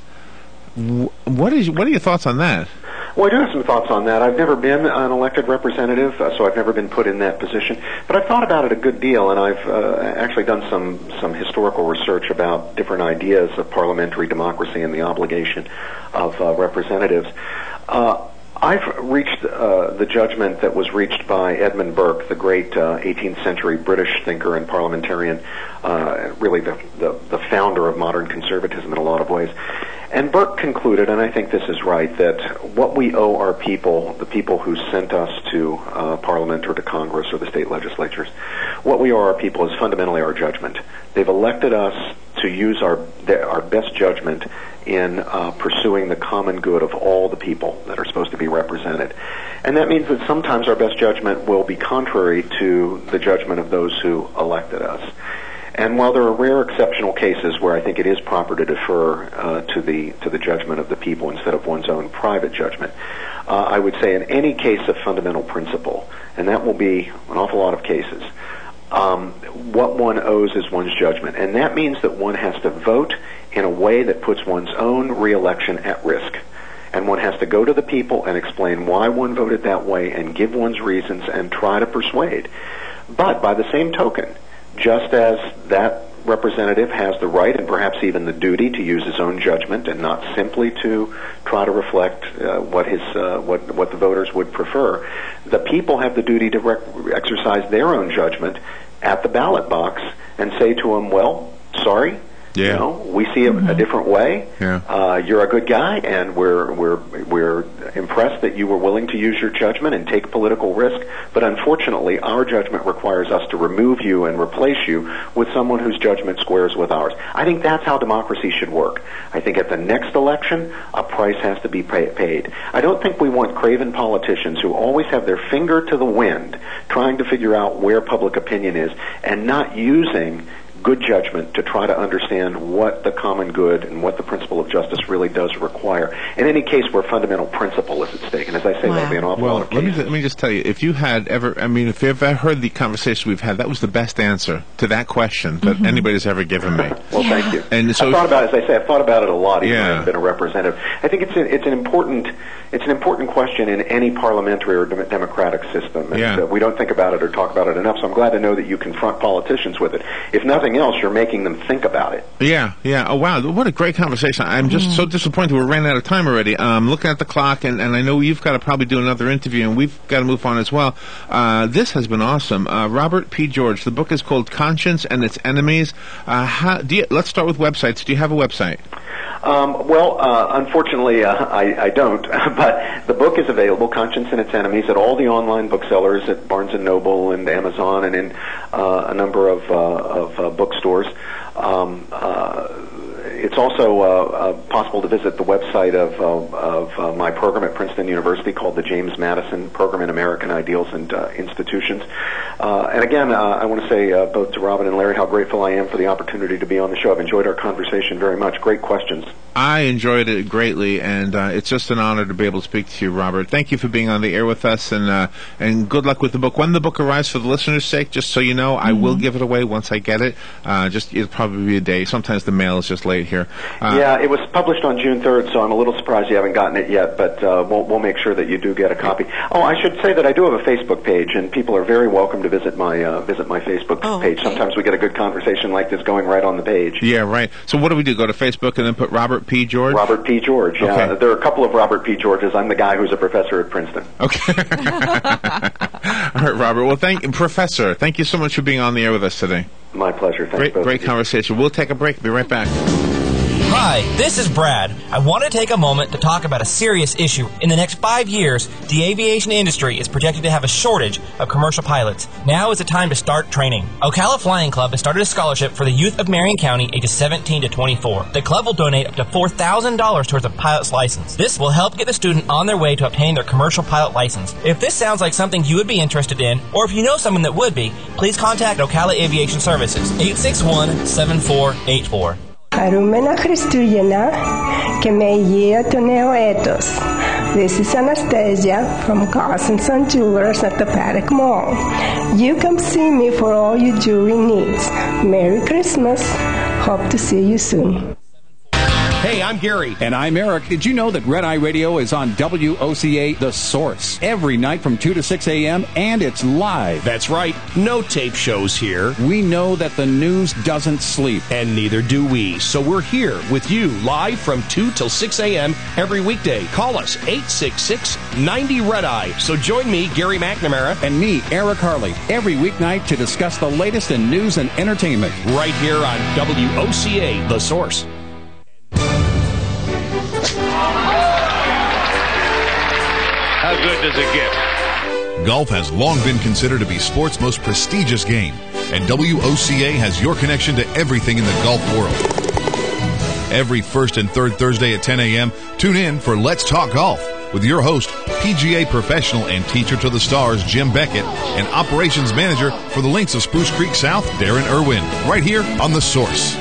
What are your thoughts on that? Well, I do have some thoughts on that. I've never been an elected representative, so I've never been put in that position. But I've thought about it a good deal, and I've actually done some historical research about different ideas of parliamentary democracy and the obligation of representatives. I've reached the judgment that was reached by Edmund Burke, the great 18th century British thinker and parliamentarian, really the founder of modern conservatism in a lot of ways. And Burke concluded, and I think this is right, that what we owe our people, the people who sent us to Parliament or to Congress or the state legislatures, what we owe our people is fundamentally our judgment. They've elected us to use our best judgment in pursuing the common good of all the people that are supposed to be represented. And that means that sometimes our best judgment will be contrary to the judgment of those who elected us. And while there are rare exceptional cases where I think it is proper to defer to the judgment of the people instead of one's own private judgment, I would say in any case of fundamental principle, and that will be an awful lot of cases, what one owes is one's judgment. And that means that one has to vote in a way that puts one's own reelection at risk. And one has to go to the people and explain why one voted that way and give one's reasons and try to persuade. But by the same token, just as that representative has the right and perhaps even the duty to use his own judgment and not simply to try to reflect what the voters would prefer, the people have the duty to exercise their own judgment at the ballot box and say to them, well, sorry, you know, we see it a different way. You're a good guy, and we're impressed that you were willing to use your judgment and take political risk. But unfortunately, our judgment requires us to remove you and replace you with someone whose judgment squares with ours. I think that's how democracy should work. I think at the next election, a price has to be paid. I don't think we want craven politicians who always have their finger to the wind, trying to figure out where public opinion is, and not using good judgment to try to understand what the common good and what the principle of justice really does require. In any case where fundamental principle is at stake, and as I say, there'll be an awful lot of cases. Let me just tell you, if you had ever, if you ever heard the conversation we've had, that was the best answer to that question that anybody's ever given me. Well, thank you. And so, I've thought about it, as I say, I've thought about it a lot, even though I've been a representative. I think it's an important question in any parliamentary or democratic system. And we don't think about it or talk about it enough, so I'm glad to know that you confront politicians with it. If nothing else, you're making them think about it. Yeah. Oh, wow. What a great conversation. I'm just so disappointed we ran out of time already. Looking at the clock, and I know you've got to probably do another interview, and we've got to move on as well. This has been awesome. Robert P. George, the book is called Conscience and Its Enemies. Let's start with websites. Do you have a website? Unfortunately, I don't. But the book is available, Conscience and Its Enemies, at all the online booksellers, at Barnes & Noble and Amazon, and in a number of bookstores. It's also possible to visit the website of my program at Princeton University called the James Madison Program in American Ideals and Institutions. And again, I want to say both to Robin and Larry how grateful I am for the opportunity to be on the show. I've enjoyed our conversation very much. Great questions. I enjoyed it greatly, and it's just an honor to be able to speak to you, Robert. Thank you for being on the air with us, and good luck with the book. When the book arrives, for the listeners' sake, just so you know, I will give it away once I get it. It'll probably be a day. Sometimes the mail is just late here. It was published on June 3rd, so I'm a little surprised you haven't gotten it yet, but we'll make sure that you do get a copy. Oh, I should say that I do have a Facebook page, and people are very welcome to visit my Facebook page. Sometimes we get a good conversation like this going right on the page. Yeah, right. So what do we do? Go to Facebook and then put Robert P. George? Robert P. George, yeah. Okay. There are a couple of Robert P. Georges. I'm the guy who's a professor at Princeton. Okay. All right, Robert. Well, Professor, thank you so much for being on the air with us today. My pleasure. Thanks. Great conversation. We'll take a break. Be right back. Hi, this is Brad. I want to take a moment to talk about a serious issue. In the next 5 years, the aviation industry is projected to have a shortage of commercial pilots. Now is the time to start training. Ocala Flying Club has started a scholarship for the youth of Marion County ages 17 to 24. The club will donate up to $4,000 towards a pilot's license. This will help get the student on their way to obtain their commercial pilot license. If this sounds like something you would be interested in, or if you know someone that would be, please contact Ocala Aviation Services, 861-7484. Arumena Christuyena, Kemeia Toneo Etos. This is Anastasia from Cousins & Jewelers at the Paddock Mall. You come see me for all your jewelry needs. Merry Christmas. Hope to see you soon. Hey, I'm Gary. And I'm Eric. Did you know that Red Eye Radio is on WOCA The Source every night from 2 to 6 a.m. and it's live? That's right. No tape shows here. We know that the news doesn't sleep. And neither do we. So we're here with you live from 2 till 6 a.m. every weekday. Call us 866-90-RED-EYE. So join me, Gary McNamara. And me, Eric Harley, every weeknight to discuss the latest in news and entertainment. Right here on WOCA The Source. How good does it get? Golf has long been considered to be sport's most prestigious game, and WOCA has your connection to everything in the golf world. Every first and third Thursday at 10 a.m., tune in for Let's Talk Golf with your host, PGA professional and teacher to the stars, Jim Beckett, and operations manager for the Links of Spruce Creek South, Darren Irwin, right here on The Source.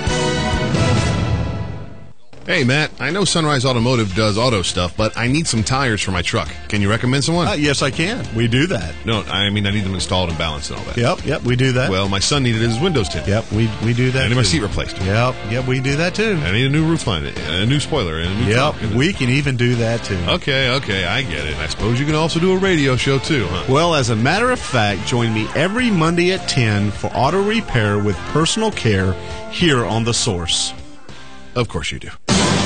Hey, Matt, I know Sunrise Automotive does auto stuff, but I need some tires for my truck. Can you recommend someone? Yes, I can. We do that. No, I mean I need them installed and balanced and all that. Yep, we do that. Well, my son needed his windows tinted. Yep, we do that. I need my seat replaced. Yep, we do that too. I need a new roof line, a new spoiler, and a new truck. We can even do that too. Okay, I get it. I suppose you can also do a radio show too, huh? Well, as a matter of fact, join me every Monday at 10 for auto repair with personal care here on The Source. Of course you do.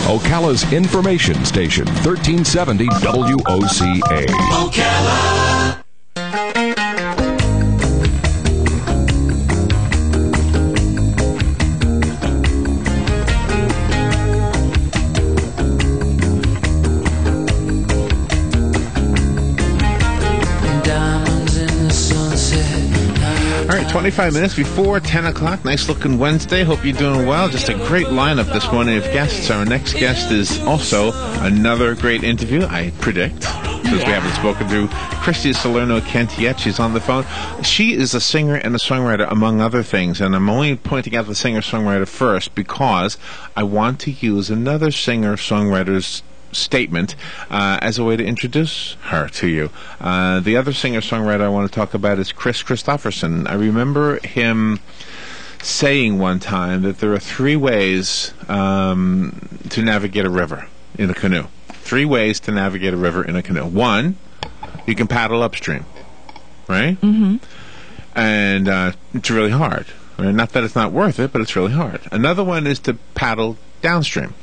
Ocala's information station, 1370 WOCA. Ocala. All right, 25 minutes before 10 o'clock. Nice looking Wednesday. Hope you're doing well. Just a great lineup this morning of guests. Our next guest is also another great interview, I predict, because we haven't spoken to Christy Salerno-Kent yet. She's on the phone. She is a singer and a songwriter, among other things, and I'm only pointing out the singer-songwriter first because I want to use another singer-songwriter's statement as a way to introduce her to you. The other singer-songwriter I want to talk about is Chris Christopherson. I remember him saying one time that there are 3 ways to navigate a river in a canoe. 3 ways to navigate a river in a canoe. 1, you can paddle upstream, right? Mm-hmm. And it's really hard. Right? Not that it's not worth it, but it's really hard. Another one is to paddle downstream,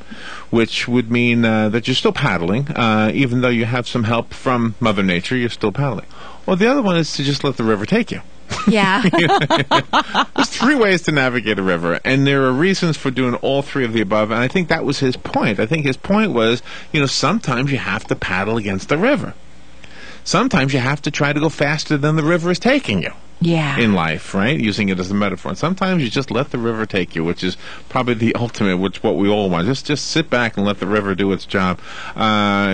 which would mean that you're still paddling, even though you have some help from Mother Nature, you're still paddling. Well, the other one is to just let the river take you. Yeah. There's 3 ways to navigate a river, and there are reasons for doing all 3 of the above, and I think that was his point. I think his point was, sometimes you have to paddle against the river. Sometimes you have to try to go faster than the river is taking you. Yeah. In life, right? Using it as a metaphor. And sometimes you just let the river take you, which is probably the ultimate, which what we all want. Just sit back and let the river do its job.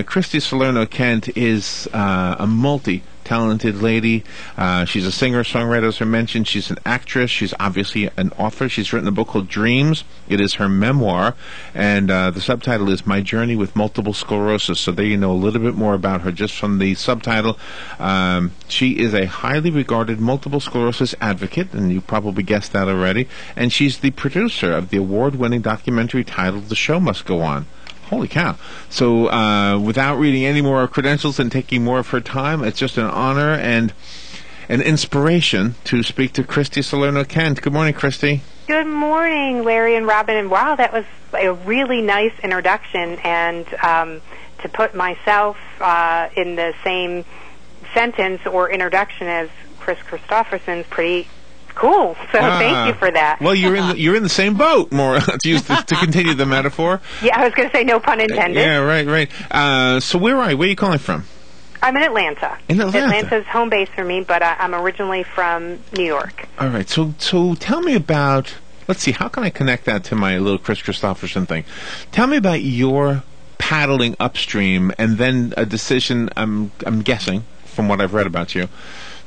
Christy Salerno-Kent is a multi-talented lady. She's a singer-songwriter, as I mentioned. She's an actress. She's obviously an author. She's written a book called Dreams. It is her memoir, and the subtitle is My Journey with Multiple Sclerosis. So there you know a little bit more about her just from the subtitle. She is a highly regarded multiple sclerosis advocate, and you probably guessed that already. And she's the producer of the award-winning documentary titled The Show Must Go On. Holy cow. So without reading any more credentials and taking more of her time, it's just an honor and an inspiration to speak to Christy Salerno-Kent. Good morning, Christy. Good morning, Larry and Robin. And wow, that was a really nice introduction. And to put myself in the same sentence or introduction as Chris Christopherson's pretty cool. So thank you for that. Well, you're in the same boat, more to continue the metaphor. Yeah, I was going to say no pun intended. Yeah, right. So where are you? Where are you calling from? I'm in Atlanta. Atlanta's home base for me, but I'm originally from New York. All right. So tell me about. Let's see. How can I connect that to my little Chris Christopherson thing? Tell me about your paddling upstream, and then a decision. I'm guessing from what I've read about you,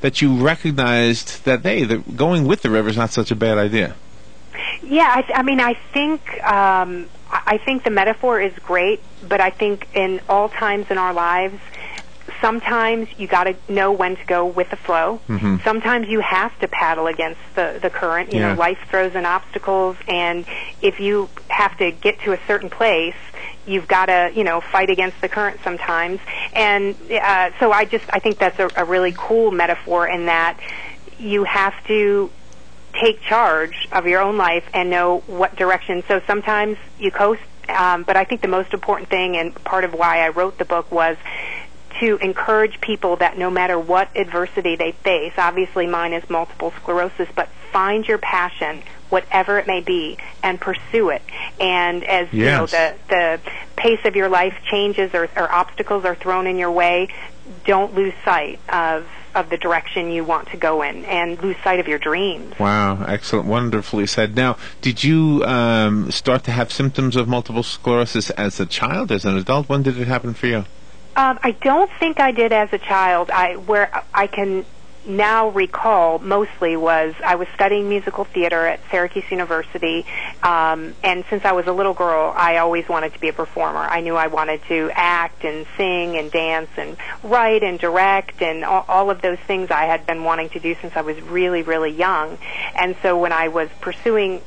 that you recognized that going with the river is not such a bad idea. Yeah, I think the metaphor is great, but I think in all times in our lives, sometimes you got to know when to go with the flow. Mm-hmm. Sometimes you have to paddle against the current. You know, life throws in obstacles, and if you have to get to a certain place, you've got to, fight against the current sometimes. And so I think that's a really cool metaphor in that you have to take charge of your own life and know what direction. So sometimes you coast, but I think the most important thing, and part of why I wrote the book, was to encourage people that no matter what adversity they face, obviously mine is multiple sclerosis, but find your passion, whatever it may be, and pursue it. And as the pace of your life changes or obstacles are thrown in your way, don't lose sight of the direction you want to go in, and lose sight of your dreams. Wow, excellent, wonderfully said. Now, did you start to have symptoms of multiple sclerosis as a child, as an adult? When did it happen for you? I don't think I did as a child. Where I can now recall mostly was I was studying musical theater at Syracuse University, and since I was a little girl, I always wanted to be a performer. I knew I wanted to act and sing and dance and write and direct, and all of those things I had been wanting to do since I was really, really young. And so when I was pursuing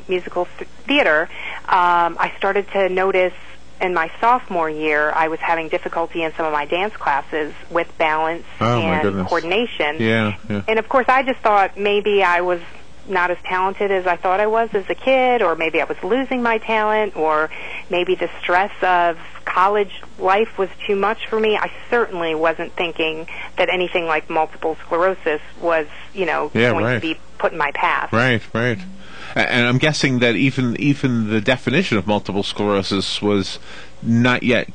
musical theater, I started to notice in my sophomore year, I was having difficulty in some of my dance classes with balance and coordination. Yeah. And of course, I just thought maybe I was not as talented as I thought I was as a kid, or maybe I was losing my talent, or maybe the stress of college life was too much for me. I certainly wasn't thinking that anything like multiple sclerosis was, going to be put in my path. Right. And I'm guessing that even the definition of multiple sclerosis was not yet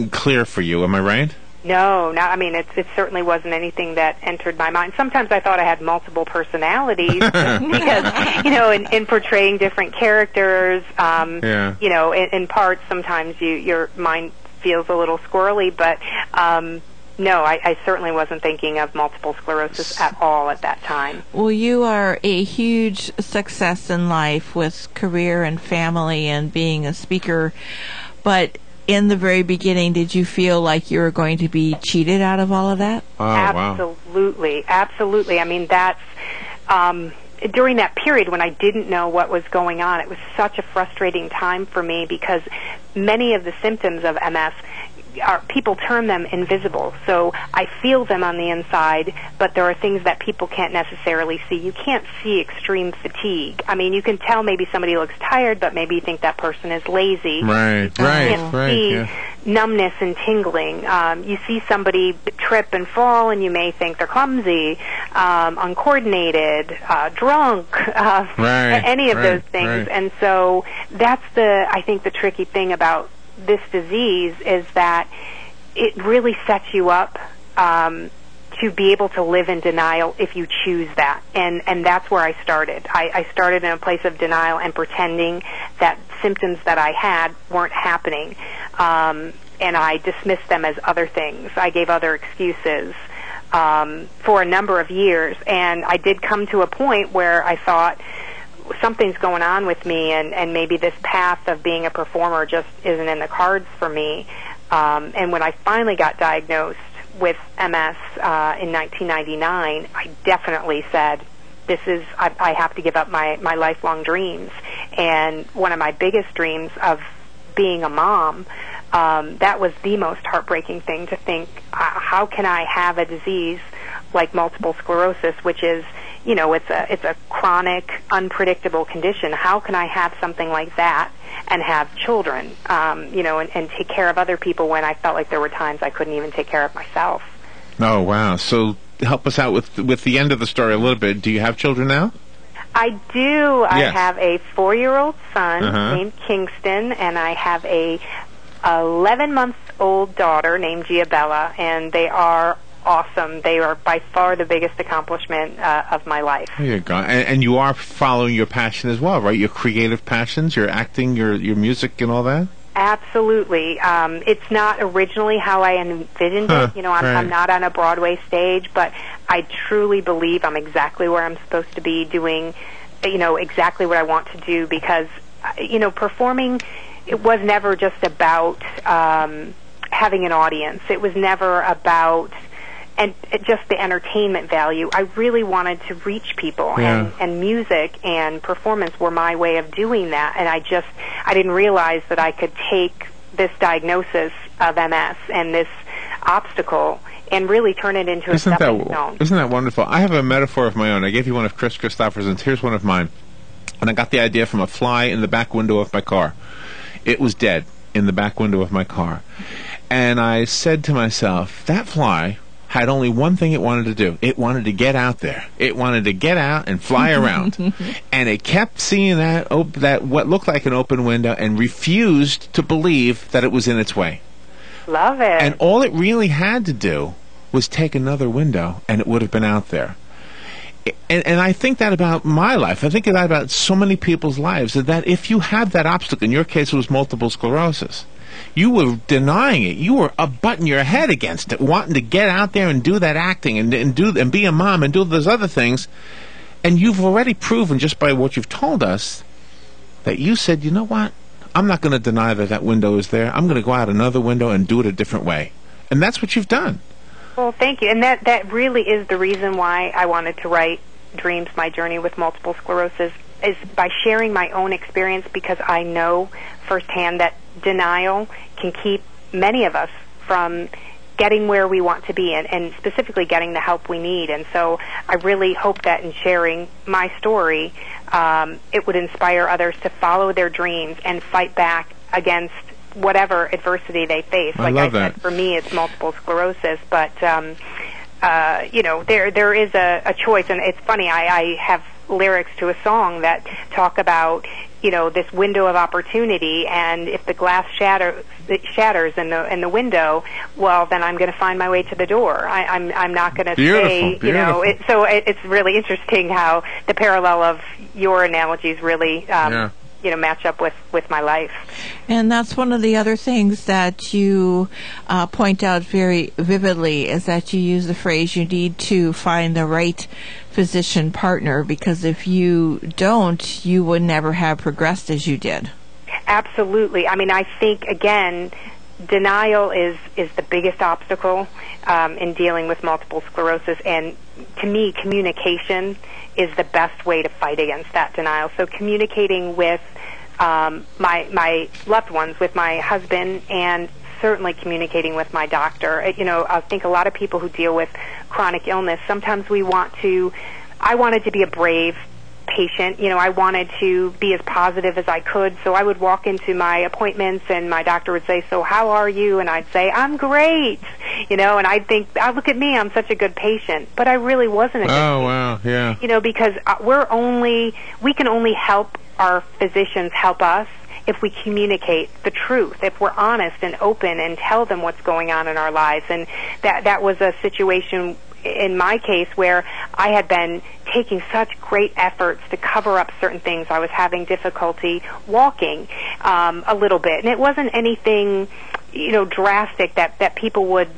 clear for you. Am I right? No, it certainly wasn't anything that entered my mind. Sometimes I thought I had multiple personalities because, in portraying different characters, in parts, sometimes your mind feels a little squirrely, but no, I certainly wasn't thinking of multiple sclerosis at all at that time. Well, you are a huge success in life with career and family and being a speaker, but in the very beginning, did you feel like you were going to be cheated out of all of that? Oh, absolutely. I mean, that's during that period when I didn't know what was going on, it was such a frustrating time for me because many of the symptoms of MS people term them invisible. So I feel them on the inside, but there are things that people can't necessarily see. You can't see extreme fatigue. I mean, you can tell maybe somebody looks tired, but maybe you think that person is lazy. Right. You can't see numbness and tingling. You see somebody trip and fall, and you may think they're clumsy, uncoordinated, drunk, any of those things. Right. And so that's I think the tricky thing about this disease is that it really sets you up to be able to live in denial if you choose that. And that's where I started. I started in a place of denial and pretending that symptoms that I had weren't happening. And I dismissed them as other things. I gave other excuses for a number of years. And I did come to a point where I thought, something's going on with me, and maybe this path of being a performer just isn't in the cards for me. And when I finally got diagnosed with MS in 1999, I definitely said, I have to give up my lifelong dreams. And one of my biggest dreams of being a mom, that was the most heartbreaking thing to think, how can I have a disease like multiple sclerosis, which is, it's a chronic, unpredictable condition. How can I have something like that and have children, and take care of other people when I felt like there were times I couldn't even take care of myself? Oh, wow. So help us out with the end of the story a little bit. Do you have children now? I do. Yes. I have a 4-year-old son named Kingston, and I have a 11-month-old daughter named Giabella, and they are awesome. They are by far the biggest accomplishment of my life. There you go. And you are following your passion as well, right? Your creative passions, your acting, your music, and all that? Absolutely. It's not originally how I envisioned it. I'm not on a Broadway stage, but I truly believe I'm exactly where I'm supposed to be doing, exactly what I want to do because, performing, it was never just about having an audience. It was never about and just the entertainment value. I really wanted to reach people, and music and performance were my way of doing that. And I didn't realize that I could take this diagnosis of MS and this obstacle and really turn it into a stepping stone. Isn't that wonderful? I have a metaphor of my own. I gave you one of Chris Christopherson's. Here's one of mine. And I got the idea from a fly in the back window of my car. It was dead in the back window of my car. And I said to myself, that fly had only one thing it wanted to do. It wanted to get out there. It wanted to get out and fly around. And it kept seeing that what looked like an open window and refused to believe that it was in its way. Love it. And all it really had to do was take another window, and it would have been out there. And I think that about my life. I think that about so many people's lives, that if you have that obstacle, in your case it was multiple sclerosis, you were denying it. You were butting your head against it, wanting to get out there and do that acting and be a mom and do those other things. And you've already proven, just by what you've told us, that you said, you know what? I'm not going to deny that window is there. I'm going to go out another window and do it a different way. And that's what you've done. Well, thank you. And that really is the reason why I wanted to write Dreams, My Journey with Multiple Sclerosis, is by sharing my own experience, because I know firsthand that denial can keep many of us from getting where we want to be, and specifically getting the help we need. And so I really hope that in sharing my story, it would inspire others to follow their dreams and fight back against whatever adversity they face. Like I said, for me, it's multiple sclerosis, but there is a choice. And it's funny, I have lyrics to a song that talk about this window of opportunity, and if the glass shatters in the window, well, then I'm going to find my way to the door. I'm not going to stay. So it's really interesting how the parallel of your analogies really match up with my life. And that's one of the other things that you point out very vividly, is that you use the phrase, you need to find the right physician partner, because if you don't, you would never have progressed as you did. Absolutely. I mean, I think, again, denial is the biggest obstacle in dealing with multiple sclerosis, and to me, communication is the best way to fight against that denial. So communicating with my loved ones, with my husband, and certainly communicating with my doctor. I think a lot of people who deal with chronic illness, sometimes I wanted to be a brave patient. I wanted to be as positive as I could, so I would walk into my appointments and my doctor would say, so how are you? And I'd say, I'm great. And I'd think, look at me, I'm such a good patient. But I really wasn't a good patient. Wow, yeah. Because we can only help our physicians help us if we communicate the truth, if we're honest and open and tell them what's going on in our lives. And that was a situation in my case where I had been taking such great efforts to cover up certain things. I was having difficulty walking a little bit, and it wasn't anything drastic that people would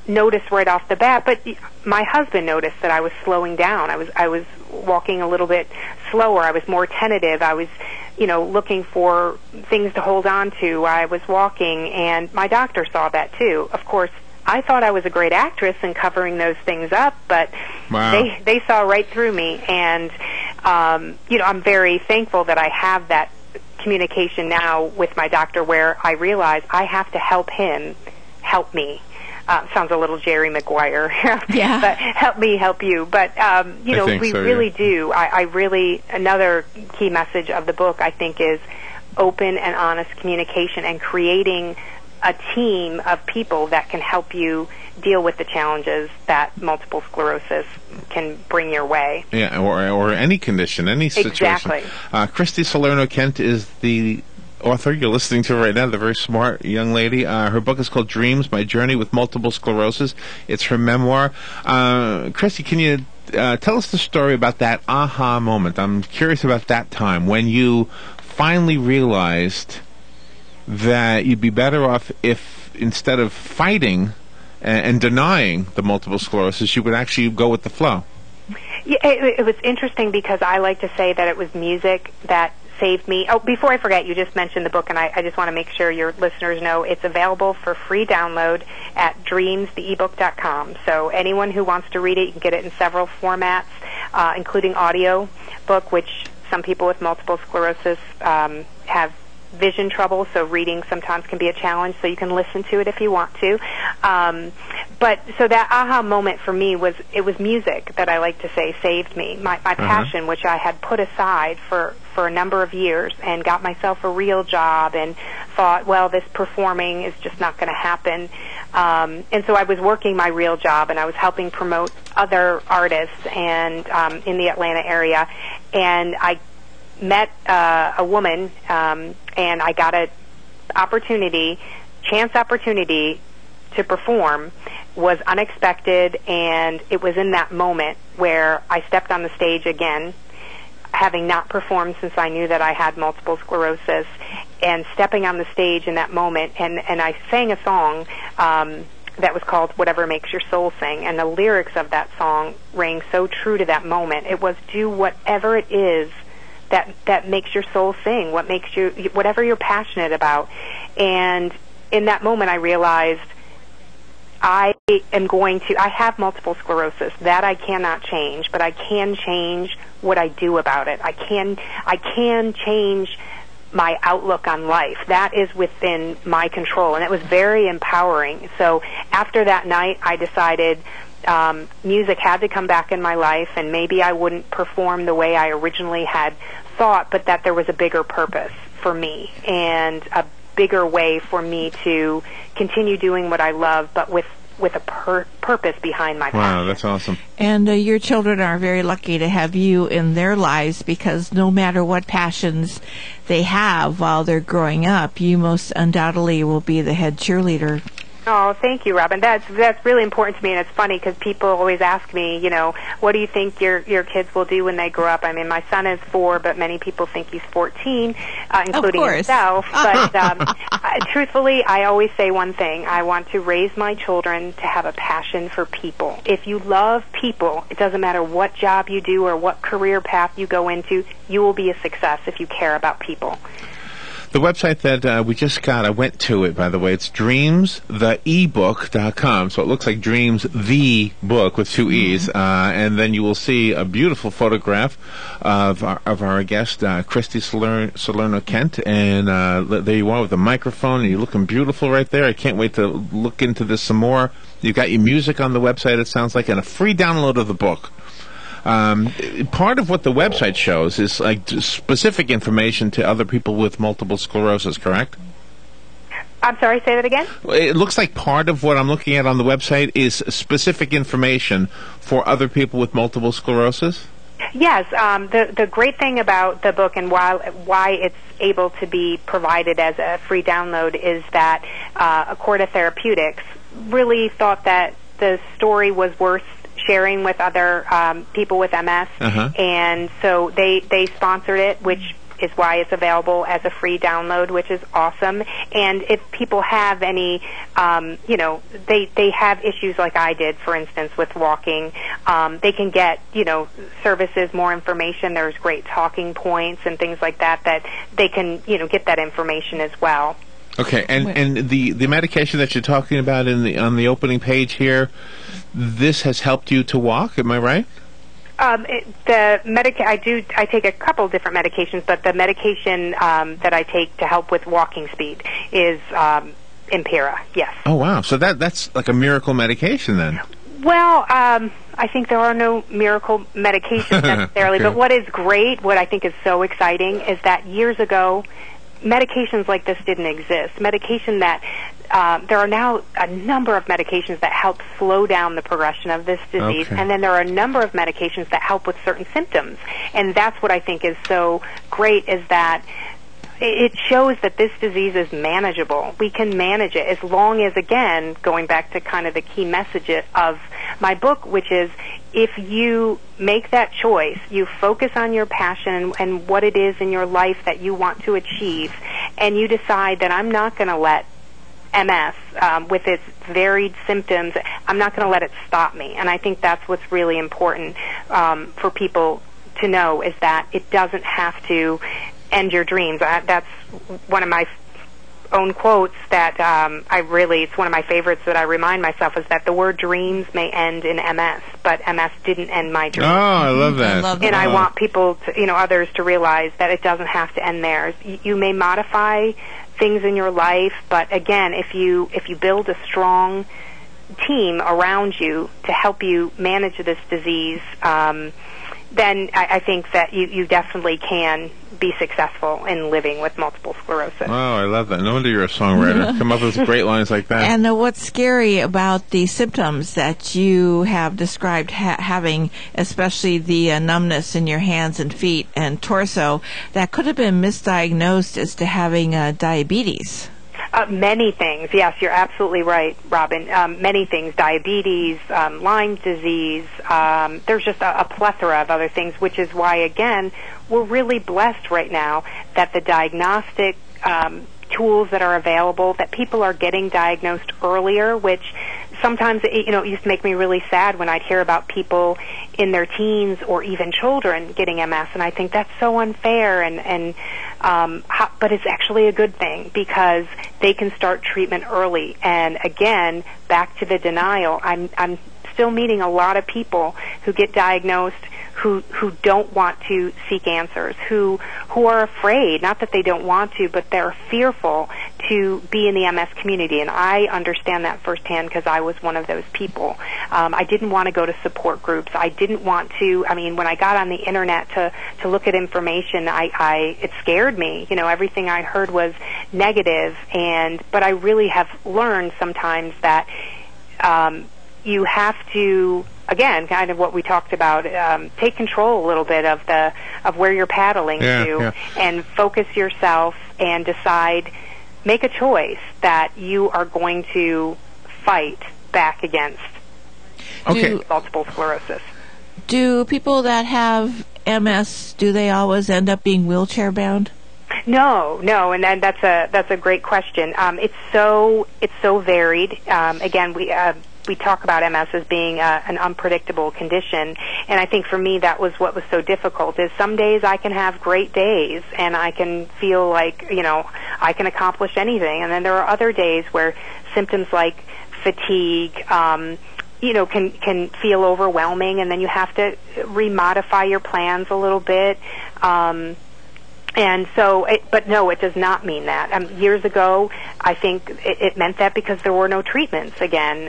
notice right off the bat, but my husband noticed that I was slowing down. I was walking a little bit slower. I was more tentative. I was looking for things to hold on to while I was walking, and my doctor saw that too. Of course, I thought I was a great actress in covering those things up, but they saw right through me, and I'm very thankful that I have that communication now with my doctor, where I realize I have to help him help me. Sounds a little Jerry Maguire. Yeah. But help me help you. But we really do. I really, another key message of the book, I think, is open and honest communication, and creating a team of people that can help you deal with the challenges that multiple sclerosis can bring your way. Yeah, or any condition, any situation. Exactly. Christy Salerno-Kent is the author you're listening to right now, the very smart young lady. Her book is called Dreams, My Journey with Multiple Sclerosis. It's her memoir. Christy, can you tell us the story about that aha moment? I'm curious about that time when you finally realized that you'd be better off if, instead of fighting and denying the multiple sclerosis, you would actually go with the flow. Yeah, it was interesting, because I like to say that it was music that saved me. Oh, before I forget, you just mentioned the book, and I just want to make sure your listeners know it's available for free download at dreamstheebook.com. So anyone who wants to read it, you can get it in several formats, including audio book, which some people with multiple sclerosis have vision trouble, so reading sometimes can be a challenge, so you can listen to it if you want to. But so that aha moment for me was, it was music that I like to say saved me. My passion, which I had put aside for a number of years and got myself a real job and thought, well, this performing is just not going to happen. And so I was working my real job, and I was helping promote other artists and in the Atlanta area, and I met a woman, and I got a chance opportunity to perform. Was unexpected, and it was in that moment where I stepped on the stage again, having not performed since I knew that I had multiple sclerosis, and stepping on the stage in that moment, and I sang a song that was called Whatever Makes Your Soul Sing, and the lyrics of that song rang so true to that moment. It was, do whatever it is that makes your soul sing, whatever you're passionate about. And in that moment I realized I have multiple sclerosis. That I cannot change, but I can change what I do about it. I can change my outlook on life. That is within my control, and it was very empowering. So after that night, I decided music had to come back in my life, and maybe I wouldn't perform the way I originally had thought, but that there was a bigger purpose for me and a bigger way for me to continue doing what I love, but with a purpose behind my passion. Wow, that's awesome. And your children are very lucky to have you in their lives, because no matter what passions they have while they're growing up, you most undoubtedly will be the head cheerleader. Oh, thank you, Robin. That's really important to me, and it's funny because people always ask me, what do you think your kids will do when they grow up? I mean, my son is 4, but many people think he's 14, including himself. But truthfully, I always say one thing. I want to raise my children to have a passion for people. If you love people, it doesn't matter what job you do or what career path you go into, you will be a success if you care about people. The website that we just got, I went to it, by the way. It's dreamstheebook.com. So it looks like Dreams the Book with 2 E's. And then you will see a beautiful photograph of our guest, Christy Salerno-Kent. And there you are with a microphone, and you're looking beautiful right there. I can't wait to look into this some more. You've got your music on the website, it sounds like, and a free download of the book. Part of what the website shows is like specific information to other people with multiple sclerosis, correct? I'm sorry, say that again? It looks like part of what I'm looking at on the website is specific information for other people with multiple sclerosis? Yes. The great thing about the book and why it's able to be provided as a free download is that Ocala Therapeutics really thought that the story was worth sharing with other people with MS, and so they sponsored it, which is why it's available as a free download, which is awesome. And if people have any, they have issues like I did, for instance, with walking, they can get, services, more information. There's great talking points and things like that they can, get that information as well. Okay, and the medication that you're talking about on the opening page here, this has helped you to walk, am I right? I take a couple different medications, but the medication that I take to help with walking speed is Impera, yes. Oh, wow. So that's like a miracle medication then. Well, I think there are no miracle medications necessarily, Okay. But what is great, what I think is so exciting, is that years ago, medications like this didn't exist. Medication that there are now a number of medications that help slow down the progression of this disease, and then there are a number of medications that help with certain symptoms. And that's what I think is so great, is that it shows that this disease is manageable. We can manage it as long as, again, going back to kind of the key message of my book, which is if you make that choice, you focus on your passion and what it is in your life that you want to achieve, and you decide that I'm not going to let MS, with its varied symptoms, I'm not going to let it stop me. And I think that's what's really important for people to know, is that it doesn't have to end your dreams. That's one of my own quotes that it's one of my favorites that I remind myself is that the word dreams may end in MS, but MS didn't end my dreams. Oh, I love that. And I want people to, others to realize that it doesn't have to end there. You may modify things in your life, but again, if you build a strong team around you to help you manage this disease, then I think that you definitely can be successful in living with multiple sclerosis. Oh, I love that. No wonder you're a songwriter. Come up with great lines like that. And what's scary about the symptoms that you have described having, especially the numbness in your hands and feet and torso, that could have been misdiagnosed as to having diabetes. Many things. Yes, you're absolutely right, Robin. Many things. Diabetes, Lyme disease. There's just a plethora of other things, which is why, again, we're really blessed right now that the diagnostic tools that are available, that people are getting diagnosed earlier, which sometimes, it used to make me really sad when I'd hear about people in their teens or even children getting MS, and I think that's so unfair, but it's actually a good thing because they can start treatment early. And again, back to the denial, I'm still meeting a lot of people who get diagnosed who don't want to seek answers, who are afraid, not that they don't want to, but they're fearful to be in the MS community. And I understand that firsthand because I was one of those people. I didn't want to go to support groups. I didn't want to, when I got on the internet to look at information, it scared me. Everything I heard was negative, but I really have learned sometimes that you have to, again, kind of what we talked about, take control a little bit of where you're paddling and focus yourself and decide, make a choice that you are going to fight back against multiple sclerosis. Do people that have MS, do they always end up being wheelchair bound? No, and that's a great question. It's so varied. Again, we talk about MS as being an unpredictable condition, and I think for me that was what was so difficult, is some days I can have great days and I can feel like, I can accomplish anything, and then there are other days where symptoms like fatigue, can feel overwhelming, and then you have to remodify your plans a little bit. And so, but no, it does not mean that. Years ago, I think it meant that because there were no treatments again,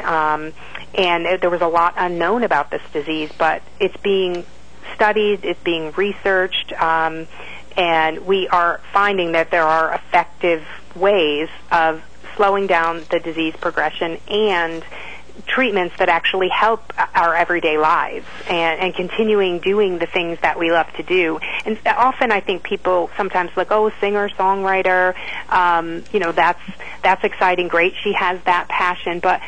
and there was a lot unknown about this disease, but it's being studied, it's being researched, and we are finding that there are effective ways of slowing down the disease progression and treatments that actually help our everyday lives and continuing doing the things that we love to do. And often I think people sometimes look, singer, songwriter, that's exciting, great, she has that passion, but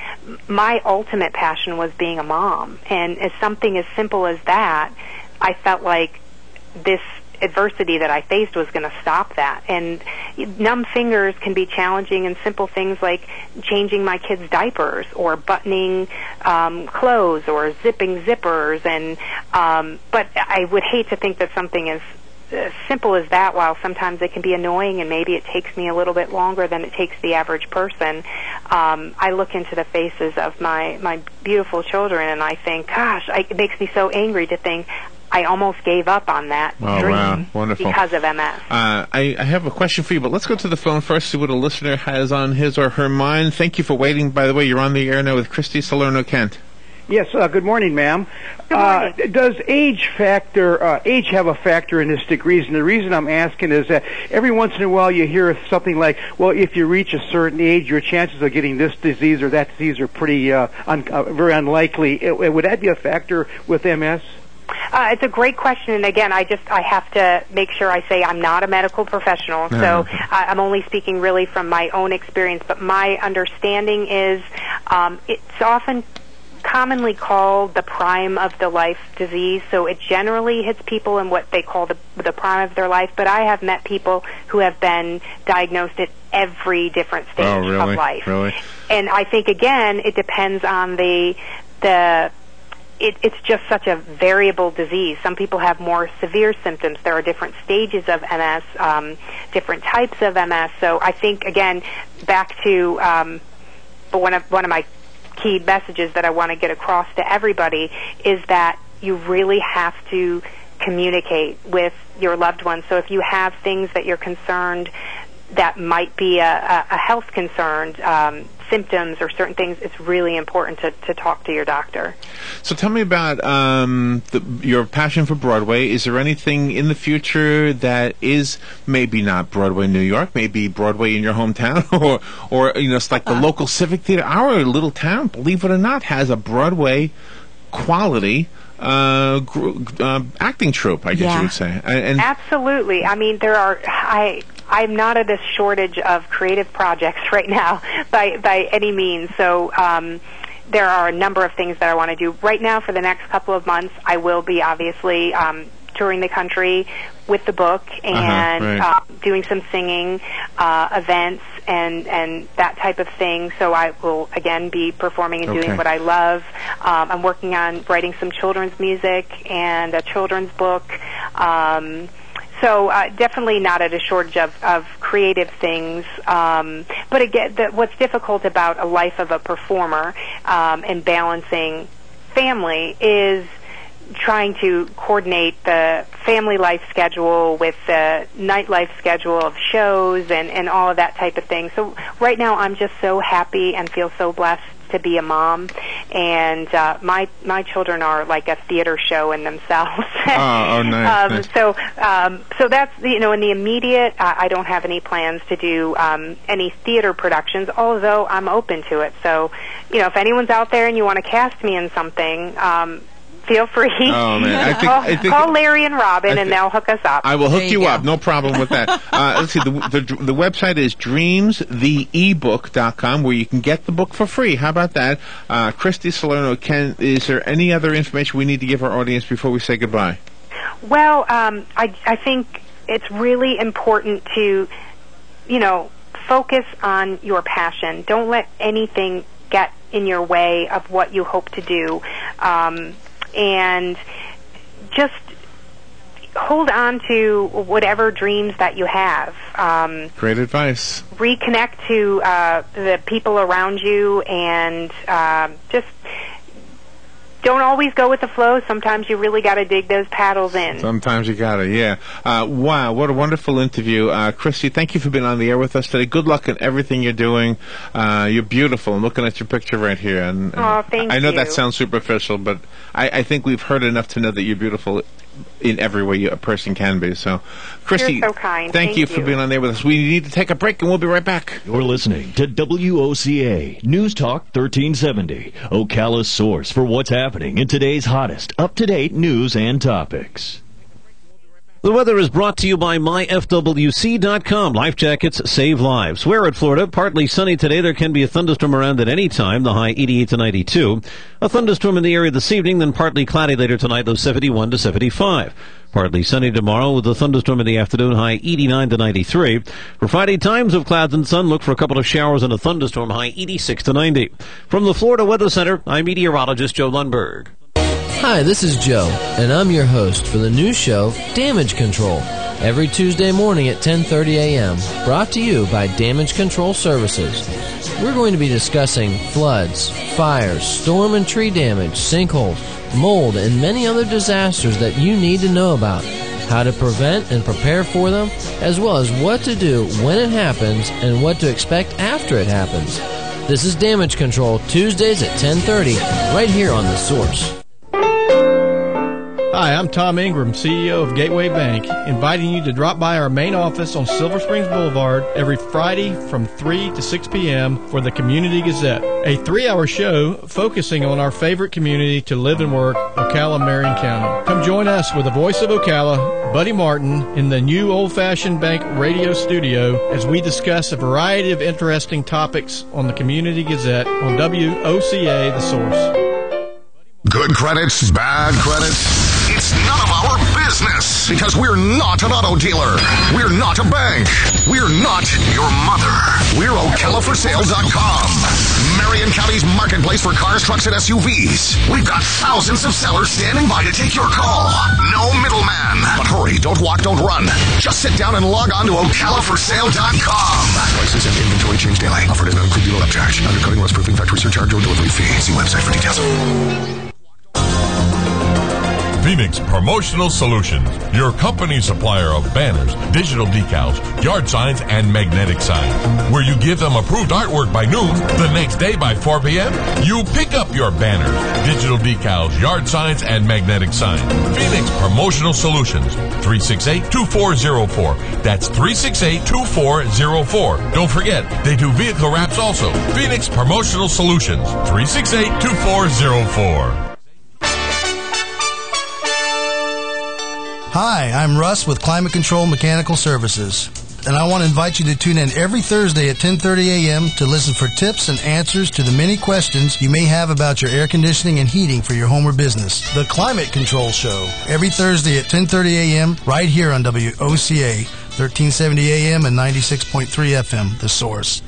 my ultimate passion was being a mom. And as something as simple as that, I felt like this adversity that I faced was going to stop that. And numb fingers can be challenging in simple things like changing my kids' diapers or buttoning clothes or zipping zippers. And but I would hate to think that something as simple as that, while sometimes it can be annoying and maybe it takes me a little bit longer than it takes the average person, I look into the faces of my beautiful children and I think, gosh, it makes me so angry to think I almost gave up on that dream because of MS. I have a question for you, but let's go to the phone first, see what a listener has on his or her mind. Thank you for waiting. By the way, you're on the air now with Christy Salerno-Kent. Yes, good morning, ma'am. Good morning. Does age have a factor in this degree? And the reason I'm asking is that every once in a while you hear something like, well, if you reach a certain age, your chances of getting this disease or that disease are pretty very unlikely. Would that be a factor with MS? It's a great question, and again, I have to make sure I say I'm not a medical professional, so I'm only speaking really from my own experience, but my understanding is it's often commonly called the prime of the life disease, so it generally hits people in what they call the prime of their life, but I have met people who have been diagnosed at every different stage of life. Really? And I think, again, it depends on the it's just such a variable disease. Some people have more severe symptoms. There are different stages of MS, different types of MS. So I think, again, back to one of my key messages that I want to get across to everybody is that you really have to communicate with your loved ones. So if you have things that you're concerned that might be a health concern, symptoms or certain things, it's really important to talk to your doctor. So tell me about your passion for Broadway. Is there anything in the future that is maybe not Broadway New York, maybe Broadway in your hometown, or it's like the local Civic Theater? Our little town, believe it or not, has a Broadway quality acting troupe, I guess you would say. And absolutely. I mean, I'm not at a shortage of creative projects right now by any means. So there are a number of things that I want to do. Right now, for the next couple of months, I will be obviously touring the country with the book and doing some singing events and that type of thing. So I will, again, be performing and doing what I love. I'm working on writing some children's music and a children's book. So definitely not at a shortage of creative things. But again, what's difficult about a life of a performer and balancing family is trying to coordinate the family life schedule with the nightlife schedule of shows and all of that type of thing. So right now I'm just so happy and feel so blessed to be a mom, and my children are like a theater show in themselves. Nice. So that's in the immediate. I don't have any plans to do any theater productions, although I'm open to it. So if anyone's out there and you want to cast me in something, feel free. Oh, man. I think call Larry and Robin, and they'll hook us up. I will hook you up. No problem with that. Let's see. The website is dreamstheebook.com, where you can get the book for free. How about that? Christy Salerno, is there any other information we need to give our audience before we say goodbye? Well, I think it's really important to, focus on your passion. Don't let anything get in your way of what you hope to do. And just hold on to whatever dreams that you have. Great advice. Reconnect to the people around you, and just don't always go with the flow. Sometimes you really got to dig those paddles in. Sometimes you got to, yeah. Wow, what a wonderful interview. Christy, thank you for being on the air with us today. Good luck in everything you're doing. You're beautiful. I'm looking at your picture right here. And thank you. I know that sounds superficial, but I think we've heard enough to know that you're beautiful in every way a person can be. So, Christy, you're so kind. Thank you for being on there with us. We need to take a break, and we'll be right back. You're listening to WOCA News Talk 1370, Ocala's source for what's happening in today's hottest, up-to-date news and topics. The weather is brought to you by myfwc.com. Life jackets save lives. We're at Florida. Partly sunny today. There can be a thunderstorm around at any time. The high 88 to 92. A thunderstorm in the area this evening, then partly cloudy later tonight, low 71 to 75. Partly sunny tomorrow with a thunderstorm in the afternoon, high 89 to 93. For Friday, times of clouds and sun. Look for a couple of showers and a thunderstorm, high 86 to 90. From the Florida Weather Center, I'm meteorologist Joe Lundberg. Hi, this is Joe, and I'm your host for the new show, Damage Control, every Tuesday morning at 10:30 a.m., brought to you by Damage Control Services. We're going to be discussing floods, fires, storm and tree damage, sinkholes, mold, and many other disasters that you need to know about, how to prevent and prepare for them, as well as what to do when it happens and what to expect after it happens. This is Damage Control, Tuesdays at 10:30, right here on The Source. Hi, I'm Tom Ingram, CEO of Gateway Bank, inviting you to drop by our main office on Silver Springs Boulevard every Friday from 3 to 6 p.m. for the Community Gazette, a 3-hour show focusing on our favorite community to live and work, Ocala, Marion County. Come join us with the voice of Ocala, Buddy Martin, in the new old-fashioned bank radio studio as we discuss a variety of interesting topics on the Community Gazette on WOCA, The Source. Good credits, bad credits. It's none of our business because we're not an auto dealer. We're not a bank. We're not your mother. We're OcalaForSale.com. Marion County's marketplace for cars, trucks, and SUVs. We've got thousands of sellers standing by to take your call. No middleman. But hurry, don't walk, don't run. Just sit down and log on to OcalaForSale.com. Prices and inventory change daily. Offer does not include dealer upcharge. Undercutting, rust proofing, factory surcharge, or delivery fee. See website for details. Phoenix Promotional Solutions, your company supplier of banners, digital decals, yard signs, and magnetic signs. Where you give them approved artwork by noon, the next day by 4 p.m., you pick up your banners, digital decals, yard signs, and magnetic signs. Phoenix Promotional Solutions, 368-2404. That's 368-2404. Don't forget, they do vehicle wraps also. Phoenix Promotional Solutions, 368-2404. Hi, I'm Russ with Climate Control Mechanical Services, and I want to invite you to tune in every Thursday at 10:30 a.m. to listen for tips and answers to the many questions you may have about your air conditioning and heating for your home or business. The Climate Control Show, every Thursday at 10:30 a.m. right here on WOCA, 1370 a.m. and 96.3 FM, The Source.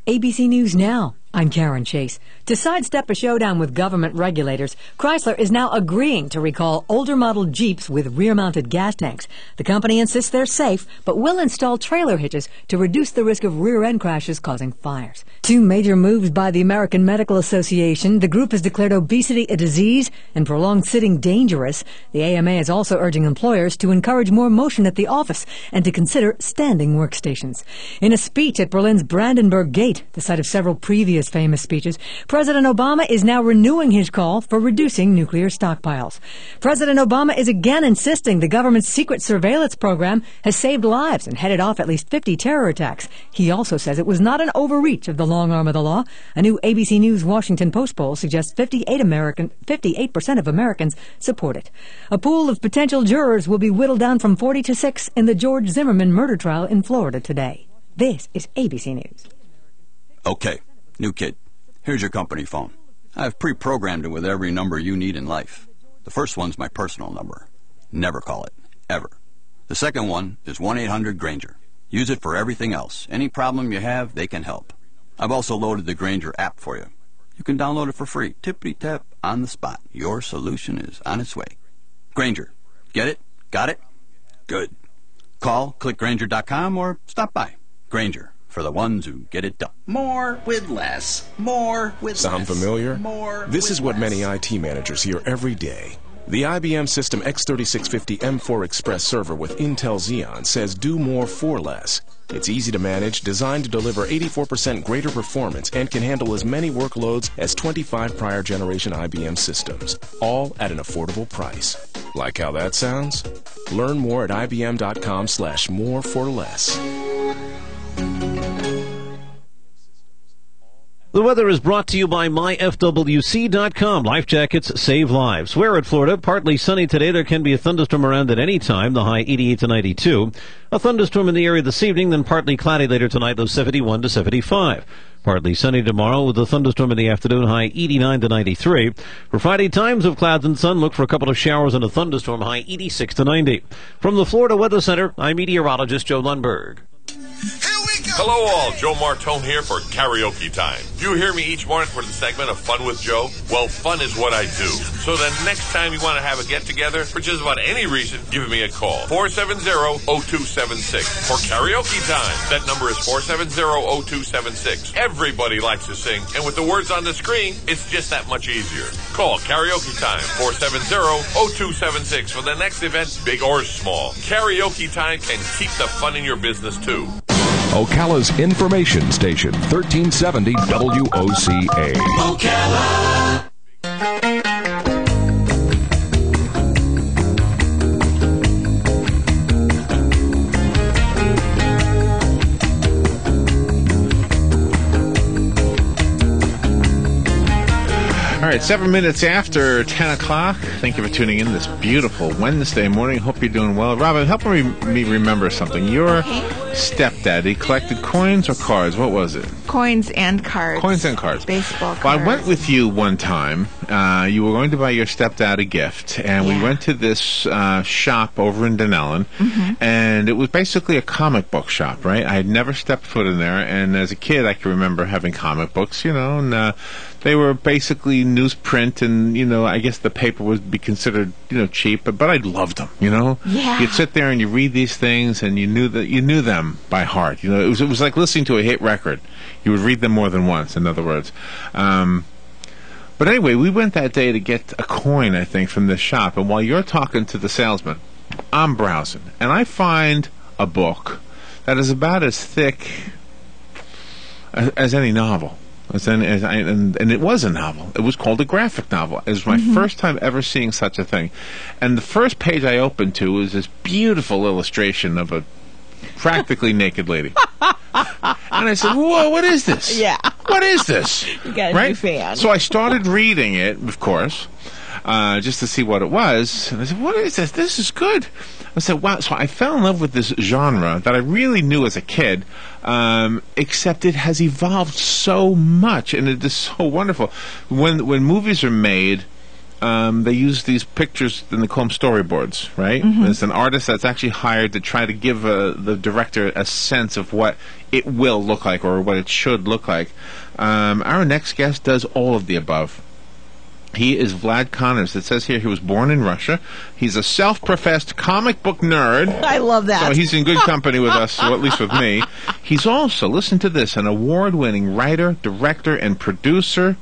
ABC News Now. I'm Karen Chase. To sidestep a showdown with government regulators, Chrysler is now agreeing to recall older model Jeeps with rear-mounted gas tanks. The company insists they're safe, but will install trailer hitches to reduce the risk of rear-end crashes causing fires. Two major moves by the American Medical Association. The group has declared obesity a disease and prolonged sitting dangerous. The AMA is also urging employers to encourage more motion at the office and to consider standing workstations. In a speech at Berlin's Brandenburg Gate, the site of several previous famous speeches, President Obama is now renewing his call for reducing nuclear stockpiles. President Obama is again insisting the government's secret surveillance program has saved lives and headed off at least 50 terror attacks. He also says it was not an overreach of the long arm of the law. A new ABC News Washington Post poll suggests 58% of Americans support it. A pool of potential jurors will be whittled down from 40 to 6 in the George Zimmerman murder trial in Florida today. This is ABC News. Okay. New kid, here's your company phone. I've pre-programmed it with every number you need in life. The first one's my personal number. Never call it, ever. The second one is 1-800-GRANGER. Use it for everything else. Any problem you have, they can help. I've also loaded the Granger app for you. You can download it for free. Tippity-tap, on the spot. Your solution is on its way. Granger. Get it? Got it? Good. Call, click Granger.com, or stop by. Granger. For the ones who get it done. More with less. More with Sound less. familiar? More This is what less. many IT managers hear every day. The IBM System X3650 M4 Express server with Intel Xeon says do more for less. It's easy to manage, designed to deliver 84% greater performance, and can handle as many workloads as 25 prior generation IBM systems, all at an affordable price. Like how that sounds? Learn more at ibm.com/more for less. The weather is brought to you by myfwc.com. Life jackets save lives. We're at Florida. Partly sunny today. There can be a thunderstorm around at any time. The high 88 to 92. A thunderstorm in the area this evening, then partly cloudy later tonight, low 71 to 75. Partly sunny tomorrow with a thunderstorm in the afternoon, high 89 to 93. For Friday, times of clouds and sun. Look for a couple of showers and a thunderstorm, high 86 to 90. From the Florida Weather Center, I'm meteorologist Joe Lundberg. Hello all, Joe Martone here for Karaoke Time. You hear me each morning for the segment of Fun with Joe? Well, fun is what I do. So the next time you want to have a get-together, for just about any reason, give me a call. 470-0276. For Karaoke Time, that number is 470-0276. Everybody likes to sing, and with the words on the screen, it's just that much easier. Call Karaoke Time, 470-0276 for the next event, big or small. Karaoke Time can keep the fun in your business, too. Ocala's information station, 1370 WOCA. Ocala. All right, 7 minutes after 10 o'clock. Thank you for tuning in this beautiful Wednesday morning. Hope you're doing well. Robin, help me remember something. Your stepdad, he collected coins or cards? What was it? Coins and cards. Coins and cards. Baseball cards. Well, I went with you one time. You were going to buy your stepdad a gift, and we went to this shop over in Dunellen, and it was basically a comic book shop, right? I had never stepped foot in there, and as a kid, I can remember having comic books, and they were basically newsprint, and, I guess the paper would be considered, cheap, but I loved them, Yeah. You'd sit there and you read these things, and you knew them by heart. It was like listening to a hit record. You would read them more than once, in other words. But anyway, we went that day to get a coin, I think, from this shop. And while you're talking to the salesman, I'm browsing. And I find a book that is about as thick as any novel. And it was a novel. It was called a graphic novel. It was my first time ever seeing such a thing. And the first page I opened to was this beautiful illustration of a practically naked lady. And I said, whoa, what is this? Yeah. What is this? You got a new fan. So I started reading it, of course, just to see what it was. And I said, what is this? This is good. I said, wow. So I fell in love with this genre that I really knew as a kid, except it has evolved so much, and it is so wonderful. When movies are made, they use these pictures, and they call them storyboards, right? There's an artist that's actually hired to try to give the director a sense of what it will look like or what it should look like. Our next guest does all of the above. He is Vlad Connors. It says here he was born in Russia. He's a self-professed comic book nerd. I love that. So he's in good company with us, or at least with me. He's also, listen to this, an award-winning writer, director, and producer.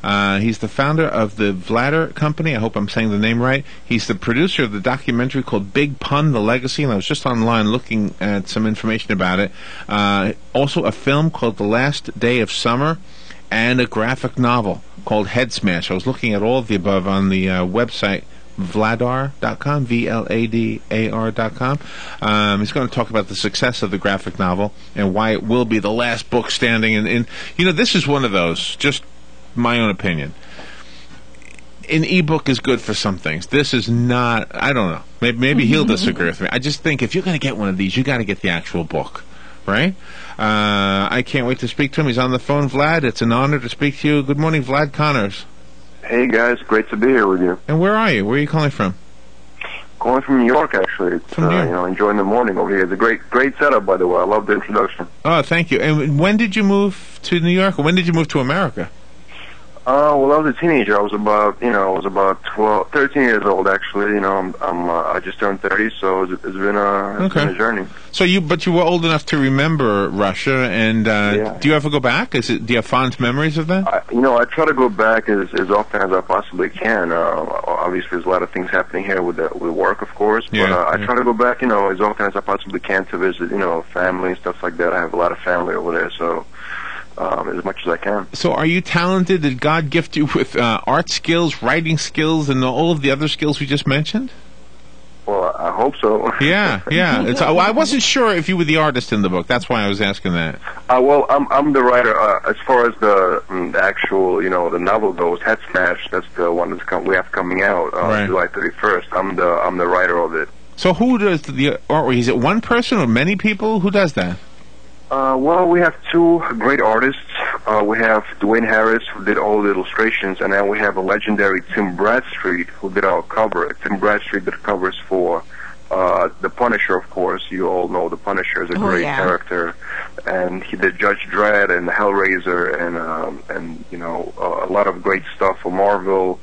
He's the founder of the Vladder Company. I hope I'm saying the name right. He's the producer of the documentary called Big Pun, The Legacy, and I was just online looking at some information about it. Also a film called The Last Day of Summer, and a graphic novel called Head Smash. I was looking at all of the above on the website Vladar.com, VLADAR.com. He's going to talk about the success of the graphic novel and why it will be the last book standing. And this is one of those, just my own opinion. An ebook is good for some things. This is not, I don't know. Maybe he'll disagree with me. I just think if you're going to get one of these, you got to get the actual book, right? I can't wait to speak to him. He's on the phone. Vlad, it's an honor to speak to you. Good morning, Vlad Connors. Hey, guys. Great to be here with you. And where are you? Where are you calling from? Calling from New York, actually. It's, from New York. Enjoying the morning over here. It's a great setup, by the way. I love the introduction. Oh, thank you. And when did you move to New York, or when did you move to America? Well, I was a teenager. I was about 13 years old, actually. I just turned 30, so it's been a journey. So but you were old enough to remember Russia, and do you ever go back? Do you have fond memories of that? I try to go back as often as I possibly can. Obviously, there's a lot of things happening here with work, of course, but I try to go back, as often as I possibly can to visit, family and stuff like that. I have a lot of family over there, so as much as I can. So are you talented? Did God gift you with art skills, writing skills, and all of the other skills we just mentioned? Well, I hope so. Yeah. I wasn't sure if you were the artist in the book. That's why I was asking that. Well, I'm the writer. As far as the actual, the novel goes, Head Smash, that's the one we have coming out July 31st. I'm the writer of it. So who does the artwork? Is it one person or many people? Who does that? Well, we have two great artists. We have Dwayne Harris, who did all the illustrations, and then we have a legendary Tim Bradstreet, who did our cover. Tim Bradstreet did covers for The Punisher, of course. You all know The Punisher is a great character. And he did Judge Dredd and Hellraiser and a lot of great stuff for Marvel,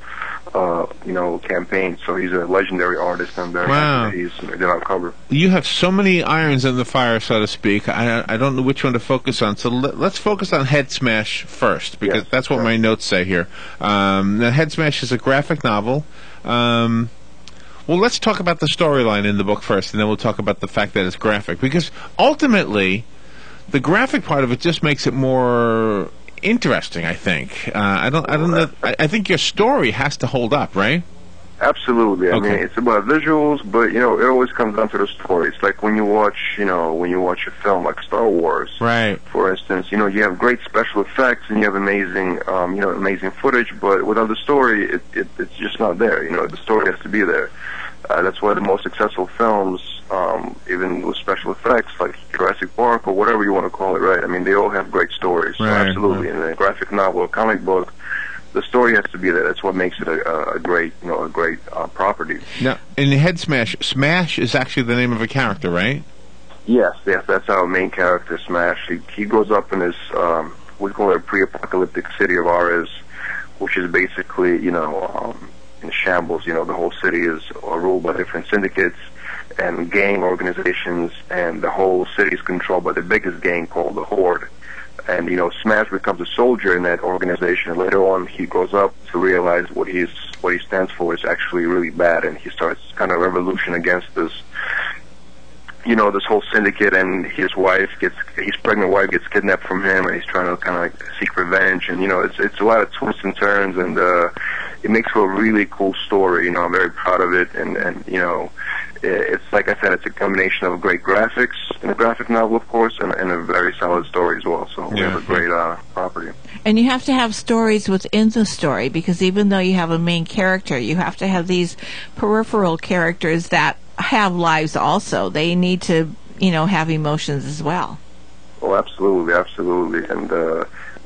campaigns. So he's a legendary artist. I'm very happy that he's did our cover. You have so many irons in the fire, so to speak. I don't know which one to focus on. So let's focus on Head Smash first, because that's what my notes say here. Now, Head Smash is a graphic novel. Well, let's talk about the storyline in the book first, and then we'll talk about the fact that it's graphic. Because ultimately, the graphic part of it just makes it more interesting, I think. I don't know. I think your story has to hold up, right? Absolutely. I mean, it's about visuals, but it always comes down to the story. It's like when you watch a film like Star Wars, right? For instance, you have great special effects and you have amazing, amazing footage, but without the story, it's just not there. The story has to be there. That's why the most successful films, even with special effects like Jurassic Park or whatever you want to call it, right? I mean, they all have great stories. story. So Right, absolutely, in a graphic novel or comic book, the story has to be there. That's what makes it a great, property. Now, in Head Smash, Smash is actually the name of a character, right? Yes, that's our main character, Smash. He grows up in this, we call it a pre-apocalyptic city of ours, which is basically, in shambles. The whole city is ruled by different syndicates and gang organizations, and the whole city is controlled by the biggest gang called the Horde. And, Smash becomes a soldier in that organization, and later on he grows up to realize what he stands for is actually really bad, and he starts kind of revolution against this, this whole syndicate, and his pregnant wife gets kidnapped from him, and he's trying to kind of seek revenge, and, it's a lot of twists and turns, and it makes for a really cool story. I'm very proud of it, and it's like I said, it's a combination of great graphics in a graphic novel, of course, and a very solid story as well. So we have a great property. And you have to have stories within the story, because even though you have a main character, you have to have these peripheral characters that have lives also. They need to, have emotions as well. Oh, absolutely. And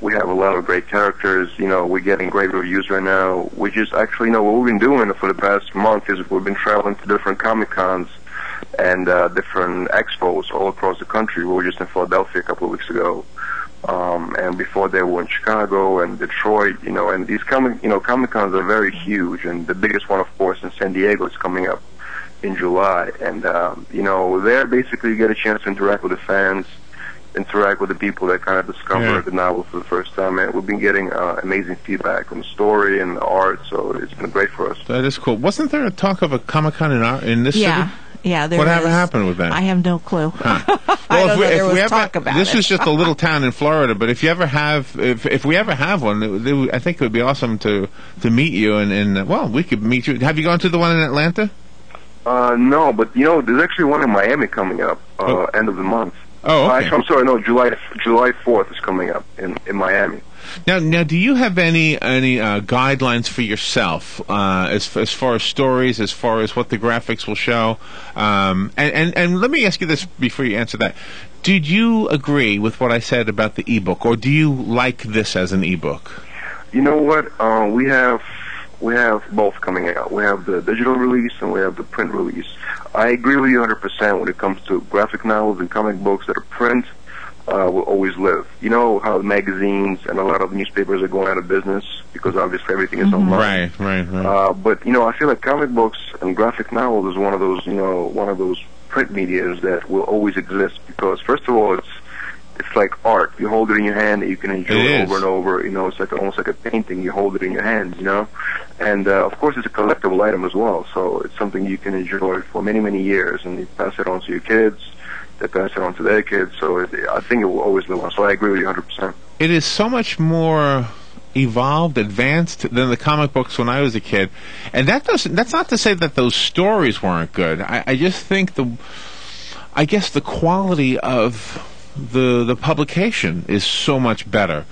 we have a lot of great characters. We're getting great reviews right now. We just actually what we've been doing for the past month is we've been traveling to different Comic-Cons and different expos all across the country. We were just in Philadelphia a couple of weeks ago. And before they were in Chicago and Detroit, and these Comic-Cons are very huge, and the biggest one, of course, in San Diego is coming up in July. And, there basically you get a chance to interact with the fans, interact with the people that kind of discover the novel for the first time, and we've been getting amazing feedback on the story and the art, so it's been great for us. That is cool. Wasn't there a talk of a Comic-Con in this city? Yeah, there Whatever happened with that? I have no clue. Huh. I don't know there was talk about this it. is just a little town in Florida, but if you ever have, if we ever have one, I think it would be awesome to meet you, and we could meet you. Have you gone to the one in Atlanta? No, but there's actually one in Miami coming up end of the month. Oh, okay. I'm sorry, no, July 4th is coming up in Miami. Now, do you have any guidelines for yourself as far as stories, as far as what the graphics will show? And let me ask you this before you answer that: did you agree with what I said about the ebook, or do you like this as an ebook? You know what? We have both coming out. We have the digital release and we have the print release. I agree with you 100% when it comes to graphic novels and comic books that are print. Will always live. You know how magazines and a lot of newspapers are going out of business because obviously everything is online. Right. But I feel like comic books and graphic novels is one of those print medias that will always exist because first of all it's like art. You hold it in your hand and you can enjoy it over and over. It's like almost like a painting. You hold it in your hands. And of course it's a collectible item as well. So it's something you can enjoy for many, many years, and you pass it on to your kids. They pass it on to their kids, so I think it will always live on. So I agree with you 100%. It is so much more evolved, advanced than the comic books when I was a kid, and that's not to say that those stories weren't good. I just think I guess the quality of the publication is so much better.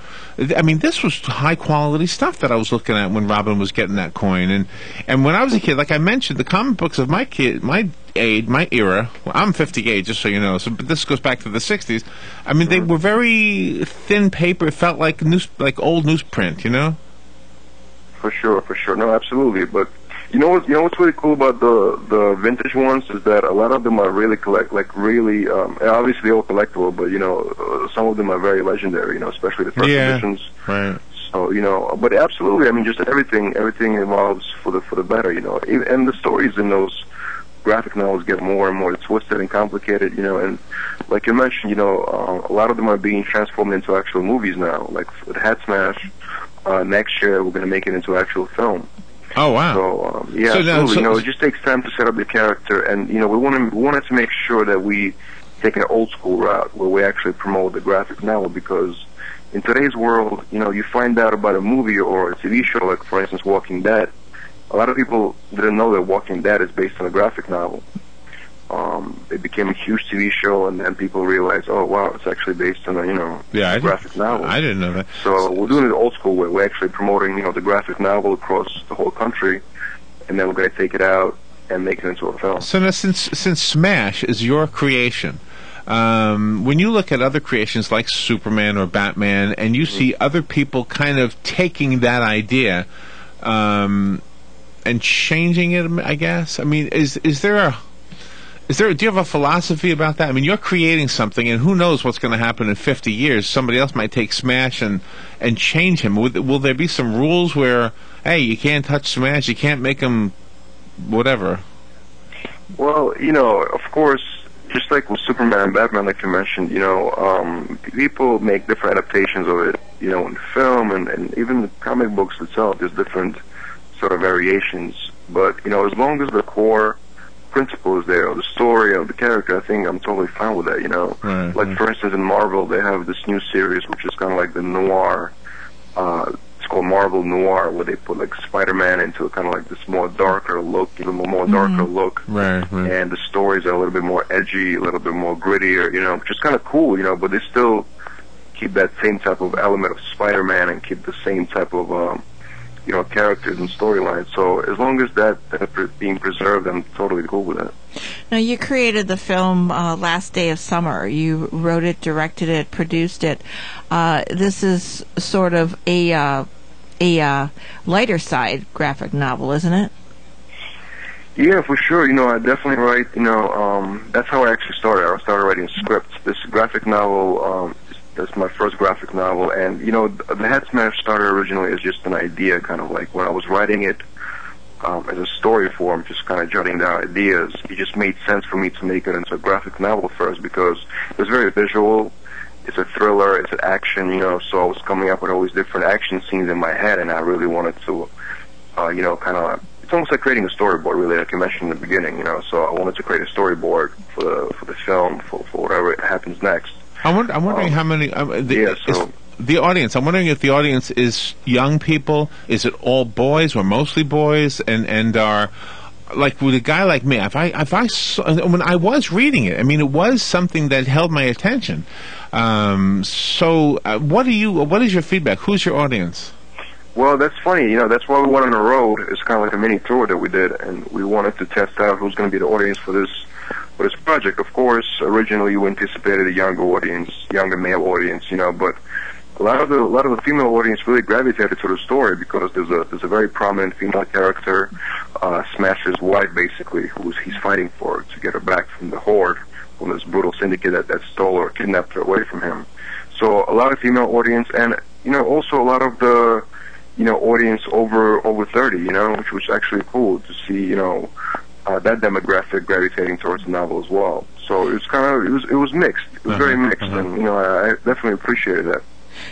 I mean, this was high quality stuff that I was looking at when Robin was getting that coin, and when I was a kid, like I mentioned, the comic books of my era. Well, I'm 58, just so you know. But this goes back to the 60s. I mean, they were very thin paper. It felt like old newsprint, For sure. No, absolutely. But what's really cool about the vintage ones is that a lot of them are really obviously all collectible, but some of them are very legendary, especially the first editions. Right. So, but absolutely, I mean, just everything evolves for the better, and the stories in those graphic novels get more and more twisted and complicated, and like you mentioned, a lot of them are being transformed into actual movies now. Like with Hat Smash, next year we're going to make it into actual film. Oh wow! So absolutely. It just takes time to set up the character, and we wanted to make sure that we take an old school route where we actually promote the graphic novel, because in today's world, you find out about a movie or a TV show, like for instance Walking Dead. A lot of people didn't know that Walking Dead is based on a graphic novel. It became a huge TV show, and then people realized, oh wow, it's actually based on a graphic novel. I didn't know that. So we're doing it the old school way. We're actually promoting the graphic novel across the whole country, and then we're going to take it out and make it into a film. So now, since Smash is your creation, when you look at other creations like Superman or Batman, and you see other people kind of taking that idea and changing it, I guess. I mean, do you have a philosophy about that? I mean, you're creating something, and who knows what's going to happen in 50 years? Somebody else might take Smash and change him. Will there be some rules where, hey, you can't touch Smash, you can't make him whatever? Well, of course, just like with Superman and Batman, like you mentioned, people make different adaptations of it, in film and even the comic books itself, there's different sort of variations. But, as long as the core principle is there, or the story of the character, I think I'm totally fine with that, Right, like, for instance, in Marvel, they have this new series, which is kind of like the noir, it's called Marvel Noir, where they put, like, Spider-Man into kind of like this more darker look, even more darker look. Right. And the stories are a little bit more edgy, a little bit more grittier, which is kind of cool, but they still keep that same type of element of Spider-Man and keep the same type of, characters and storylines. So as long as that's being preserved, I'm totally cool with that. Now, you created the film Last Day of Summer. You wrote it, directed it, produced it. This is sort of a lighter side graphic novel, isn't it? Yeah, for sure. I definitely write, that's how I actually started. I started writing scripts. This graphic novel, that's my first graphic novel. And, the Head Smash started originally as just an idea, kind of like when I was writing it as a story form, just kind of jotting down ideas. It just made sense for me to make it into a graphic novel first because it was very visual. It's a thriller, it's an action, so I was coming up with all these different action scenes in my head, and I really wanted to, kind of, it's almost like creating a storyboard, really, like you mentioned in the beginning, so I wanted to create a storyboard for the film, for whatever happens next. I'm wondering how many, the audience, I'm wondering if the audience is young people, is it all boys or mostly boys, and are, like with a guy like me, if I saw, when I was reading it, I mean, it was something that held my attention. What is your feedback? Who's your audience? Well, that's funny. That's why we went on the road. It's kind of like a mini tour that we did, and we wanted to test out who's going to be the audience for this project. Of course, originally we anticipated a younger audience, younger male audience, but a lot of the female audience really gravitated to the story because there's a very prominent female character, Smash's wife, basically, who he's fighting for to get her back from the Horde, from this brutal syndicate that stole or kidnapped her away from him. So a lot of female audience, and also a lot of the audience over 30, which was actually cool to see, that demographic gravitating towards the novel as well. So it was mixed. It was very mixed, and I definitely appreciated that.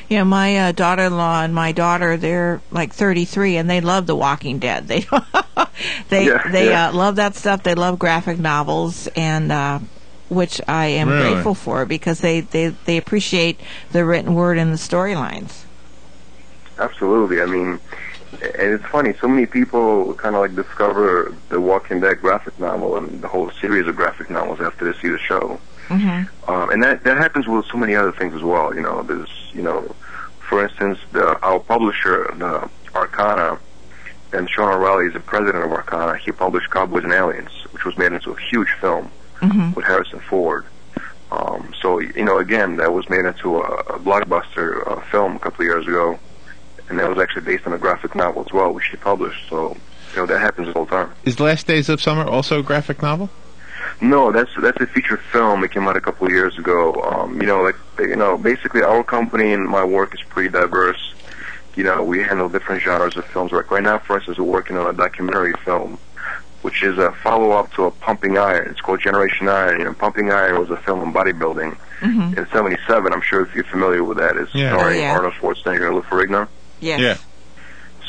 Yeah, my daughter-in-law and my daughter, they're like 33, and they love The Walking Dead. They love that stuff. They love graphic novels, and which I am grateful for because they appreciate the written word and the storylines. Absolutely. I mean, and it's funny, so many people kind of like discover the Walking Dead graphic novel and the whole series of graphic novels after they see the show. Mm-hmm. And that happens with so many other things as well. There's, for instance, our publisher, the Arcana, and Sean O'Reilly is the president of Arcana. He published Cowboys and Aliens, which was made into a huge film with Harrison Ford. So, again, that was made into a blockbuster film a couple of years ago. And that was actually based on a graphic novel as well, which he published. So, that happens all the time. Is Last Days of Summer also a graphic novel? No, that's a feature film. It came out a couple of years ago. Basically our company and my work is pretty diverse. We handle different genres of films. Right now, for instance, we're working on a documentary film, which is a follow-up to a Pumping Iron. It's called Generation Iron. Pumping Iron was a film on bodybuilding in '77. I'm sure if you're familiar with that. It's starring Arnold Schwarzenegger and Lou Ferrigno. Yes. Yeah.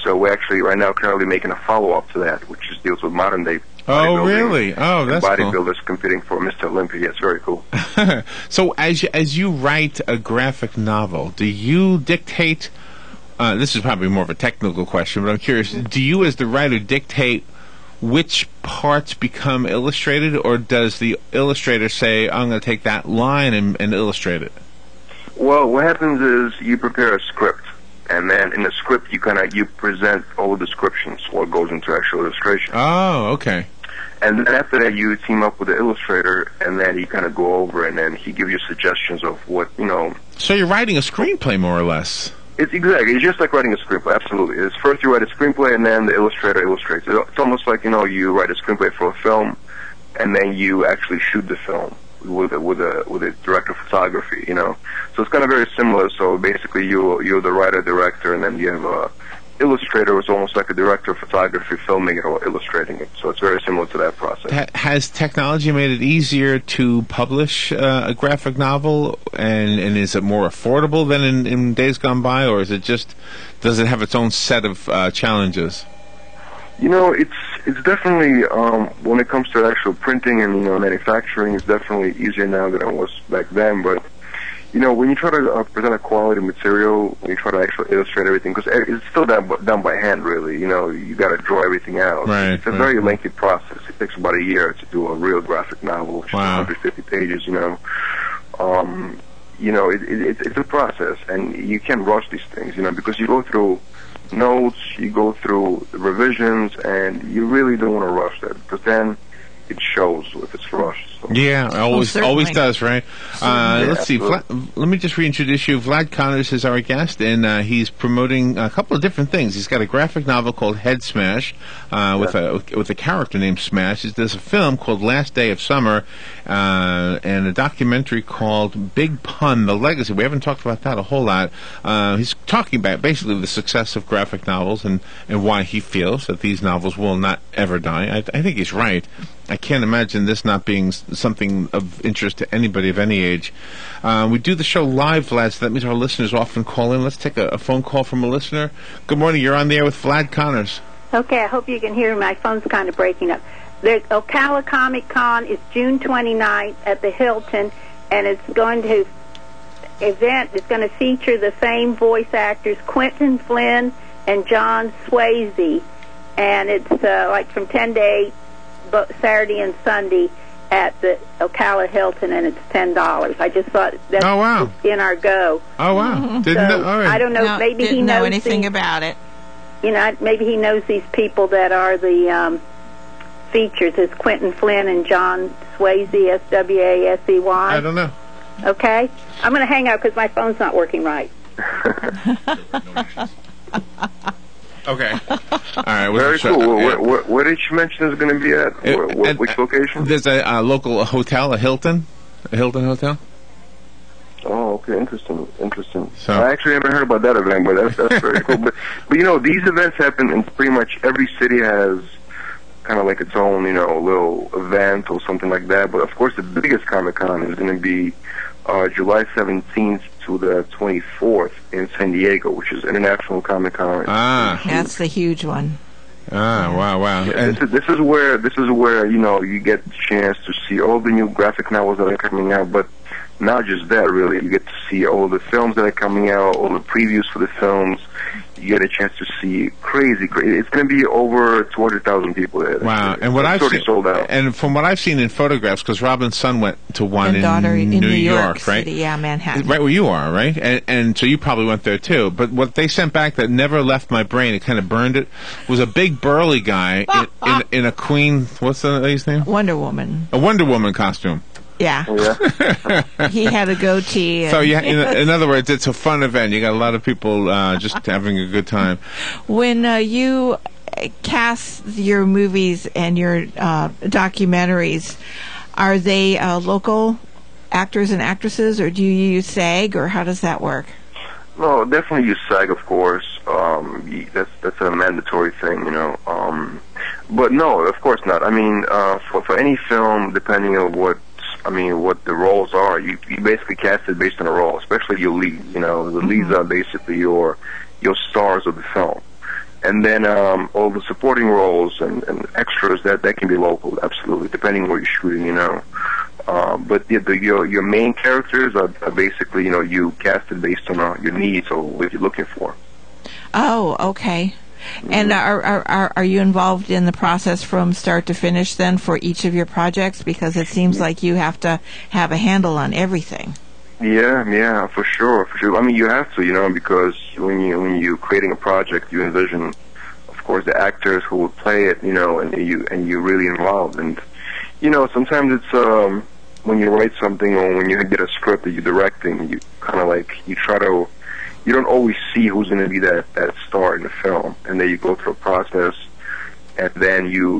So we're actually right now currently making a follow-up to that, which just deals with modern-day bodybuilding. Oh, really? Oh, that's bodybuilders cool. competing for Mr. Olympia. Yeah, it's very cool. So as you write a graphic novel, do you dictate, this is probably more of a technical question, but I'm curious, do you as the writer dictate which parts become illustrated, or does the illustrator say, I'm going to take that line and illustrate it? Well, what happens is you prepare a script. And then in the script, you present all the descriptions, what goes into actual illustration. Oh, okay. And then after that, you team up with the illustrator, and then you kind of go over, and then he gives you suggestions of what, So you're writing a screenplay, more or less. It's exactly. It's just like writing a screenplay. Absolutely. It's first you write a screenplay, and then the illustrator illustrates. It's almost like you write a screenplay for a film, and then you actually shoot the film with a director of photography. So it's kind of very similar. So basically, you're the writer director, and then you have a illustrator who's almost like a director of photography, filming it or illustrating it. So it's very similar to that process. Has technology made it easier to publish a graphic novel, and is it more affordable than in days gone by, or does it have its own set of challenges? It's definitely when it comes to actual printing and manufacturing, it's definitely easier now than it was back then. But when you try to present a quality material, when you try to actually illustrate everything, because it's still done by hand, really. You got to draw everything out. Right, it's a very lengthy process. It takes about a year to do a real graphic novel, which is 150 pages. It's a process, and you can't rush these things, because you go through notes, you go through the revisions, and you really don't want to rush that, because then it shows if it's rushed. So. Yeah, always does, right? Let's see. Let me just reintroduce you. Vlad Connors is our guest, and he's promoting a couple of different things. He's got a graphic novel called Head Smash with a character named Smash. There's a film called Last Day of Summer and a documentary called Big Pun: The Legacy. We haven't talked about that a whole lot. He's talking about basically the success of graphic novels and why he feels that these novels will not ever die. I think he's right. I can't imagine this not being something of interest to anybody of any age. We do the show live, Vlad, so that means our listeners often call in. Let's take a phone call from a listener. Good morning. You're on the air with Vlad Connors. Okay, I hope you can hear me. My phone's kind of breaking up. The Ocala Comic Con is June 29th at the Hilton, and it's going to feature the same voice actors, Quentin Flynn and John Swayze, and it's like from 10 to 8, Saturday and Sunday at the Ocala Hilton, and it's $10. I just thought that's in our go. Oh wow! Didn't know. All right. I don't know. Maybe he knows anything about it. Maybe he knows these people that are the features. It's Quentin Flynn and John Swayze, Swasey. I don't know. Okay, I'm going to hang out because my phone's not working right. Okay. All right. Very cool. Where did you mention it's going to be at? Which location? There's a local hotel, a Hilton Hotel. Oh, okay. Interesting. So, I actually haven't heard about that event, but that's very cool. But these events happen in pretty much every city has kind of like its own, little event or something like that. But of course, the biggest Comic-Con is going to be July 17th to the 24th in San Diego, which is International Comic-Con. That's the huge one. Wow. Yeah, this is where you get the chance to see all the new graphic novels that are coming out, but not just that, really. You get to see all the films that are coming out, all the previews for the films. You get a chance to see crazy. It's going to be over 200,000 people there. Wow! And what I've seen, sold out. And from what I've seen in photographs, because Robin's son went to one in New York, right? City, yeah, Manhattan. Right where you are, right? And so you probably went there too. But what they sent back that never left my brain, it kind of burned it, was a big burly guy in a Queen. What's the lady's name? Wonder Woman. A Wonder Woman costume. Yeah. He had a goatee. So yeah, in other words, it's a fun event. You got a lot of people just having a good time. When you cast your movies and your documentaries, are they local actors and actresses, or do you use SAG, or how does that work? No, definitely use SAG, of course. That's a mandatory thing, But no, of course not. I mean, for any film, depending on what the roles are, you basically cast it based on a role, especially your leads. The leads are basically your stars of the film. And then all the supporting roles and extras, that can be local, absolutely, depending on what you're shooting, But your main characters are basically, you cast it based on your needs or what you're looking for. Oh, okay. And are you involved in the process from start to finish then for each of your projects? Because it seems like you have to have a handle on everything. Yeah, for sure. I mean, you have to, because when you're creating a project, you envision, of course, the actors who will play it, you know, and you're really involved. And, you know, sometimes it's, when you write something or when you get a script that you're directing, you kind of like, you don't always see who's going to be that star in the film. And then you go through a process, and then you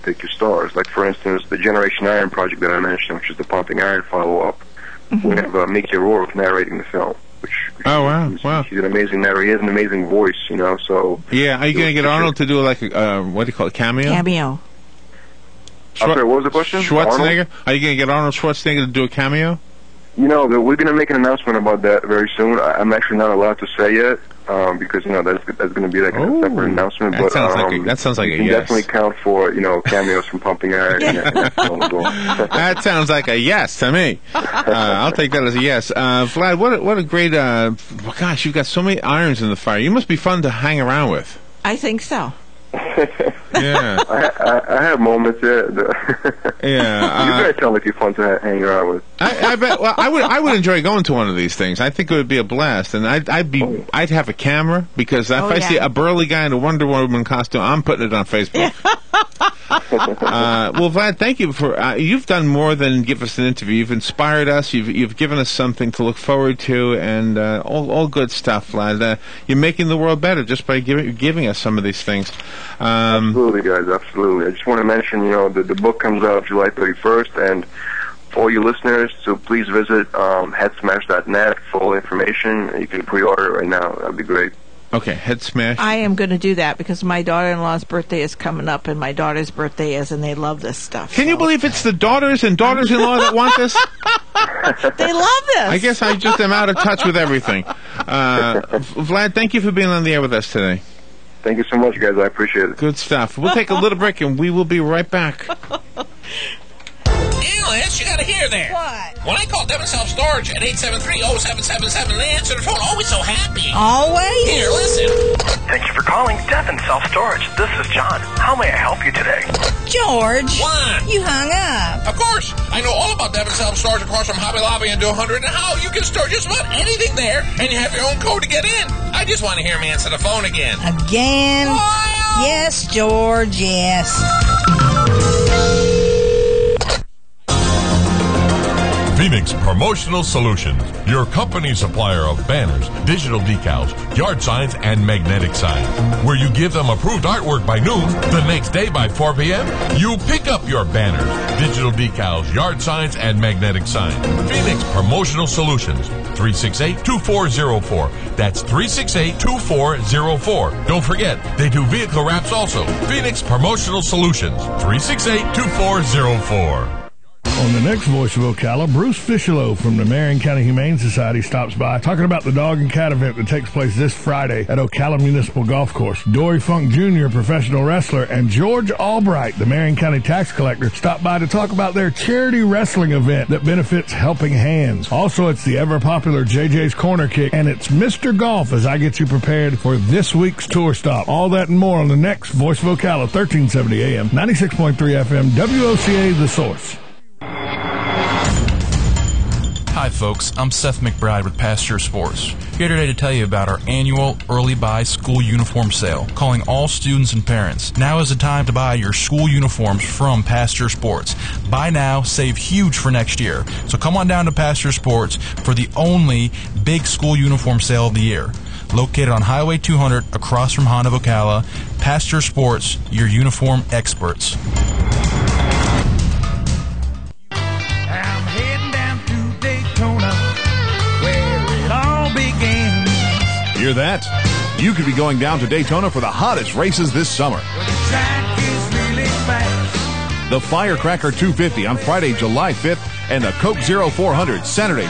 pick your stars. Like, for instance, the Generation Iron project that I mentioned, which is the Pumping Iron follow-up, we have Mickey Rourke narrating the film. Oh, wow. He's an amazing narrator. He has an amazing voice, you know, so... Yeah, are you going to get Arnold to do, like, what do you call it, cameo? Cameo. I'm sorry, what was the question? Schwarzenegger? Arnold? Are you going to get Arnold Schwarzenegger to do a cameo? You know, we're going to make an announcement about that very soon. I'm actually not allowed to say yet, because, you know, that's going to be like a separate announcement. That sounds like a you can yes. definitely count for, you know, cameos from Pumping Iron. That sounds like a yes to me. I'll take that as a yes. Vlad, what a great, gosh, you've got so many irons in the fire. You must be fun to hang around with. I think so. Yeah. I have moments there. Yeah. You guys sound like you're fun to hang around with. I bet. Well, I would enjoy going to one of these things. I think it would be a blast, and I'd have a camera, because if I see a burly guy in a Wonder Woman costume, I'm putting it on Facebook. Well, Vlad, thank you for you've done more than give us an interview. You've inspired us. You've given us something to look forward to, and all good stuff, Vlad. You're making the world better just by giving us some of these things. Absolutely, guys. Absolutely. I just want to mention, you know, the book comes out July 31st, and for all you listeners, so please visit headsmash.net for all information. You can pre-order it right now. That'd be great. Okay, Head Smash. I am going to do that because my daughter-in-law's birthday is coming up, and my daughter's birthday is, and they love this stuff. Can you believe it's the daughters and daughters-in-law that want this? They love this. I guess I just am out of touch with everything. Vlad, thank you for being on the air with us today. Thank you so much, guys. I appreciate it. Good stuff. We'll take a little break, and we will be right back. Liz, you gotta hear that. What? When I call Devon Self-Storage at 873-0777, they answer the phone always so happy. Always? Here, listen. Thank you for calling Devon Self-Storage. This is John. How may I help you today? George. What? You hung up. Of course. I know all about Devon Self-Storage across from Hobby Lobby and Do 100 and how you can store just about anything there, and you have your own code to get in. I just want to hear him answer the phone again. Again? Yes, George, yes. Phoenix Promotional Solutions, your company supplier of banners, digital decals, yard signs, and magnetic signs. Where you give them approved artwork by noon, the next day by 4 p.m., you pick up your banners, digital decals, yard signs, and magnetic signs. Phoenix Promotional Solutions, 368-2404. That's 368-2404. Don't forget, they do vehicle wraps also. Phoenix Promotional Solutions, 368-2404. On the next Voice of Ocala, Bruce Fischelo from the Marion County Humane Society stops by talking about the dog and cat event that takes place this Friday at Ocala Municipal Golf Course. Dory Funk Jr., professional wrestler, and George Albright, the Marion County tax collector, stop by to talk about their charity wrestling event that benefits Helping Hands. Also, it's the ever-popular JJ's Corner Kick, and it's Mr. Golf as I get you prepared for this week's tour stop. All that and more on the next Voice of Ocala, 1370 AM, 96.3 FM, WOCA, The Source. Hi folks, I'm Seth McBride with Pasture Sports. Here today to tell you about our annual early buy school uniform sale, calling all students and parents. Now is the time to buy your school uniforms from Pasture Sports. Buy now, save huge for next year. So come on down to Pasture Sports for the only big school uniform sale of the year. Located on Highway 200 across from Honda of Ocala, Pasture Sports, your uniform experts. Hear that? You could be going down to Daytona for the hottest races this summer. The Firecracker 250 on Friday, July 5th, and the Coke Zero 400 Saturday,